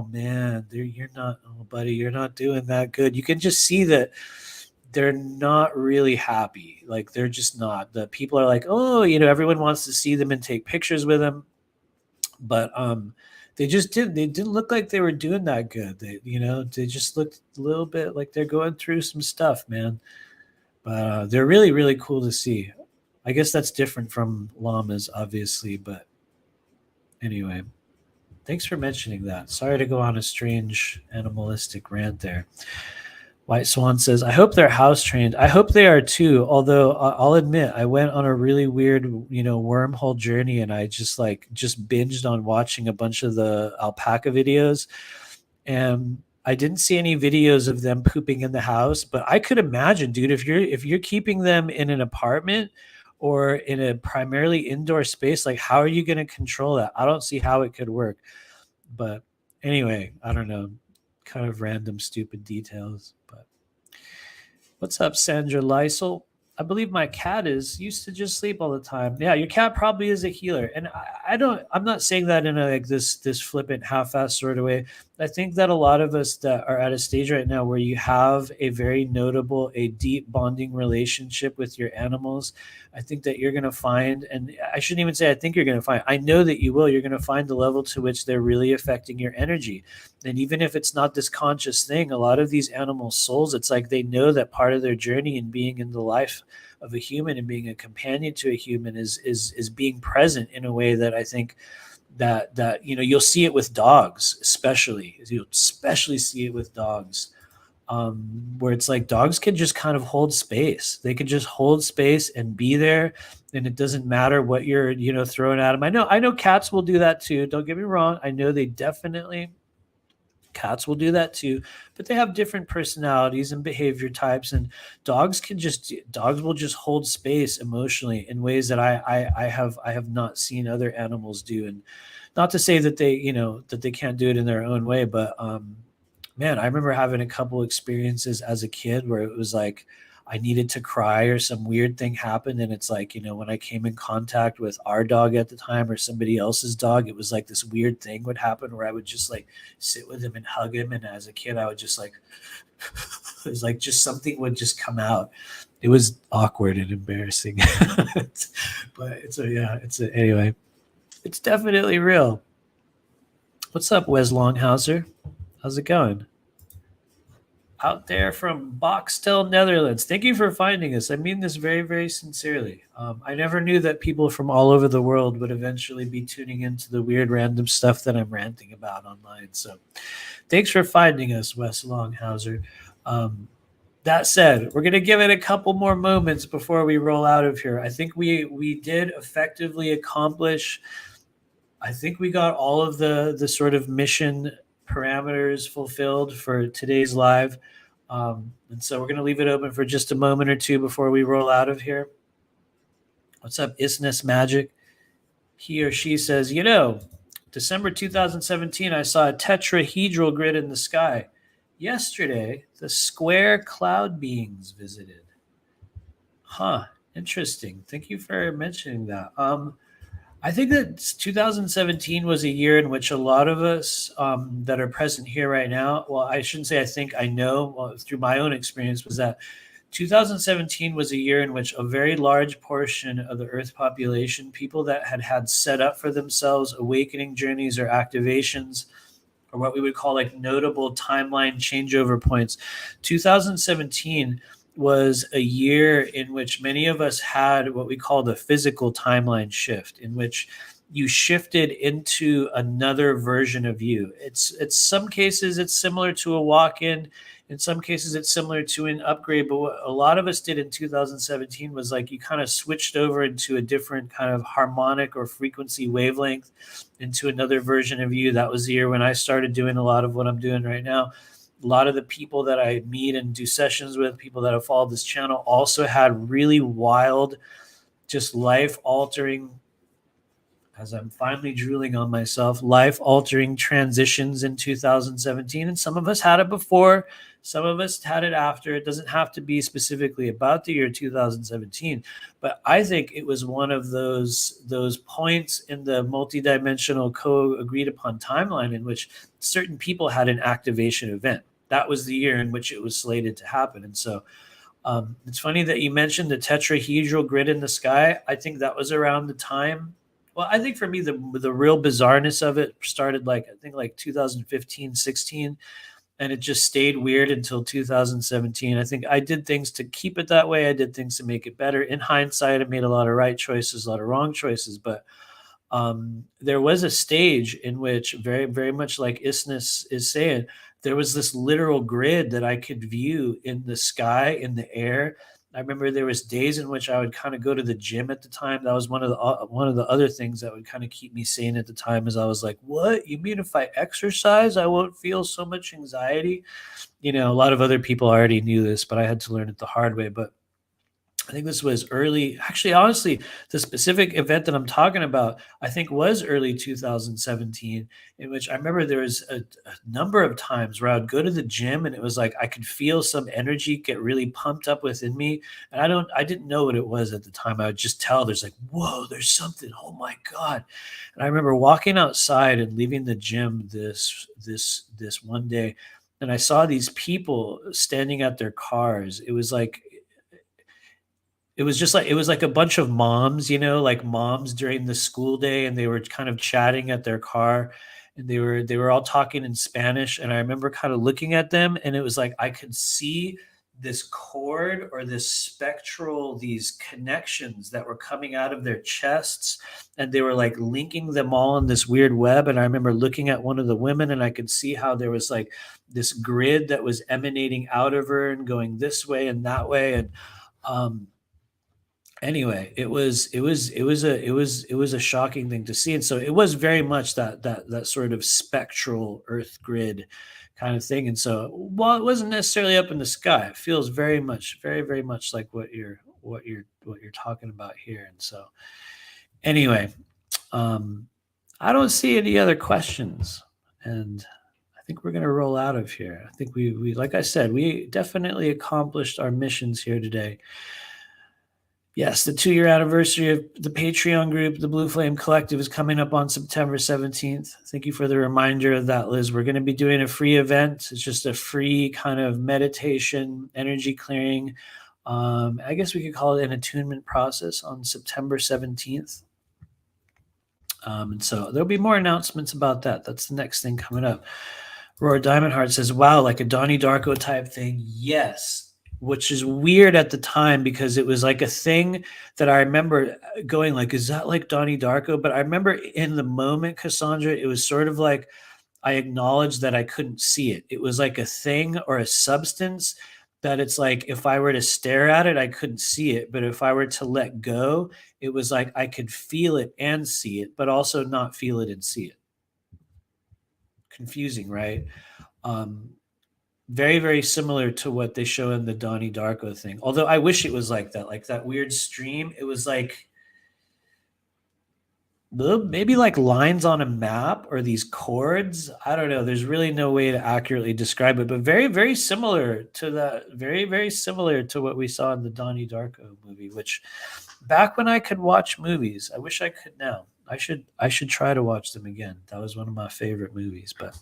man, you're not, oh buddy, you're not doing that good. You can just see that they're not really happy. Like they're just not. The people are like, oh, everyone wants to see them and take pictures with them, but they didn't look like they were doing that good. They just looked a little bit like they're going through some stuff, man. But they're really, really cool to see. I guess that's different from llamas, obviously, but anyway, thanks for mentioning that. Sorry to go on a strange animalistic rant there. White Swan says, I hope they're house trained. I hope they are too. Although I'll admit, I went on a really weird, wormhole journey, and I just binged on watching a bunch of the alpaca videos, and I didn't see any videos of them pooping in the house. But I could imagine, dude, if you're keeping them in an apartment or in a primarily indoor space, like how are you going to control that? I don't see how it could work. But anyway, I don't know, kind of random, stupid details. But what's up, Sandra Lysel? I believe my cat is used to just sleep all the time. Yeah, your cat probably is a healer, and I don't. I'm not saying that in a like this flippant, half-assed sort of way. I think that a lot of us that are at a stage right now where you have a very notable, a deep bonding relationship with your animals. I think that you're going to find, and I shouldn't even say I think you're going to find. I know that you will. You're going to find the level to which they're really affecting your energy. And even if it's not this conscious thing, a lot of these animal souls, it's like they know that part of their journey in being in the life of a human and being a companion to a human is being present in a way that I think that you'll see it with dogs, especially you'll especially see it with dogs, where it's like dogs can just kind of hold space. They can just hold space and be there, and it doesn't matter what you're throwing at them. I know cats will do that too. Don't get me wrong. I know they definitely cats will do that too, but they have different personalities and behavior types, and dogs will just hold space emotionally in ways that I have not seen other animals do. And not to say that they can't do it in their own way, but man, I remember having a couple experiences as a kid where it was like I needed to cry or some weird thing happened. And it's like, when I came in contact with our dog at the time or somebody else's dog, it was like this weird thing would happen where I would just like sit with him and hug him. And as a kid, I would just like, it was like just something would just come out. It was awkward and embarrassing. But anyway, it's definitely real. What's up, Wes Longhauser? How's it going? Out there from Boxtel, Netherlands. Thank you for finding us. I mean this very, very sincerely. I never knew that people from all over the world would eventually be tuning into the weird, random stuff that I'm ranting about online. So thanks for finding us, Wes Longhauser. That said, we're going to give it a couple more moments before we roll out of here. I think we did effectively accomplish. I think we got all of the sort of mission parameters fulfilled for today's live. And so we're going to leave it open for just a moment or two before we roll out of here. What's up, Isness Magic? He or she says, December 2017, I saw a tetrahedral grid in the sky. Yesterday, the square cloud beings visited. Huh, interesting. Thank you for mentioning that. I think that 2017 was a year in which a lot of us that are present here right now, well, I shouldn't say I think, I know, well, through my own experience, was that 2017 was a year in which a very large portion of the Earth population, people that had set up for themselves awakening journeys or activations, or what we would call like notable timeline changeover points. 2017 was a year in which many of us had what we call the physical timeline shift, in which you shifted into another version of you. It's some cases it's similar to a walk-in. In some cases it's similar to an upgrade. But what a lot of us did in 2017 was like you kind of switched over into a different kind of harmonic or frequency wavelength, into another version of you. That was the year when I started doing a lot of what I'm doing right now. A lot of the people that I meet and do sessions with, people that have followed this channel, also had really wild, just life altering, as I'm finally drooling on myself, life altering transitions in 2017. And some of us had it before, some of us had it after. It doesn't have to be specifically about the year 2017, but I think it was one of those points in the multidimensional co-agreed upon timeline in which certain people had an activation event. That was the year in which it was slated to happen. And so it's funny that you mentioned the tetrahedral grid in the sky. I think that was around the time. Well, I think for me, the real bizarreness of it started like, I think like 2015, 16, and it just stayed weird until 2017. I think I did things to keep it that way. I did things to make it better. In hindsight, I made a lot of right choices, a lot of wrong choices, but there was a stage in which, very, very much like Isness is saying, there was this literal grid that I could view in the sky, in the air. I remember there was days in which I would kind of go to the gym at the time. That was one of the other things that would kind of keep me sane at the time. Is I was like, "What? You mean if I exercise, I won't feel so much anxiety?" You know, a lot of other people already knew this, but I had to learn it the hard way. But I think this was early. Actually, honestly, the specific event that I'm talking about, I think was early 2017, in which I remember there was a number of times where I would go to the gym and it was like I could feel some energy get really pumped up within me. And I didn't know what it was at the time. I would just tell there's like, whoa, there's something. Oh my God. And I remember walking outside and leaving the gym this one day, and I saw these people standing at their cars. It was like a bunch of moms, you know, like moms during the school day, and they were kind of chatting at their car, and they were all talking in Spanish. And I remember kind of looking at them, and it was like I could see this cord or this spectral, these connections that were coming out of their chests, and they were like linking them all in this weird web. And I remember looking at one of the women, and I could see how there was like this grid that was emanating out of her and going this way and that way. And um anyway, it was a shocking thing to see. And so it was very much that sort of spectral earth grid kind of thing. And so while it wasn't necessarily up in the sky, it feels very much, very, very much like what you're talking about here. And so anyway, I don't see any other questions, and I think we're going to roll out of here. I think we like I said, we definitely accomplished our missions here today. Yes, the 2-year anniversary of the Patreon group, the Blue Flame Collective, is coming up on September 17th. Thank you for the reminder of that, Liz. We're going to be doing a free event. It's just a free kind of meditation, energy clearing. I guess we could call it an attunement process on September 17th. And so there'll be more announcements about that. That's the next thing coming up. Roar Diamond Heart says, wow, like a Donnie Darko type thing. Yes. Which is weird at the time because it was like a thing that I remember going like, is that like Donnie Darko? But I remember in the moment, Cassandra, it was sort of like I acknowledged that I couldn't see it. It was like a thing or a substance that it's like if I were to stare at it, I couldn't see it. But if I were to let go, it was like I could feel it and see it, but also not feel it and see it. Confusing, right? Very, very similar to what they show in the Donnie Darko thing. Although I wish it was like that weird stream. It was like maybe like lines on a map or these chords. I don't know. There's really no way to accurately describe it, but very, very similar to that. Very, very similar to what we saw in the Donnie Darko movie, which back when I could watch movies, I wish I could now. I should try to watch them again. That was one of my favorite movies. But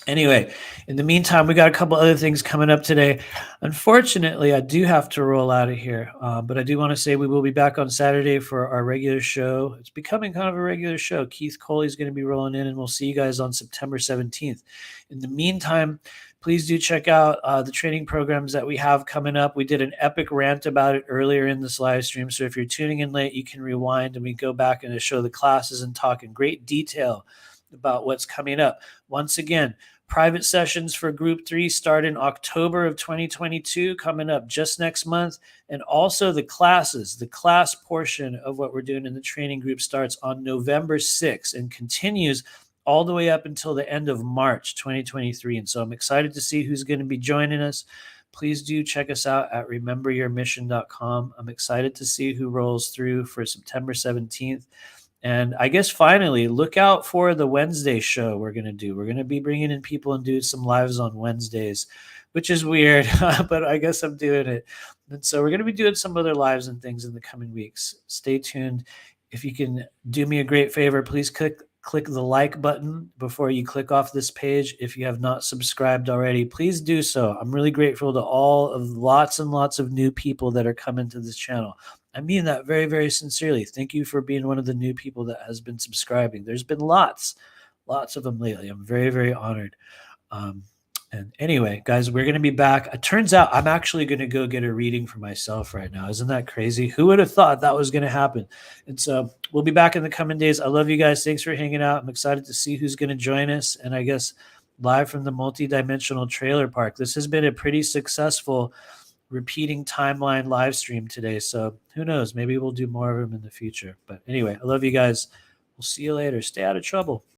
anyway, in the meantime, we got a couple other things coming up today. Unfortunately, I do have to roll out of here, but I do want to say we will be back on Saturday for our regular show. It's becoming kind of a regular show. Keith Coley's going to be rolling in, and we'll see you guys on September 17th. In the meantime, please do check out the training programs that we have coming up. We did an epic rant about it earlier in this live stream, so if you're tuning in late, you can rewind and we go back and show the classes and talk in great detail about what's coming up. Once again, private sessions for Group 3 start in October of 2022, coming up just next month. And also the classes, the class portion of what we're doing in the training group starts on November 6th and continues all the way up until the end of March 2023. And so I'm excited to see who's going to be joining us. Please do check us out at rememberyourmission.com. I'm excited to see who rolls through for September 17th. And I guess finally, look out for the Wednesday show we're going to do. We're going to be bringing in people and do some lives on Wednesdays, which is weird, but I guess I'm doing it. And so we're going to be doing some other lives and things in the coming weeks. Stay tuned. If you can do me a great favor, please click the like button before you click off this page. If you have not subscribed already, please do so. I'm really grateful to all of lots and lots of new people that are coming to this channel. I mean that very, very sincerely. Thank you for being one of the new people that has been subscribing. There's been lots of them lately. I'm very, very honored. And anyway, guys, we're going to be back. It turns out I'm actually going to go get a reading for myself right now. Isn't that crazy? Who would have thought that was going to happen? And so we'll be back in the coming days. I love you guys. Thanks for hanging out. I'm excited to see who's going to join us. And I guess live from the multi-dimensional trailer park. This has been a pretty successful repeating timeline live stream today. So who knows? Maybe we'll do more of them in the future. But anyway, I love you guys. We'll see you later. Stay out of trouble.